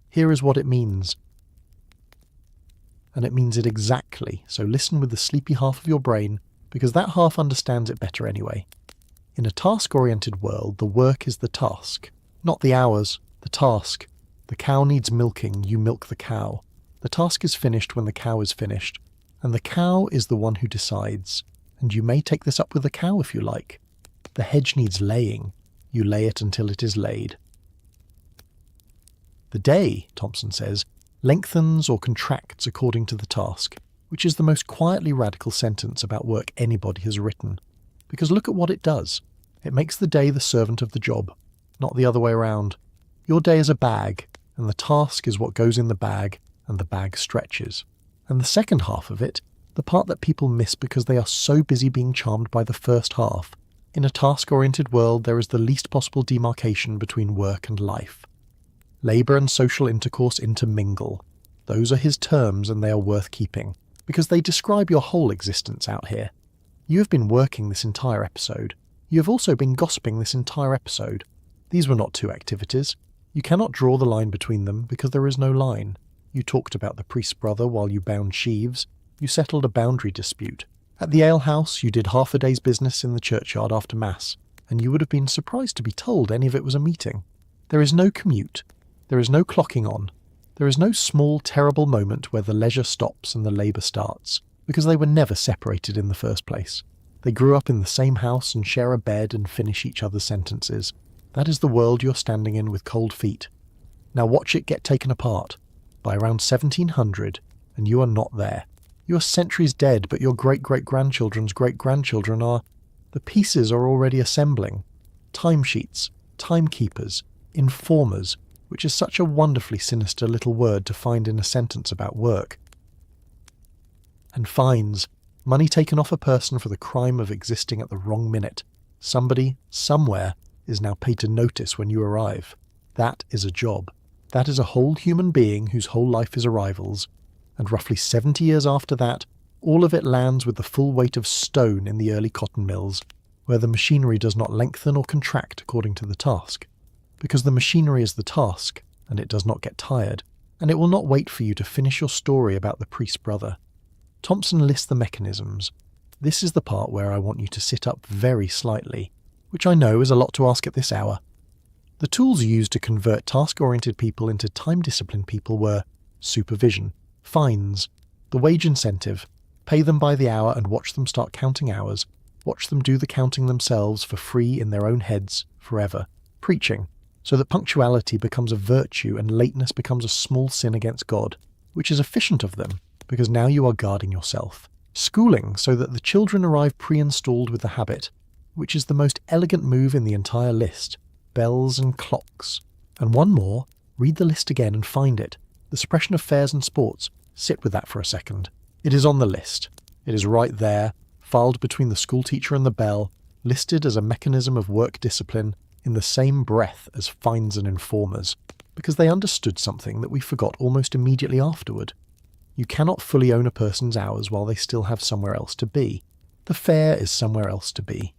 Here is what it means. And it means it exactly, so listen with the sleepy half of your brain, because that half understands it better anyway. In a task-oriented world, the work is the task, not the hours, the task. The cow needs milking, you milk the cow. The task is finished when the cow is finished, and the cow is the one who decides, and you may take this up with the cow if you like. The hedge needs laying, you lay it until it is laid. The day, Thompson says, lengthens or contracts according to the task, which is the most quietly radical sentence about work anybody has written. Because look at what it does. It makes the day the servant of the job, not the other way around. Your day is a bag, and the task is what goes in the bag, and the bag stretches. And the second half of it, the part that people miss because they are so busy being charmed by the first half. In a task-oriented world, there is the least possible demarcation between work and life. Labour and social intercourse intermingle. Those are his terms, and they are worth keeping, because they describe your whole existence out here. You have been working this entire episode. You have also been gossiping this entire episode. These were not two activities. You cannot draw the line between them because there is no line. You talked about the priest's brother while you bound sheaves. You settled a boundary dispute. At the alehouse, you did half a day's business in the churchyard after Mass, and you would have been surprised to be told any of it was a meeting. There is no commute. There is no clocking on. There is no small, terrible moment where the leisure stops and the labour starts, because they were never separated in the first place. They grew up in the same house and share a bed and finish each other's sentences. That is the world you're standing in with cold feet. Now watch it get taken apart. By around 1700, and you are not there. You are centuries dead, but your great-great-grandchildren's great-grandchildren are. The pieces are already assembling. Timesheets, timekeepers, informers, which is such a wonderfully sinister little word to find in a sentence about work. And fines, money taken off a person for the crime of existing at the wrong minute. Somebody, somewhere, is now paid to notice when you arrive. That is a job. That is a whole human being whose whole life is arrivals. And roughly 70 years after that, all of it lands with the full weight of stone in the early cotton mills, where the machinery does not lengthen or contract according to the task. Because the machinery is the task, and it does not get tired, and it will not wait for you to finish your story about the priest's brother. Thompson lists the mechanisms. This is the part where I want you to sit up very slightly, which I know is a lot to ask at this hour. The tools used to convert task-oriented people into time-disciplined people were supervision, fines, the wage incentive, pay them by the hour and watch them start counting hours, watch them do the counting themselves for free in their own heads forever, preaching, so that punctuality becomes a virtue and lateness becomes a small sin against God, which is efficient of them, because now you are guarding yourself. Schooling, so that the children arrive pre-installed with the habit, which is the most elegant move in the entire list. Bells and clocks. And one more, read the list again and find it. The suppression of fairs and sports. Sit with that for a second. It is on the list. It is right there, filed between the schoolteacher and the bell, listed as a mechanism of work discipline, in the same breath as fines and informers, because they understood something that we forgot almost immediately afterward. You cannot fully own a person's hours while they still have somewhere else to be. The fair is somewhere else to be.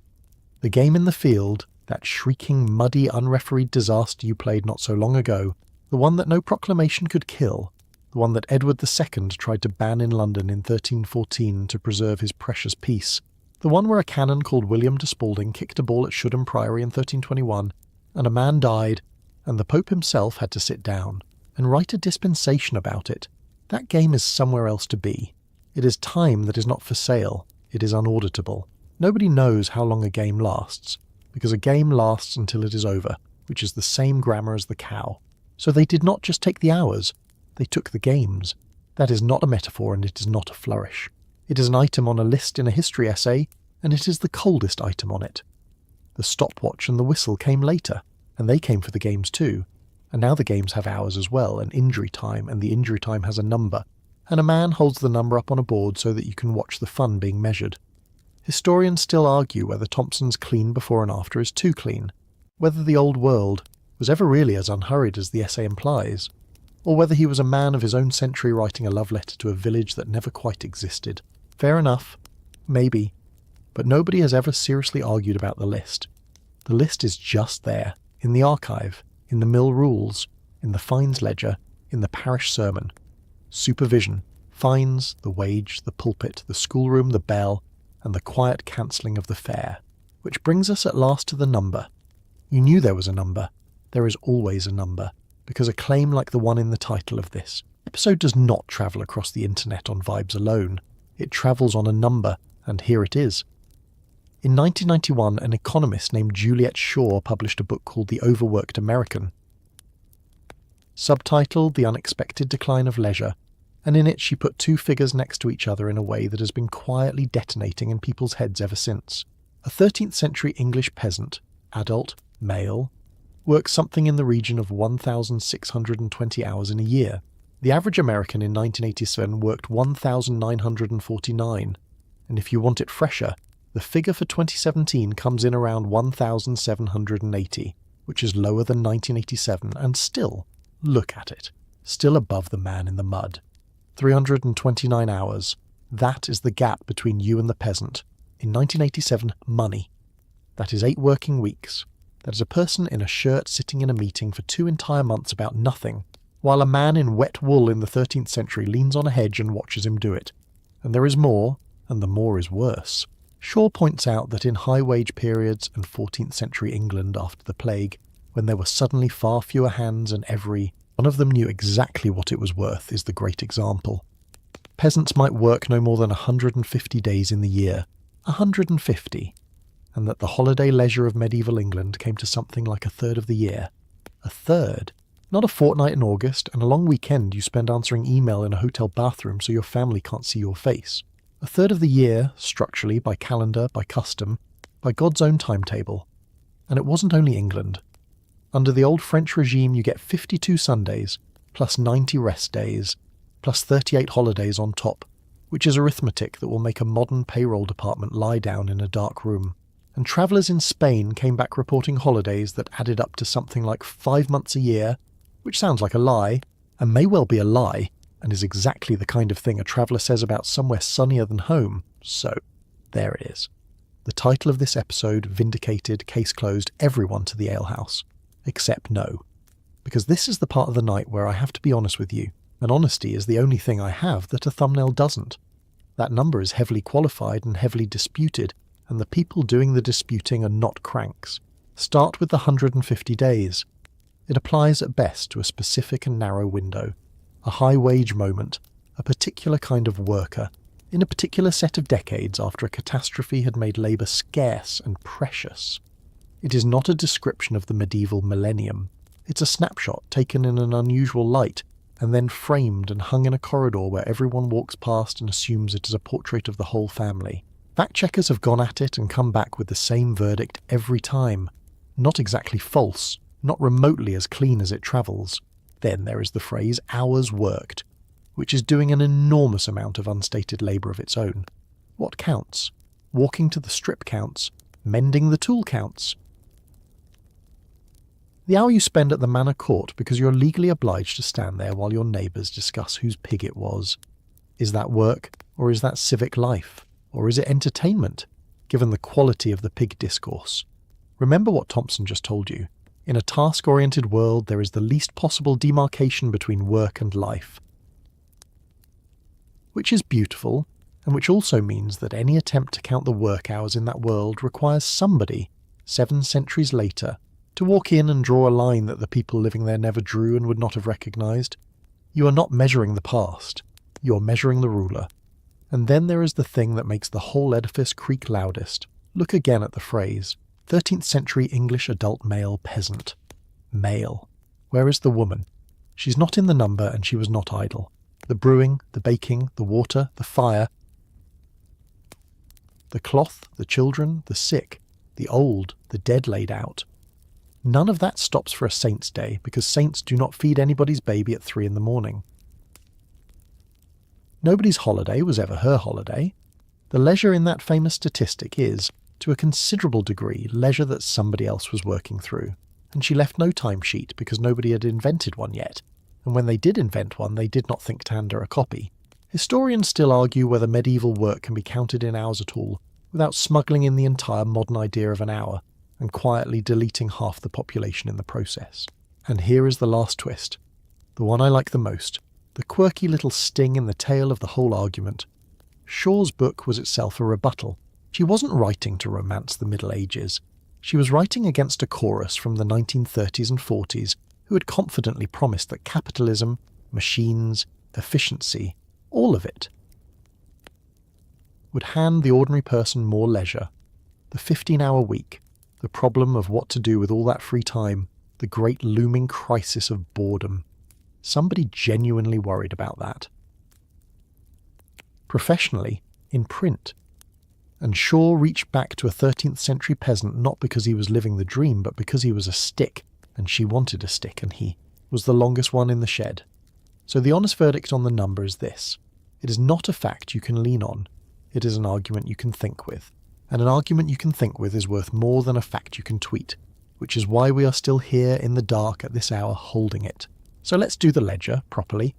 The game in the field, that shrieking, muddy, unrefereed disaster you played not so long ago, the one that no proclamation could kill, the one that Edward II tried to ban in London in 1314 to preserve his precious peace, the one where a canon called William de Spalding kicked a ball at Shudham Priory in 1321, and a man died, and the Pope himself had to sit down and write a dispensation about it. That game is somewhere else to be. It is time that is not for sale. It is unauditable. Nobody knows how long a game lasts, because a game lasts until it is over, which is the same grammar as the cow. So they did not just take the hours, they took the games. That is not a metaphor, and it is not a flourish. It is an item on a list in a history essay, and it is the coldest item on it. The stopwatch and the whistle came later, and they came for the games too. And now the games have hours as well, and injury time, and the injury time has a number, and a man holds the number up on a board so that you can watch the fun being measured. Historians still argue whether Thompson's clean before and after is too clean, whether the old world was ever really as unhurried as the essay implies, or whether he was a man of his own century writing a love letter to a village that never quite existed. Fair enough, maybe, but nobody has ever seriously argued about the list. The list is just there, in the archive, in the mill rules, in the fines ledger, in the parish sermon. Supervision, fines, the wage, the pulpit, the schoolroom, the bell, and the quiet cancelling of the fare. Which brings us at last to the number. You knew there was a number. There is always a number, because a claim like the one in the title of this episode does not travel across the internet on vibes alone. It travels on a number, and here it is. In 1991, an economist named Juliet Shaw published a book called The Overworked American, subtitled The Unexpected Decline of Leisure, and in it she put two figures next to each other in a way that has been quietly detonating in people's heads ever since. A 13th century English peasant, adult, male, works something in the region of 1,620 hours in a year. The average American in 1987 worked 1,949, and if you want it fresher, the figure for 2017 comes in around 1,780, which is lower than 1987, and still, look at it, still above the man in the mud. 329 hours. That is the gap between you and the peasant. In 1987, money. That is 8 working weeks. That is a person in a shirt sitting in a meeting for 2 entire months about nothing, while a man in wet wool in the 13th century leans on a hedge and watches him do it. And there is more, and the more is worse. Shaw points out that in high-wage periods and 14th century England after the plague, when there were suddenly far fewer hands and every one of them knew exactly what it was worth, is the great example. Peasants might work no more than 150 days in the year. 150. And that the holiday leisure of medieval England came to something like a third of the year. A third? Not a fortnight in August and a long weekend you spend answering email in a hotel bathroom so your family can't see your face. A third of the year, structurally, by calendar, by custom, by God's own timetable. And it wasn't only England. Under the old French regime you get 52 Sundays, plus 90 rest days, plus 38 holidays on top, which is arithmetic that will make a modern payroll department lie down in a dark room. And travellers in Spain came back reporting holidays that added up to something like 5 months a year, which sounds like a lie, and may well be a lie, and is exactly the kind of thing a traveller says about somewhere sunnier than home. So, there it is. The title of this episode vindicated, case closed, everyone to the alehouse. Except no. Because this is the part of the night where I have to be honest with you, and honesty is the only thing I have that a thumbnail doesn't. That number is heavily qualified and heavily disputed, and the people doing the disputing are not cranks. Start with the 150 days. It applies at best to a specific and narrow window, a high-wage moment, a particular kind of worker, in a particular set of decades after a catastrophe had made labour scarce and precious. It is not a description of the medieval millennium. It's a snapshot taken in an unusual light, and then framed and hung in a corridor where everyone walks past and assumes it is a portrait of the whole family. Fact-checkers have gone at it and come back with the same verdict every time. Not exactly false, not remotely as clean as it travels. Then there is the phrase hours worked, which is doing an enormous amount of unstated labour of its own. What counts? Walking to the strip counts. Mending the tool counts. The hour you spend at the manor court because you're legally obliged to stand there while your neighbours discuss whose pig it was. Is that work, or is that civic life? Or is it entertainment, given the quality of the pig discourse? Remember what Thompson just told you. In a task-oriented world, there is the least possible demarcation between work and life. Which is beautiful, and which also means that any attempt to count the work hours in that world requires somebody, 7 centuries later, to walk in and draw a line that the people living there never drew and would not have recognised. You are not measuring the past, you are measuring the ruler. And then there is the thing that makes the whole edifice creak loudest. Look again at the phrase, 13th century English adult male peasant. Male. Where is the woman? She's not in the number and she was not idle. The brewing, the baking, the water, the fire, the cloth, the children, the sick, the old, the dead laid out. None of that stops for a saint's day, because saints do not feed anybody's baby at 3 a.m. Nobody's holiday was ever her holiday. The leisure in that famous statistic is, to a considerable degree, leisure that somebody else was working through, and she left no timesheet because nobody had invented one yet, and when they did invent one they did not think to hand her a copy. Historians still argue whether medieval work can be counted in hours at all, without smuggling in the entire modern idea of an hour. and quietly deleting half the population in the process. And here is the last twist, the one I like the most, the quirky little sting in the tail of the whole argument. Shaw's book was itself a rebuttal. She wasn't writing to romance the Middle Ages. She was writing against a chorus from the 1930s and 40s who had confidently promised that capitalism, machines, efficiency, all of it, would hand the ordinary person more leisure. The 15-hour week, the problem of what to do with all that free time, the great looming crisis of boredom. Somebody genuinely worried about that. Professionally, in print. And Shaw reached back to a 13th century peasant not because he was living the dream, but because he was a stick, and she wanted a stick, and he was the longest one in the shed. So the honest verdict on the number is this. It is not a fact you can lean on. It is an argument you can think with. And an argument you can think with is worth more than a fact you can tweet, which is why we are still here in the dark at this hour holding it. So let's do the ledger properly.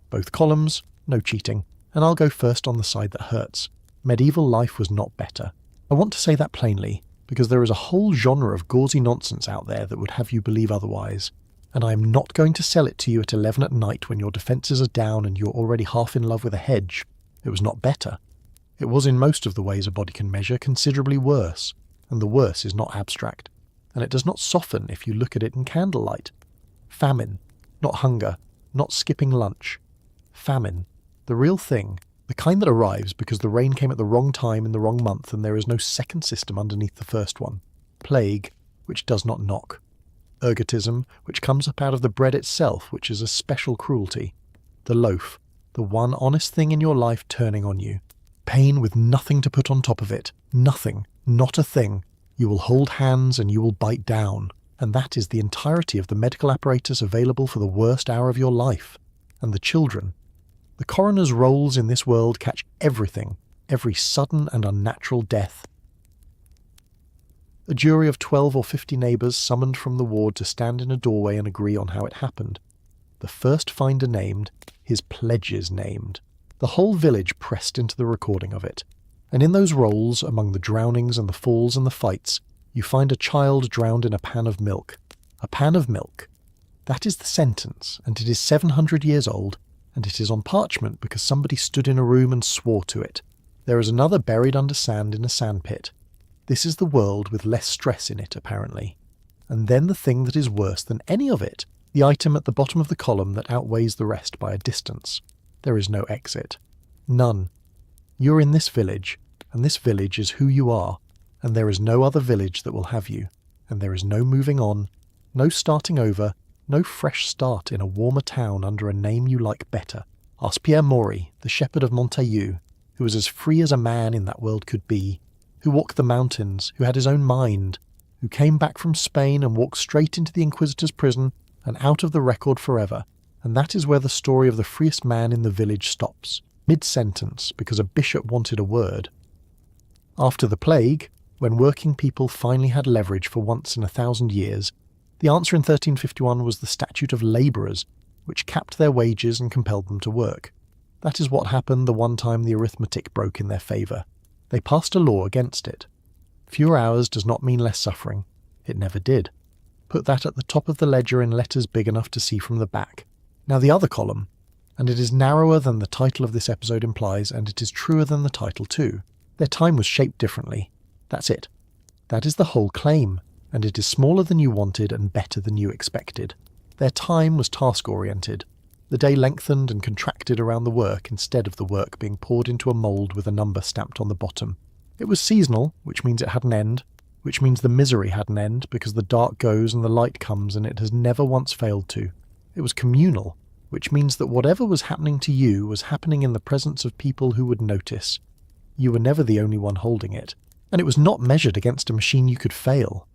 Both columns, no cheating, and I'll go first on the side that hurts. Medieval life was not better. I want to say that plainly, because there is a whole genre of gauzy nonsense out there that would have you believe otherwise, and I am not going to sell it to you at 11 at night when your defences are down and you're already half in love with a hedge. It was not better. It was in most of the ways a body can measure considerably worse, and the worse is not abstract, and it does not soften if you look at it in candlelight. Famine, not hunger, not skipping lunch. Famine, the real thing, the kind that arrives because the rain came at the wrong time in the wrong month and there is no second system underneath the first one. Plague, which does not knock. Ergotism, which comes up out of the bread itself, which is a special cruelty. The loaf, the one honest thing in your life turning on you. Pain with nothing to put on top of it. Nothing. Not a thing. You will hold hands and you will bite down. And that is the entirety of the medical apparatus available for the worst hour of your life. And the children. The coroner's rolls in this world catch everything, every sudden and unnatural death. A jury of 12 or 50 neighbours summoned from the ward to stand in a doorway and agree on how it happened. The first finder named, his pledges named. The whole village pressed into the recording of it. And in those rolls, among the drownings and the falls and the fights, you find a child drowned in a pan of milk. A pan of milk. That is the sentence, and it is 700 years old, and it is on parchment because somebody stood in a room and swore to it. There is another buried under sand in a sandpit. This is the world with less stress in it, apparently. And then the thing that is worse than any of it, the item at the bottom of the column that outweighs the rest by a distance. There is no exit. None. You're in this village, and this village is who you are, and there is no other village that will have you, and there is no moving on, no starting over, no fresh start in a warmer town under a name you like better. Ask Pierre Maury, the shepherd of Montaillou, who was as free as a man in that world could be, who walked the mountains, who had his own mind, who came back from Spain and walked straight into the Inquisitor's prison and out of the record forever, and that is where the story of the freest man in the village stops, mid-sentence, because a bishop wanted a word. After the plague, when working people finally had leverage for once in 1,000 years, the answer in 1351 was the Statute of Labourers, which capped their wages and compelled them to work. That is what happened the one time the arithmetic broke in their favour. They passed a law against it. Fewer hours does not mean less suffering. It never did. Put that at the top of the ledger in letters big enough to see from the back. Now the other column, and it is narrower than the title of this episode implies, and it is truer than the title too. Their time was shaped differently. That's it. That is the whole claim, and it is smaller than you wanted and better than you expected. Their time was task-oriented. The day lengthened and contracted around the work instead of the work being poured into a mould with a number stamped on the bottom. It was seasonal, which means it had an end, which means the misery had an end because the dark goes and the light comes and it has never once failed to. It was communal, which means that whatever was happening to you was happening in the presence of people who would notice. You were never the only one holding it, and it was not measured against a machine you could fail.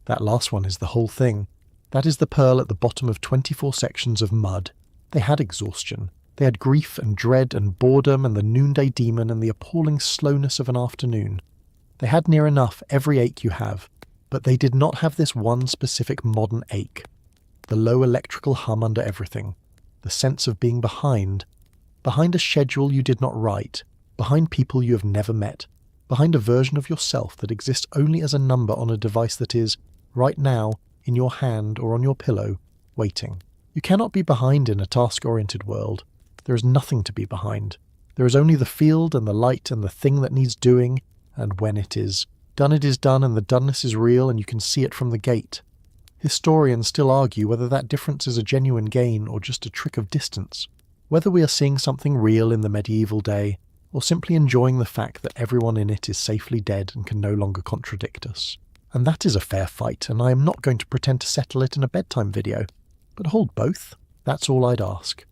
That last one is the whole thing. That is the pearl at the bottom of 24 sections of mud. They had exhaustion. They had grief and dread and boredom and the noonday demon and the appalling slowness of an afternoon. They had near enough every ache you have, but they did not have this one specific modern ache. The low electrical hum under everything. The sense of being behind. Behind a schedule you did not write. Behind people you have never met. behind a version of yourself that exists only as a number on a device that is, right now, in your hand or on your pillow, waiting. You cannot be behind in a task-oriented world. There is nothing to be behind. There is only the field and the light and the thing that needs doing, and when it is done, it is done, and the doneness is real, and you can see it from the gate. Historians still argue whether that difference is a genuine gain or just a trick of distance, whether we are seeing something real in the medieval day, or simply enjoying the fact that everyone in it is safely dead and can no longer contradict us. And that is a fair fight, and I am not going to pretend to settle it in a bedtime video. But hold both, that's all I'd ask.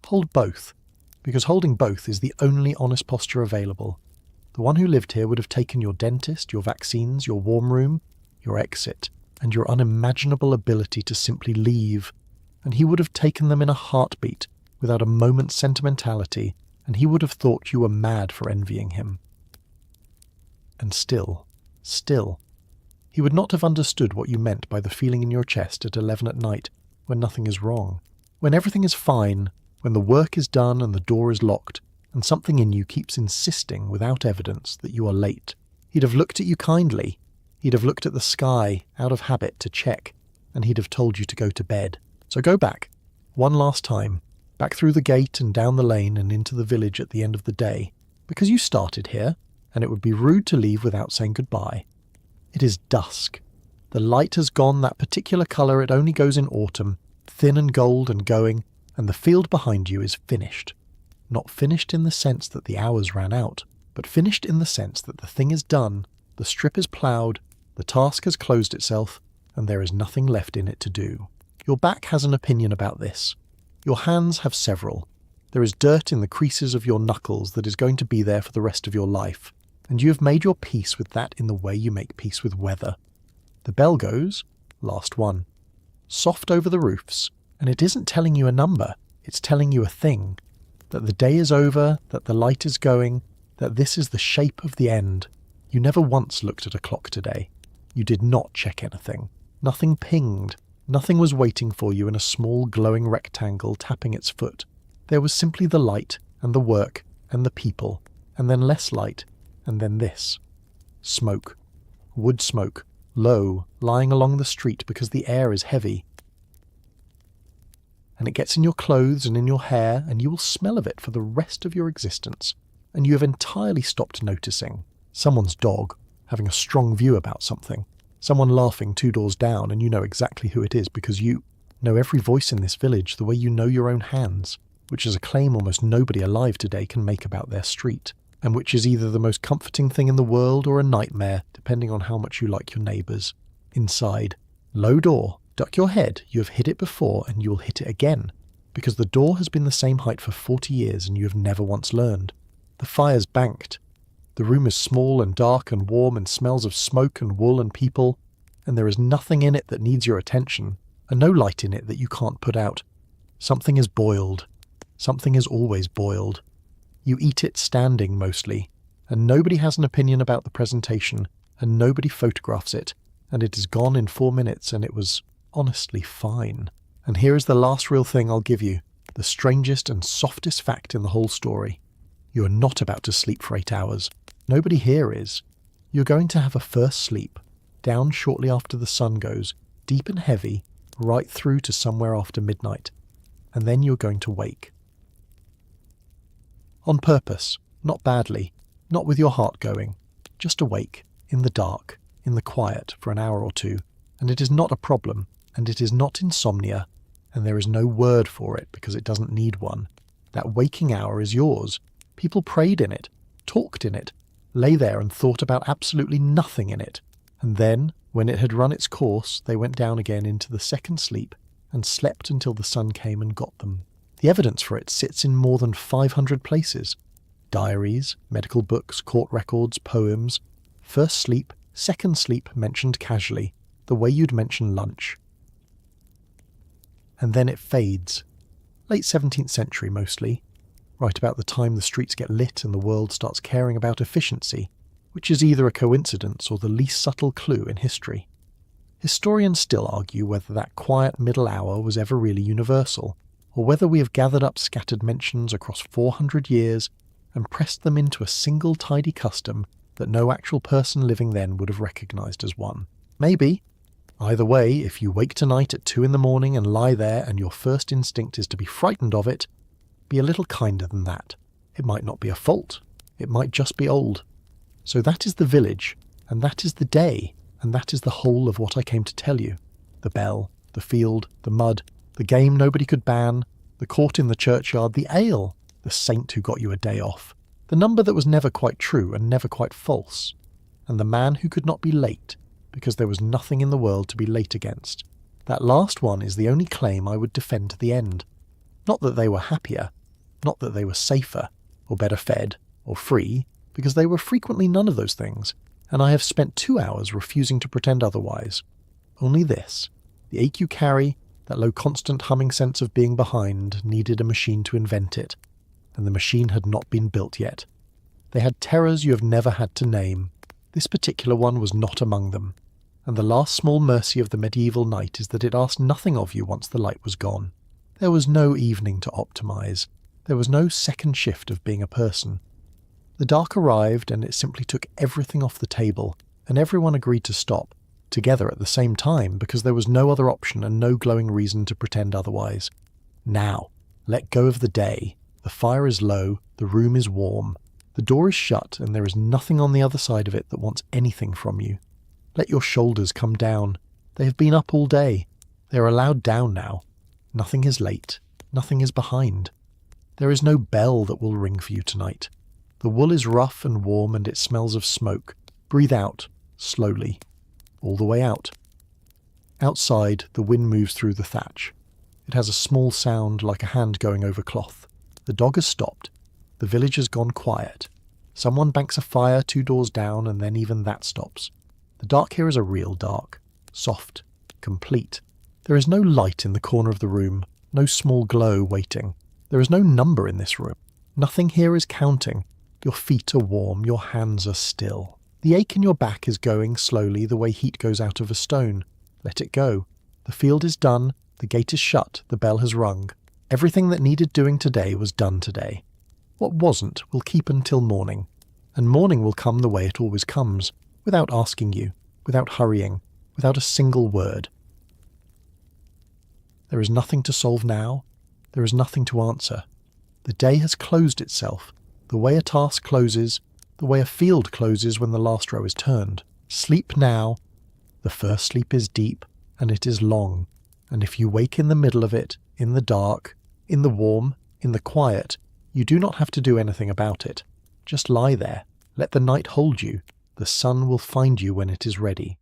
Hold both, because holding both is the only honest posture available. The one who lived here would have taken your dentist, your vaccines, your warm room, your exit, and your unimaginable ability to simply leave, and he would have taken them in a heartbeat, without a moment's sentimentality, and he would have thought you were mad for envying him. And still, he would not have understood what you meant by the feeling in your chest at 11 at night, when nothing is wrong, when everything is fine, when the work is done and the door is locked, and something in you keeps insisting, without evidence, that you are late. He'd have looked at you kindly. He'd have looked at the sky, out of habit, to check, and he'd have told you to go to bed. So go back, one last time, back through the gate and down the lane and into the village at the end of the day, because you started here, and it would be rude to leave without saying goodbye. It is dusk. The light has gone that particular colour it only goes in autumn, thin and gold and going, and the field behind you is finished. Not finished in the sense that the hours ran out, but finished in the sense that the thing is done, the strip is ploughed, the task has closed itself, and there is nothing left in it to do. Your back has an opinion about this. Your hands have several. There is dirt in the creases of your knuckles that is going to be there for the rest of your life, and you have made your peace with that in the way you make peace with weather. The bell goes, last one, soft over the roofs, and it isn't telling you a number, it's telling you a thing, that the day is over, that the light is going, that this is the shape of the end. You never once looked at a clock today. You did not check anything. Nothing pinged. Nothing was waiting for you in a small glowing rectangle tapping its foot. There was simply the light, and the work, and the people, and then less light, and then this. Smoke. Wood smoke. Low, lying along the street because the air is heavy. And it gets in your clothes and in your hair, and you will smell of it for the rest of your existence. And you have entirely stopped noticing. Someone's dog, having a strong view about something. Someone laughing 2 doors down, and you know exactly who it is because you know every voice in this village the way you know your own hands, which is a claim almost nobody alive today can make about their street, and which is either the most comforting thing in the world or a nightmare, depending on how much you like your neighbours. Inside. Low door. Duck your head. You have hit it before, and you will hit it again, because the door has been the same height for 40 years, and you have never once learned. The fire's banked. The room is small and dark and warm and smells of smoke and wool and people, and there is nothing in it that needs your attention, and no light in it that you can't put out. Something is boiled. Something is always boiled. You eat it standing mostly, and nobody has an opinion about the presentation, and nobody photographs it, and it is gone in 4 minutes, and it was honestly fine. And here is the last real thing I'll give you, the strangest and softest fact in the whole story. You are not about to sleep for 8 hours. Nobody here is. You're going to have a first sleep, down shortly after the sun goes, deep and heavy, right through to somewhere after midnight, and then you're going to wake. On purpose, not badly, not with your heart going, just awake, in the dark, in the quiet for an hour or two, and it is not a problem, and it is not insomnia, and there is no word for it because it doesn't need one. That waking hour is yours. People prayed in it, talked in it, lay there and thought about absolutely nothing in it, and then, when it had run its course, they went down again into the second sleep and slept until the sun came and got them. The evidence for it sits in more than 500 places. Diaries, medical books, court records, poems. First sleep, second sleep mentioned casually, the way you'd mention lunch. And then it fades. Late 17th century mostly, right about the time the streets get lit and the world starts caring about efficiency, which is either a coincidence or the least subtle clue in history. Historians still argue whether that quiet middle hour was ever really universal, or whether we have gathered up scattered mentions across 400 years and pressed them into a single tidy custom that no actual person living then would have recognised as one. Maybe. Either way, if you wake tonight at 2 a.m. and lie there and your first instinct is to be frightened of it, be a little kinder than that. It might not be a fault. It might just be old. So that is the village, and that is the day, and that is the whole of what I came to tell you. The bell, the field, the mud, the game nobody could ban, the court in the churchyard, the ale, the saint who got you a day off, the number that was never quite true and never quite false, and the man who could not be late, because there was nothing in the world to be late against. That last one is the only claim I would defend to the end. Not that they were happier, not that they were safer, or better fed, or free, because they were frequently none of those things, and I have spent 2 hours refusing to pretend otherwise. Only this, the ache you carry, that low constant humming sense of being behind, needed a machine to invent it, and the machine had not been built yet. They had terrors you have never had to name. This particular one was not among them, and the last small mercy of the medieval night is that it asked nothing of you once the light was gone. There was no evening to optimize. There was no second shift of being a person. The dark arrived, and it simply took everything off the table, and everyone agreed to stop, together at the same time, because there was no other option and no glowing reason to pretend otherwise. Now, let go of the day. The fire is low, the room is warm, the door is shut, and there is nothing on the other side of it that wants anything from you. Let your shoulders come down. They have been up all day. They are allowed down now. Nothing is late. Nothing is behind. There is no bell that will ring for you tonight. The wool is rough and warm, and it smells of smoke. Breathe out, slowly, all the way out. Outside, the wind moves through the thatch. It has a small sound like a hand going over cloth. The dog has stopped. The village has gone quiet. Someone banks a fire 2 doors down, and then even that stops. The dark here is a real dark. Soft. Complete. There is no light in the corner of the room. No small glow waiting. There is no number in this room. Nothing here is counting. Your feet are warm. Your hands are still. The ache in your back is going slowly the way heat goes out of a stone. Let it go. The field is done. The gate is shut. The bell has rung. Everything that needed doing today was done today. What wasn't will keep until morning, and morning will come the way it always comes, without asking you, without hurrying, without a single word. There is nothing to solve now. There is nothing to answer. The day has closed itself, the way a task closes, the way a field closes when the last row is turned. Sleep now. The first sleep is deep, and it is long, and if you wake in the middle of it, in the dark, in the warm, in the quiet, you do not have to do anything about it. Just lie there. Let the night hold you. The sun will find you when it is ready.